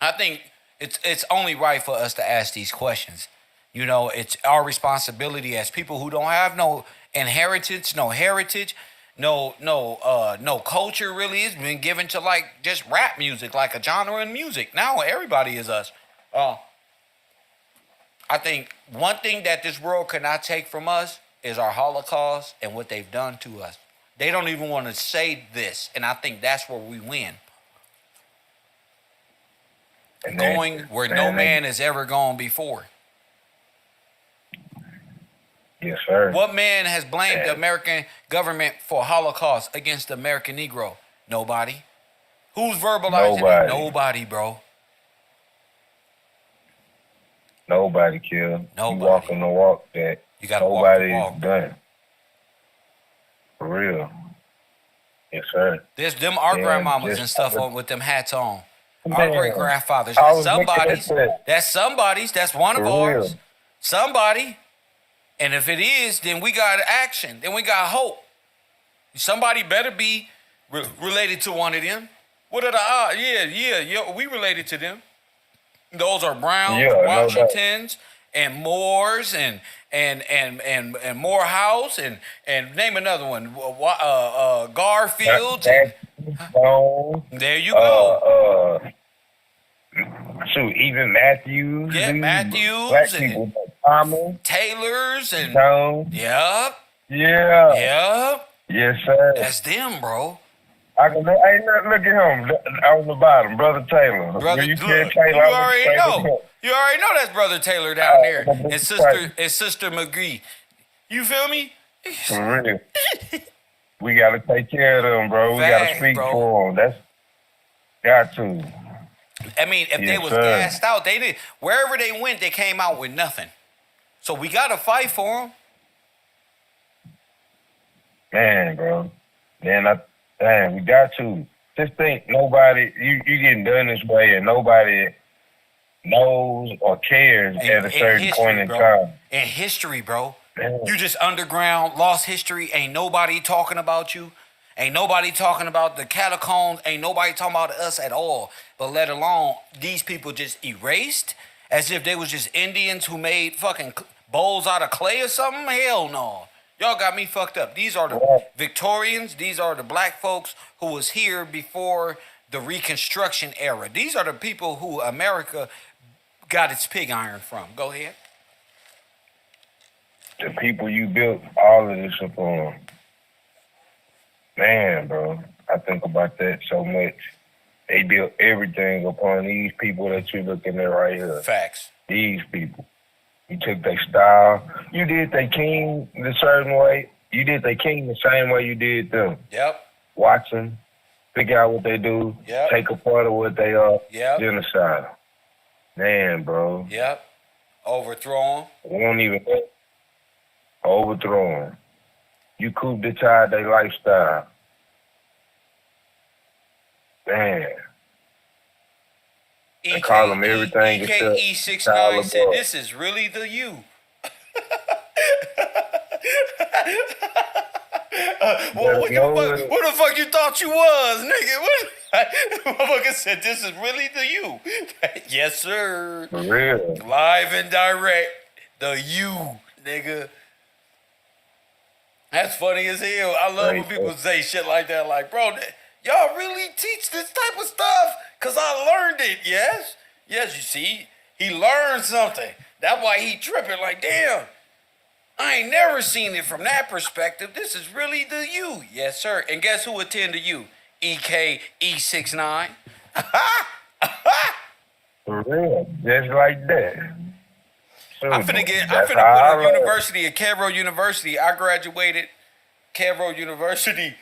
I think it's only right for us to ask these questions. You know, it's our responsibility as people who don't have no inheritance, no heritage, no culture really. It's been given to like just rap music, like a genre in music. Now everybody is us. I think one thing that this world cannot take from us is our Holocaust and what they've done to us. They don't even want to say this, and I think that's where we win. And Going where no man has ever gone before. Yes, sir. What man has blamed the American government for Holocaust against the American Negro? Nobody. Who's verbalizing it? Nobody, bro. Nobody, Kill. Nobody. You walking the walk that You gotta walk the nobody walk. is done. For real. Yes, sir. There's them our Yeah, grandmamas just- and stuff on with them hats on. Our Man, great grandfathers. I That's was looking at somebody's. that. That's somebody's. That's one of For ours. real. Somebody. And if it is, then we got action. Then we got hope. Somebody better be related to one of them. What are the odds? Yeah. We related to them. Those are Browns, Yeah, no doubt. Washingtons, and Moores, and Morehouse, and name another one. Garfield. There you go. Shoot, even Matthews. Yeah, these Matthews Black and- people, Thomas, Taylors and Jones. yep. Yes, sir. That's them, bro. I can look at him on the bottom, Brother Taylor. Brother, When you look, said Taylor, you I was already straight know. up. You already know that's Brother Taylor down there, that's and Sister McGee. You feel me? For real. We gotta take care of them, bro. We gotta Facts, speak bro. for them. That's got to. I mean, if they Yes, was sir. gassed out, they did. Wherever they went, they came out with nothing. So we gotta fight for them. Man, bro. We got to. Just think, nobody, you getting done this way, and nobody knows or cares at a certain point in bro. time. In history, bro. Man. You just underground, lost history. Ain't nobody talking about you. Ain't nobody talking about the catacombs. Ain't nobody talking about us at all. But let alone these people just erased as if they was just Indians who made fucking bowls out of clay or something. Hell no. Y'all got me fucked up. These are the Victorians. These are the black folks who was here before the Reconstruction era. These are the people who America got its pig iron from. Go ahead. The people you built all of this upon. Man, bro, I think about that so much. They built everything upon these people that you're looking at right here. Facts. These people. You took their style. You did their king the certain way. You did their king the same way you did them. Yep. Watch them, figure out what they do, Yep. take a part of what they are, Yep. genocide. Man, bro. Yep. Overthrow them. We won't even overthrow them. You coup d'etat their lifestyle. Man. They call them everything except EKE69 said, Taliban. "This is really the you." What the fuck you thought you was, nigga? What? Motherfucker said, "This is really the you." Yes, sir. For real. Live and direct, the you, nigga. That's funny as hell. I love when people say shit like that. Like, bro, y'all really teach this type of stuff? Cause I learned it. Yes, you see, he learned something. That's why he tripping. Like, damn, I ain't never seen it from that perspective. This is really the you. Yes, sir. And guess who attended you? EKE69. For real. Just like that. I'm finna That's put how I a learned. university at KevRow University. I graduated KevRow University.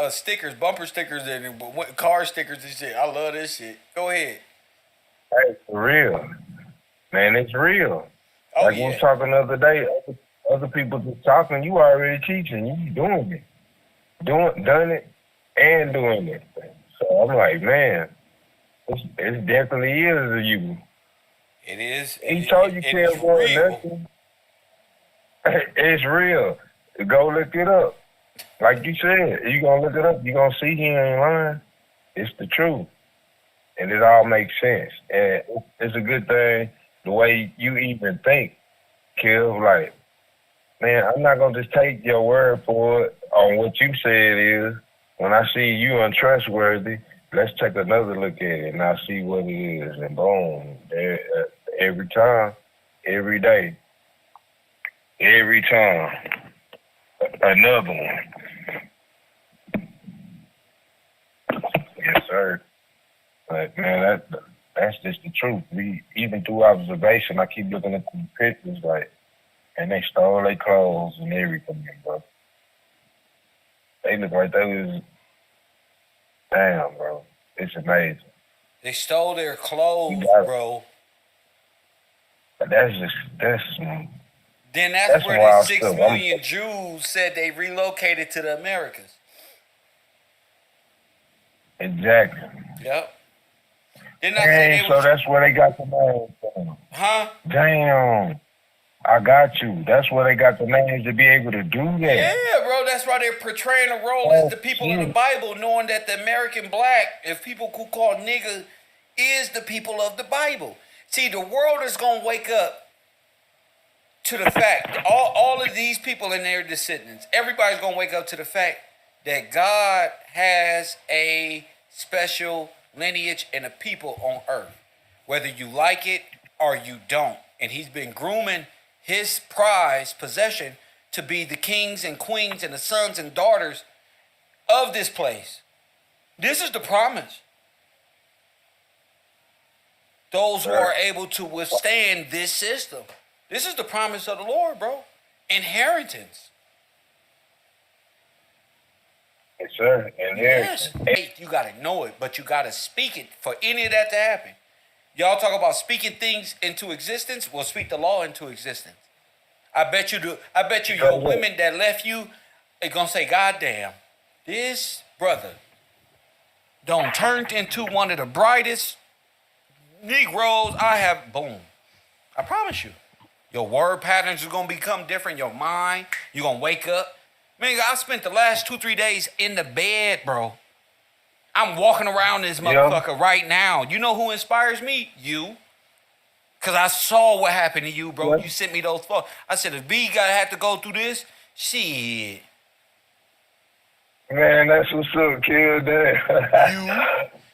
Stickers, bumper stickers, and car stickers and shit. I love this shit. Go ahead. Hey, for real. Man, it's real. Oh Like we was yeah, talking the other day, other people just talking, you already teaching, you doing it. Done it and doing it. So I'm like, man, it definitely is you. it is, He told you and it's can't want real. nothing. It's real. Go look it up. Like you said, you gonna look it up, you gonna see he ain't lying. It's the truth. And it all makes sense. And it's a good thing the way you even think, Kill. Like, man, I'm not gonna just take your word for it on what you say it is. When I see you untrustworthy, let's take another look at it and I see what it is. And boom, every time, every day, every time, another one. Yes, sir. But man, that's just the truth. We even through observation, I keep looking at the pictures like, and they stole their clothes and everything, bro. They look like they was damn, bro. It's amazing. They stole their You clothes, got bro. that's just Then that's that's where the wild six stuff. million Jews said they relocated to the Americas. Exactly. Yep. Didn't I say Hey, they so was? that's where they got the name from. Huh? Damn. I got you. That's where they got the names to be able to do that. Yeah, bro. That's why they're portraying a role as the people of the Bible, knowing that the American black, if people could call nigga, is the people of the Bible. See, the world is gonna wake up to the fact, all of these people and their descendants, everybody's gonna wake up to the fact that God has a special lineage and a people on earth, whether you like it or you don't. And he's been grooming his prized possession to be the kings and queens and the sons and daughters of this place. This is the promise. Those who are able to withstand this system. This is the promise of the Lord, bro. Inheritance. Yes, sir. And Yes. Hey, you got to know it, but you got to speak it for any of that to happen. Y'all talk about speaking things into existence. Well, speak the law into existence. I bet you your women that left you are going to say, God damn, this brother don't turn into one of the brightest Negroes I have. Boom. I promise you. Your word patterns are going to become different. Your mind, you're going to wake up. Man, I spent the last 2-3 days in the bed, bro. I'm walking around this motherfucker right now. You know who inspires me? You. Because I saw what happened to you, bro. What? You sent me those photos. I said, if B got to have to go through this, shit. Man, that's what's up, kid.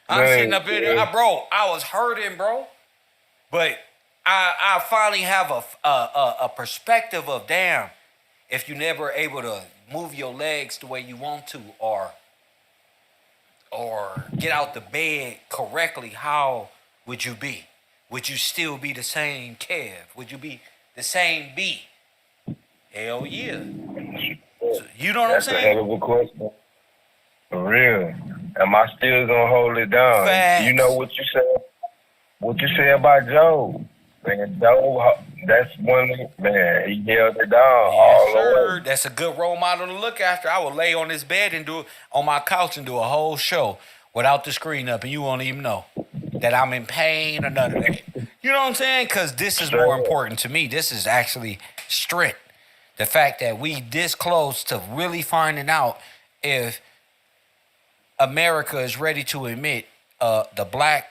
I'm sitting up in there. Bro, I was hurting, bro. But I finally have a perspective of, damn, if you never able to move your legs the way you want to or get out the bed correctly, how would you be? Would you still be the same Kev? Would you be the same B? Hell yeah. So, you know what I'm saying? That's a hell of a question. For real. Am I still gonna hold it down? Facts. You know what you said? What you say about Joe? Man, Joe, that's one man. He held it down all the way. That's a good role model to look after. I would lay on this bed and on my couch and do a whole show without the screen up, and you won't even know that I'm in pain or none of that. You know what I'm saying? Because this is more important to me. This is actually strict. The fact that we this close to really finding out if America is ready to admit the black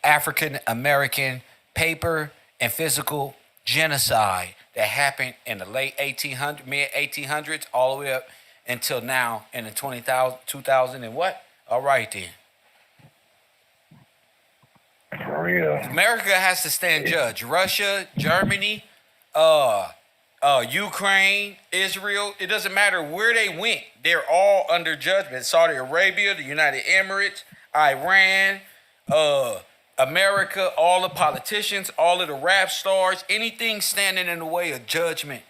African American paper and physical genocide that happened in the late 1800s, mid 1800s, all the way up until now in the 2000 and what? All right then. For real. America has to stand judge. Russia, Germany, Ukraine, Israel. It doesn't matter where they went. They're all under judgment. Saudi Arabia, the United Emirates, Iran, America, all the politicians, all of the rap stars, anything standing in the way of judgment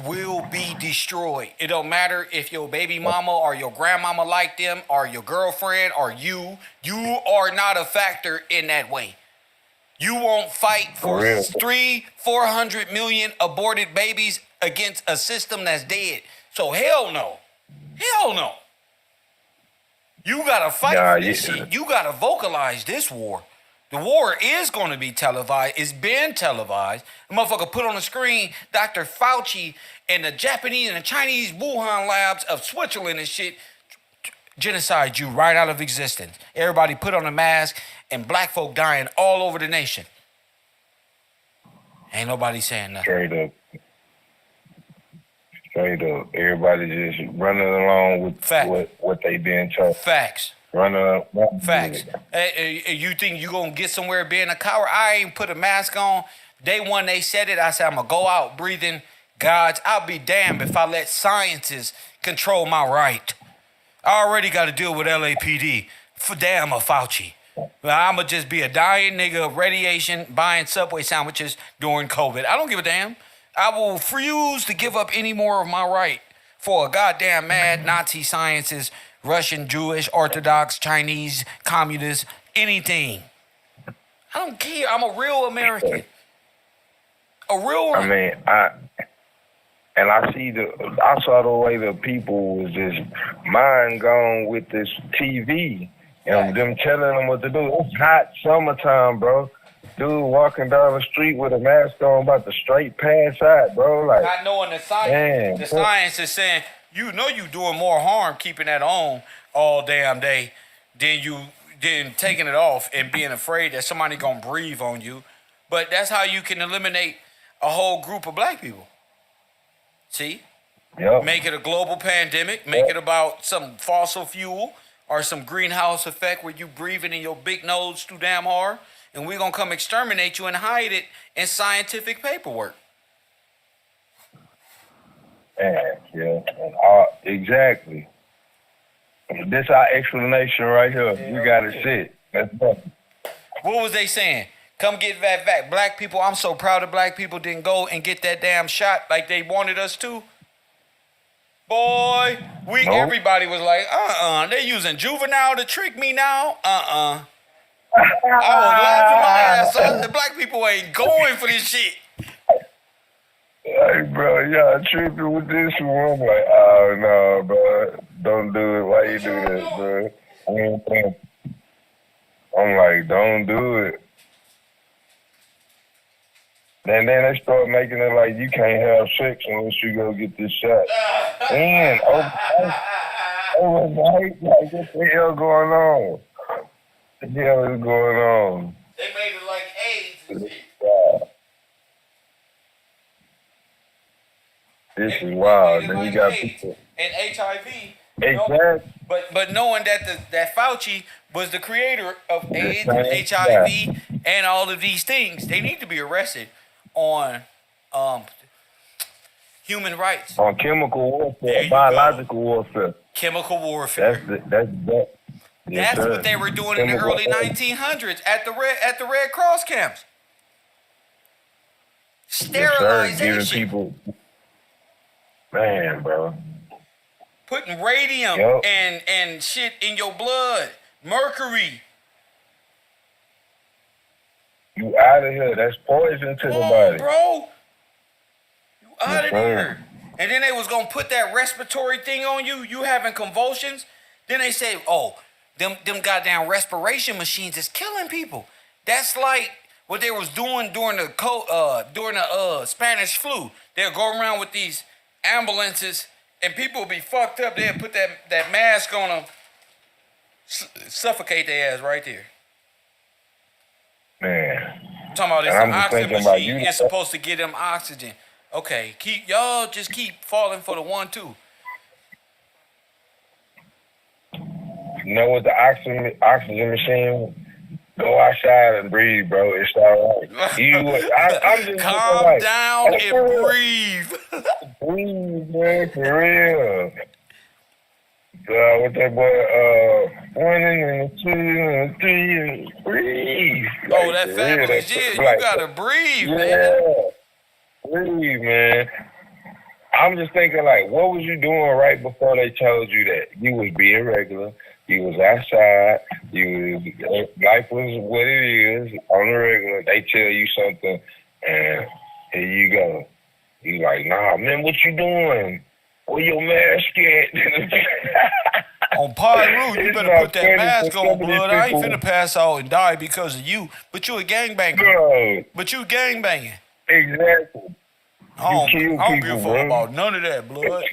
will be destroyed. It don't matter if your baby mama or your grandmama like them or your girlfriend or you. You are not a factor in that way. You won't fight for 400 million aborted babies against a system that's dead. So hell no. Hell no. You gotta fight for this shit. You gotta vocalize this war. The war is going to be televised. It's been televised. The motherfucker put on the screen Dr. Fauci and the Japanese and the Chinese Wuhan labs of Switzerland and shit genocide you right out of existence. Everybody put on a mask and black folk dying all over the nation. Ain't nobody saying nothing. Straight up. Everybody just running along with what they been told. Facts. Facts. You think you gonna get somewhere being a coward? I ain't put a mask on. Day one they said it. I said I'm gonna go out breathing God's. I'll be damned if I let sciences control my right. I already got to deal with LAPD. For damn a Fauci. I'ma just be a dying nigga of radiation buying Subway sandwiches during COVID. I don't give a damn. I will refuse to give up any more of my right for a goddamn mad Nazi sciences. Russian, Jewish, Orthodox, Chinese, communist, anything. I don't care. I'm a real American. A real one. I mean, I saw the way the people was just mind gone with this TV and them telling them what to do. It's hot summertime, bro. Dude walking down the street with a mask on about to straight pass out, bro. Like, not knowing the science. Man, the science is saying, you know you doing more harm keeping that on all damn day than taking it off and being afraid that somebody gonna breathe on you. But that's how you can eliminate a whole group of black people. See? Yep. Make it a global pandemic. Make it about some fossil fuel or some greenhouse effect where you breathing in your big nose too damn hard. And we're gonna come exterminate you and hide it in scientific paperwork. Yeah. Exactly. This our explanation right here. You got it sit. That's nothing. What was they saying? Come get that vac. Black people, I'm so proud of black people didn't go and get that damn shot like they wanted us to. Boy, everybody was like, they using juvenile to trick me now? I was laughing my ass off. The black people ain't going for this shit. Hey, bro, y'all tripping with this one? I'm like, oh, no, bro. Don't do it. Why you do that, bro? I'm like, don't do it. And then they start making it like you can't have sex unless you go get this shot. And overnight, like, what the hell going on? What the hell is going on? They made it like AIDS and shit. This is wild. Then you got people and HIV. Exactly. But knowing that Fauci was the creator of AIDS and HIV and all of these things, they need to be arrested on human rights. On chemical warfare, biological warfare. Chemical warfare. That's what they were doing in the early 1900s at the Red Cross camps. Sterilization. Giving people, man, bro. Putting radium and shit in your blood. Mercury. You out of here. That's poison to the body. Bro. You out of here. And then they was going to put that respiratory thing on you. You having convulsions. Then they say, them goddamn respiration machines is killing people. That's like what they was doing during the Spanish flu. They'll go around with these ambulances and people will be fucked up. They'll put that mask on them, suffocate their ass right there. Man. I'm talking about this oxygen machine. It's supposed to give them oxygen. Okay, y'all just keep falling for the 1-2. You know what the oxygen machine? Go outside and breathe, bro. It's all right. I'm just calm down and breathe. Breathe, man, for real. With that boy, 1 and 2 and 3 and breathe. Oh, that family shit. You gotta breathe, man. Breathe, man. I'm just thinking, like, what was you doing right before they told you that? You was being regular. You was outside. Life was what it is on the regular. They tell you something, and here you go. You like, nah, man, what you doing? Where your mask at? On Pyro, you It's better not put that funny mask for some on, of these blood. I ain't people. finna pass out and die because of you. But you a gangbanger. Bro, But you gangbanging. exactly. You kill I don't give a people, fuck bro. about none of that, blood.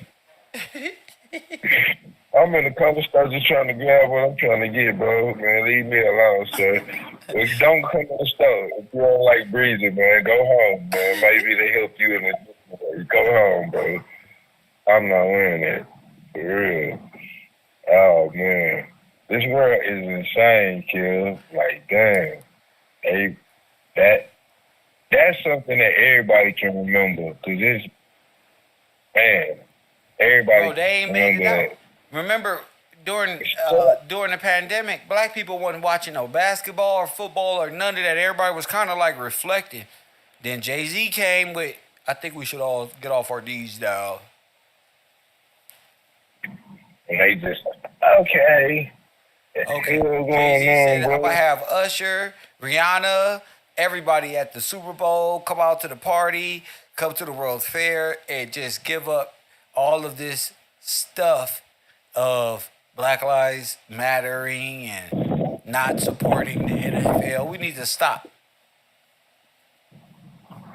I'm in a couple stores just trying to grab what I'm trying to get, bro. Man, leave me alone, sir. Don't come to the store. If you don't like breathing, man, go home, man. Maybe they help you in the go home, bro. I'm not wearing that. For real. Oh, man. This world is insane, kid. Like, damn. Hey, that's something that everybody can remember. Cause it's, man, everybody Bro, they ain't can made it remember out. that. Remember during the pandemic, black people wasn't watching no basketball or football or none of that. Everybody was kind of like reflecting. Then Jay-Z came with, I think we should all get off our D's now. And they just, okay. Okay. What's going Jay-Z said, on, I'm bro? going to have Usher, Rihanna, everybody at the Super Bowl come out to the party, come to the World's Fair, and just give up all of this stuff of Black Lives Mattering and not supporting the NFL. We need to stop.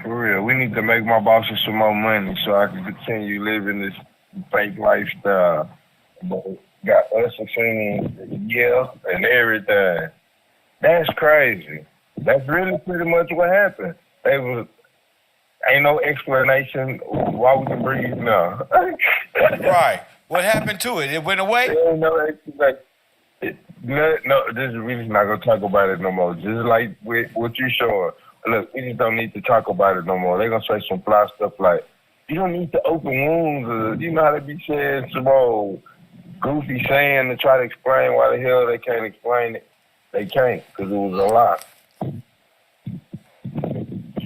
For real, we need to make my bosses some more money so I can continue living this fake lifestyle. But got us singing, yeah, and everything. That's crazy. That's really pretty much what happened. Ain't no explanation why we can breathe now. Right. What happened to it? It went away? There ain't no explanation. No, we just not gonna talk about it no more. Just like with what you showing. Look, we just don't need to talk about it no more. They're gonna say some fly stuff like, you don't need to open wounds, or you know how they be saying some old goofy saying to try to explain why the hell they can't explain it. They can't, because it was a lot.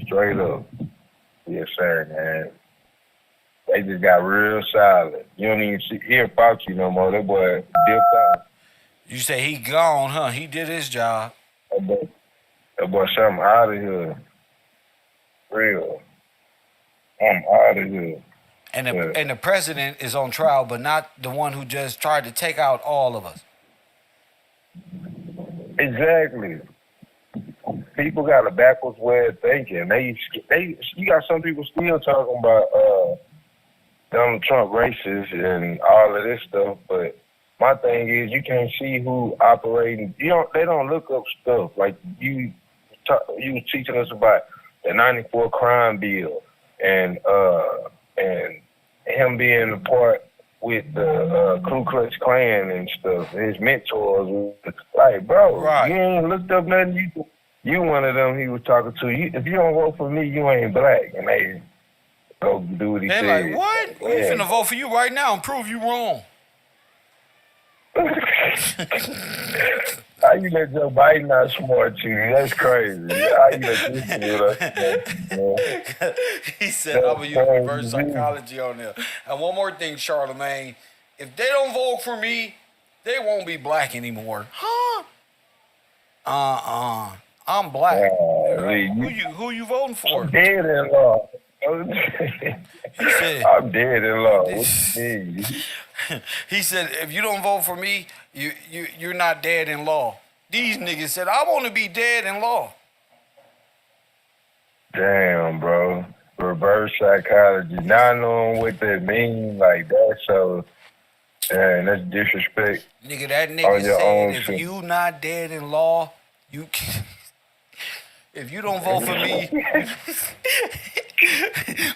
Straight up. Yes, sir, man. They just got real silent. You don't even hear Fauci no more. That boy dipped out. You say he gone, huh? He did his job. That boy said, I'm out of here. Real. I'm out of here. And the president is on trial, but not the one who just tried to take out all of us. Exactly. People got a backwards way of thinking. You got some people still talking about Donald Trump racist and all of this stuff, but my thing is you can't see who operating. They don't look up stuff like you was teaching us about the '94 crime bill and him being a part with the Ku Klux Klan and stuff. His mentors, like, bro, Right. You ain't looked up nothing. You one of them he was talking to. If you don't vote for me, you ain't black. And they go do what he said. They're like, what? We finna vote for you right now and prove you wrong. How you let Joe Biden outsmart you? That's crazy. How you let this dude He said, I'm going to use reverse psychology on them. And one more thing, Charlemagne. If they don't vote for me, they won't be black anymore. Huh? I'm black. Who you voting for? I'm dead in law. He said, I'm dead in law. What you mean? He said, if you don't vote for me, you're not dead in law. These niggas said, I want to be dead in law. Damn, bro. Reverse psychology. Not knowing what that means, like that, so that's disrespect. Nigga, that nigga said, if you not dead in law, you can. If you don't vote for me,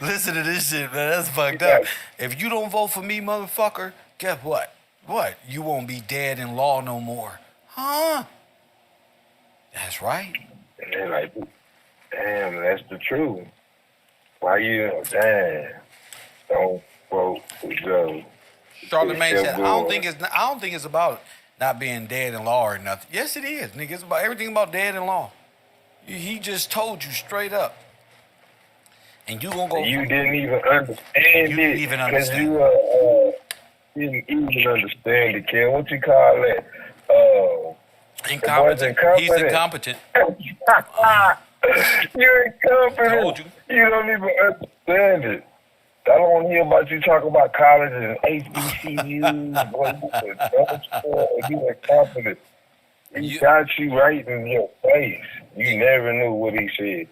listen to this shit, man. That's fucked up. If you don't vote for me, motherfucker, guess what? What? You won't be dead in law no more. Huh? That's right. And they're like, damn, that's the truth. Why you, damn, don't vote for Joe. Charlemagne said, I don't think it's about not being dead in law or nothing. Yes, it is, nigga. It's about everything about dead in law. He just told you straight up. And you gonna go. You didn't even understand You it didn't even because understand. you didn't even understand it, kid. What you call it? The boy's Incompetent. He's incompetent. incompetent. You're Told incompetent. you. You don't even understand it. I don't want to hear about you talking about college and HBCUs. Boy, you incompetent. He You. got you right in your face. You never knew what he said.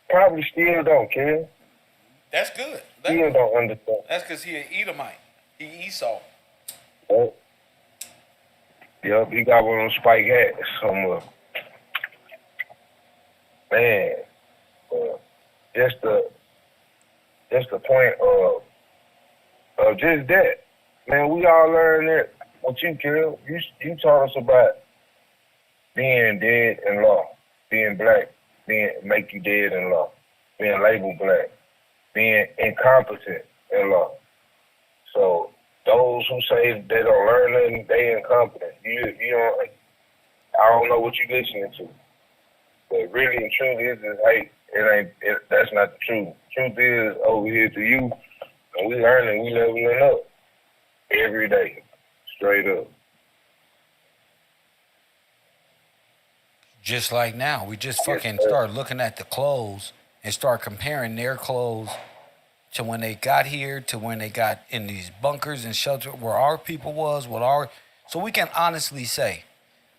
Probably still don't care. That's good. Still don't understand. That's because he an Edomite. He Esau. Yep, he got one of them spike hats somewhere. Man, just the point of just that. Man, we all learned that. What you kill, you taught us about being dead in law, being black, make you dead in law, being labeled black, being incompetent in law. So those who say they don't learn nothing, they incompetent. You don't. I don't know what you listening to, but really and truly, that's not the truth. Truth is over here to you, and we learning, we leveling up every day, straight up. Just like now, we just fucking start looking at the clothes and start comparing their clothes to when they got here, to when they got in these bunkers and shelters where our people was, so we can honestly say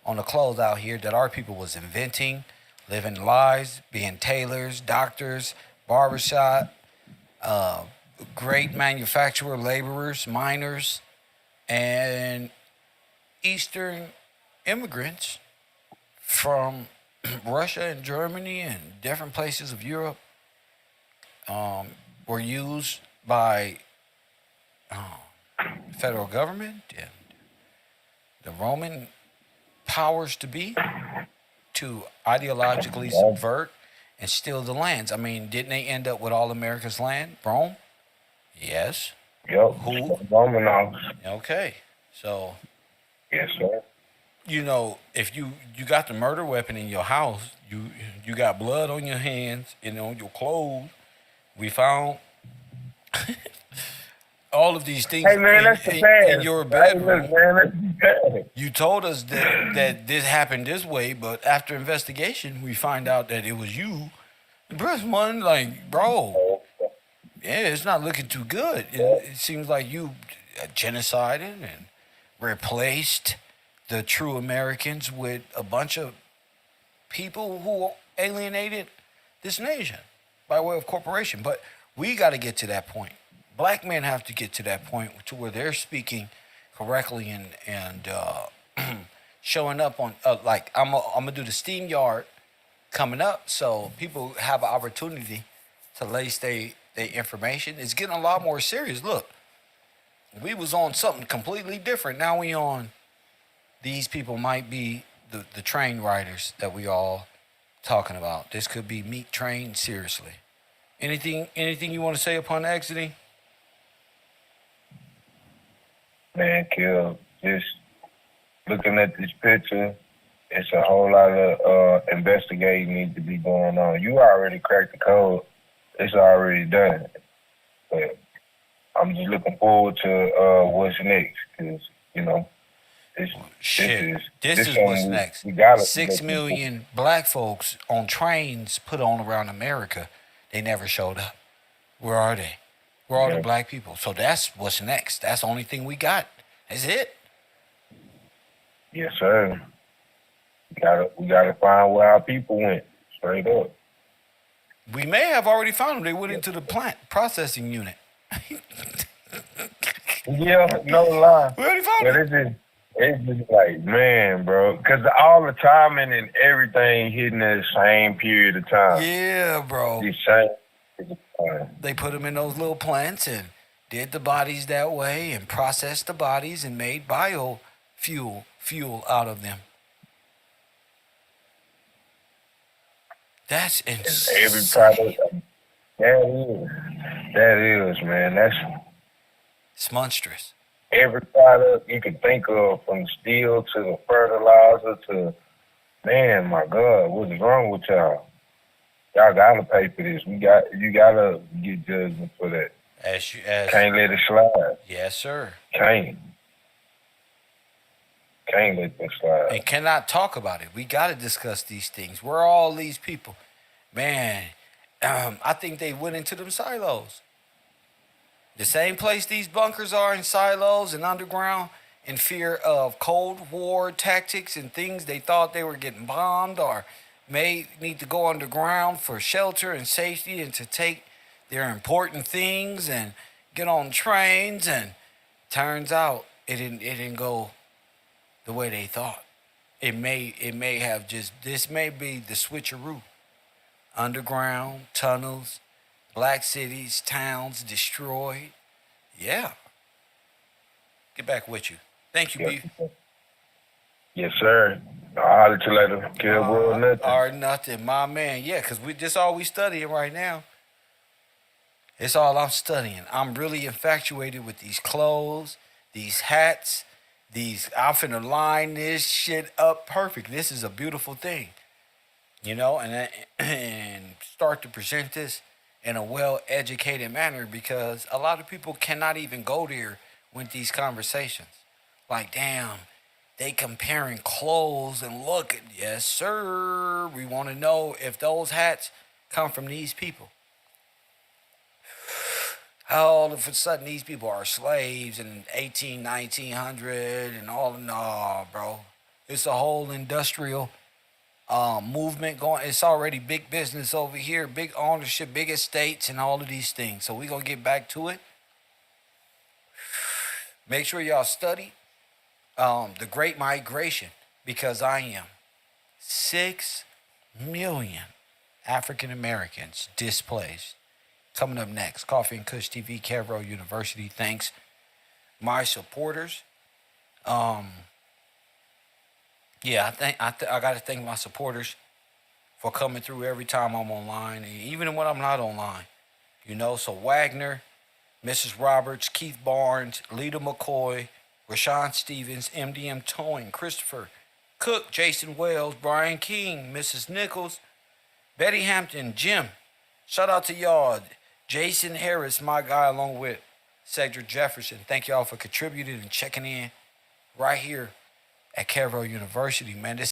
on the clothes out here that our people was inventing, living lives, being tailors, doctors, barbershop, great manufacturer, laborers, miners, and Eastern immigrants from Russia and Germany and different places of Europe were used by federal government and the Roman powers to be to ideologically subvert and steal the lands. I mean, didn't they end up with all America's land? Rome? Yes. Yep. Who? Romanovs. Okay. So, Yes, sir. you know, if you got the murder weapon in your house, you got blood on your hands and on your clothes. We found all of these things Hey man, that's the past. in your Hey, bedroom. look, man, that's the past. You told us that this happened this way, but after investigation, we find out that it was you. Bruce, one like, bro, yeah, it's not looking too good. It seems like you genocided and replaced the true Americans with a bunch of people who alienated this nation by way of corporation. But we got to get to that point. Black men have to get to that point to where they're speaking correctly and showing up on like I'm gonna do the steam yard coming up, so people have an opportunity to lace their information. It's getting a lot more serious. Look, we was on something completely different. Now we on these people might be the train riders that we all talking about. This could be meat train, seriously. Anything you want to say upon exiting? Man, Kill, just looking at this picture, it's a whole lot of investigating needs to be going on. You already cracked the code. It's already done. But I'm just looking forward to what's next, because, you know, this is what's next. 6 million black folks on trains put on around America. They never showed up. Where are they? Where are the black people? So that's what's next. That's the only thing we got. That's it. Yes, sir. We gotta find where our people went. Straight up. We may have already found them. They went into the plant processing unit. Yeah, no lie. We already found them. It's just like, man, bro, because all the timing and everything hitting the same period of time. Yeah, bro. The same. They put them in those little plants and did the bodies that way and processed the bodies and made fuel out of them. That's insane. Every product. That is, man. It's monstrous. Every product you can think of, from steel to the fertilizer to, man, my God, what's wrong with y'all? Y'all gotta pay for this. You gotta get judgment for that. Can't let it slide. Yes, sir. Can't let that slide. And cannot talk about it. We got to discuss these things. Where are all these people? Man, I think they went into them silos. The same place these bunkers are in silos and underground in fear of Cold War tactics and things they thought they were getting bombed or may need to go underground for shelter and safety and to take their important things and get on trains, and turns out it didn't go the way they thought. It may have just, this may be the switcheroo. Underground, tunnels, black cities, towns destroyed. Yeah. Get back with you. Thank you, B. Yes, sir. I'll holler at you later. KevRow, nothing. Or nothing, my man. Yeah, because this all we studying right now. It's all I'm studying. I'm really infatuated with these clothes, these hats, I'm finna line this shit up perfect. This is a beautiful thing. And start to present this in a well-educated manner, because a lot of people cannot even go there with these conversations. Like, damn, they comparing clothes and look. Yes, sir. We want to know if those hats come from these people. How all of a sudden these people are slaves in 1900 and all. No, bro. It's a whole industrial movement going. It's already big business over here, big ownership, big estates, and all of these things. So we're going to get back to it. Make sure y'all study the Great Migration, because I am 6 million African Americans displaced. Coming up next, Coffee and Kush TV, KevRow University. Thanks, my supporters. I got to thank my supporters for coming through every time I'm online, even when I'm not online. So Wagner, Mrs. Roberts, Keith Barnes, Lita McCoy, Rashawn Stevens, MDM Towing, Christopher Cook, Jason Wells, Brian King, Mrs. Nichols, Betty Hampton, Jim. Shout out to y'all. Jason Harris, my guy, along with Cedric Jefferson. Thank y'all for contributing and checking in right here at KevRow University, man. This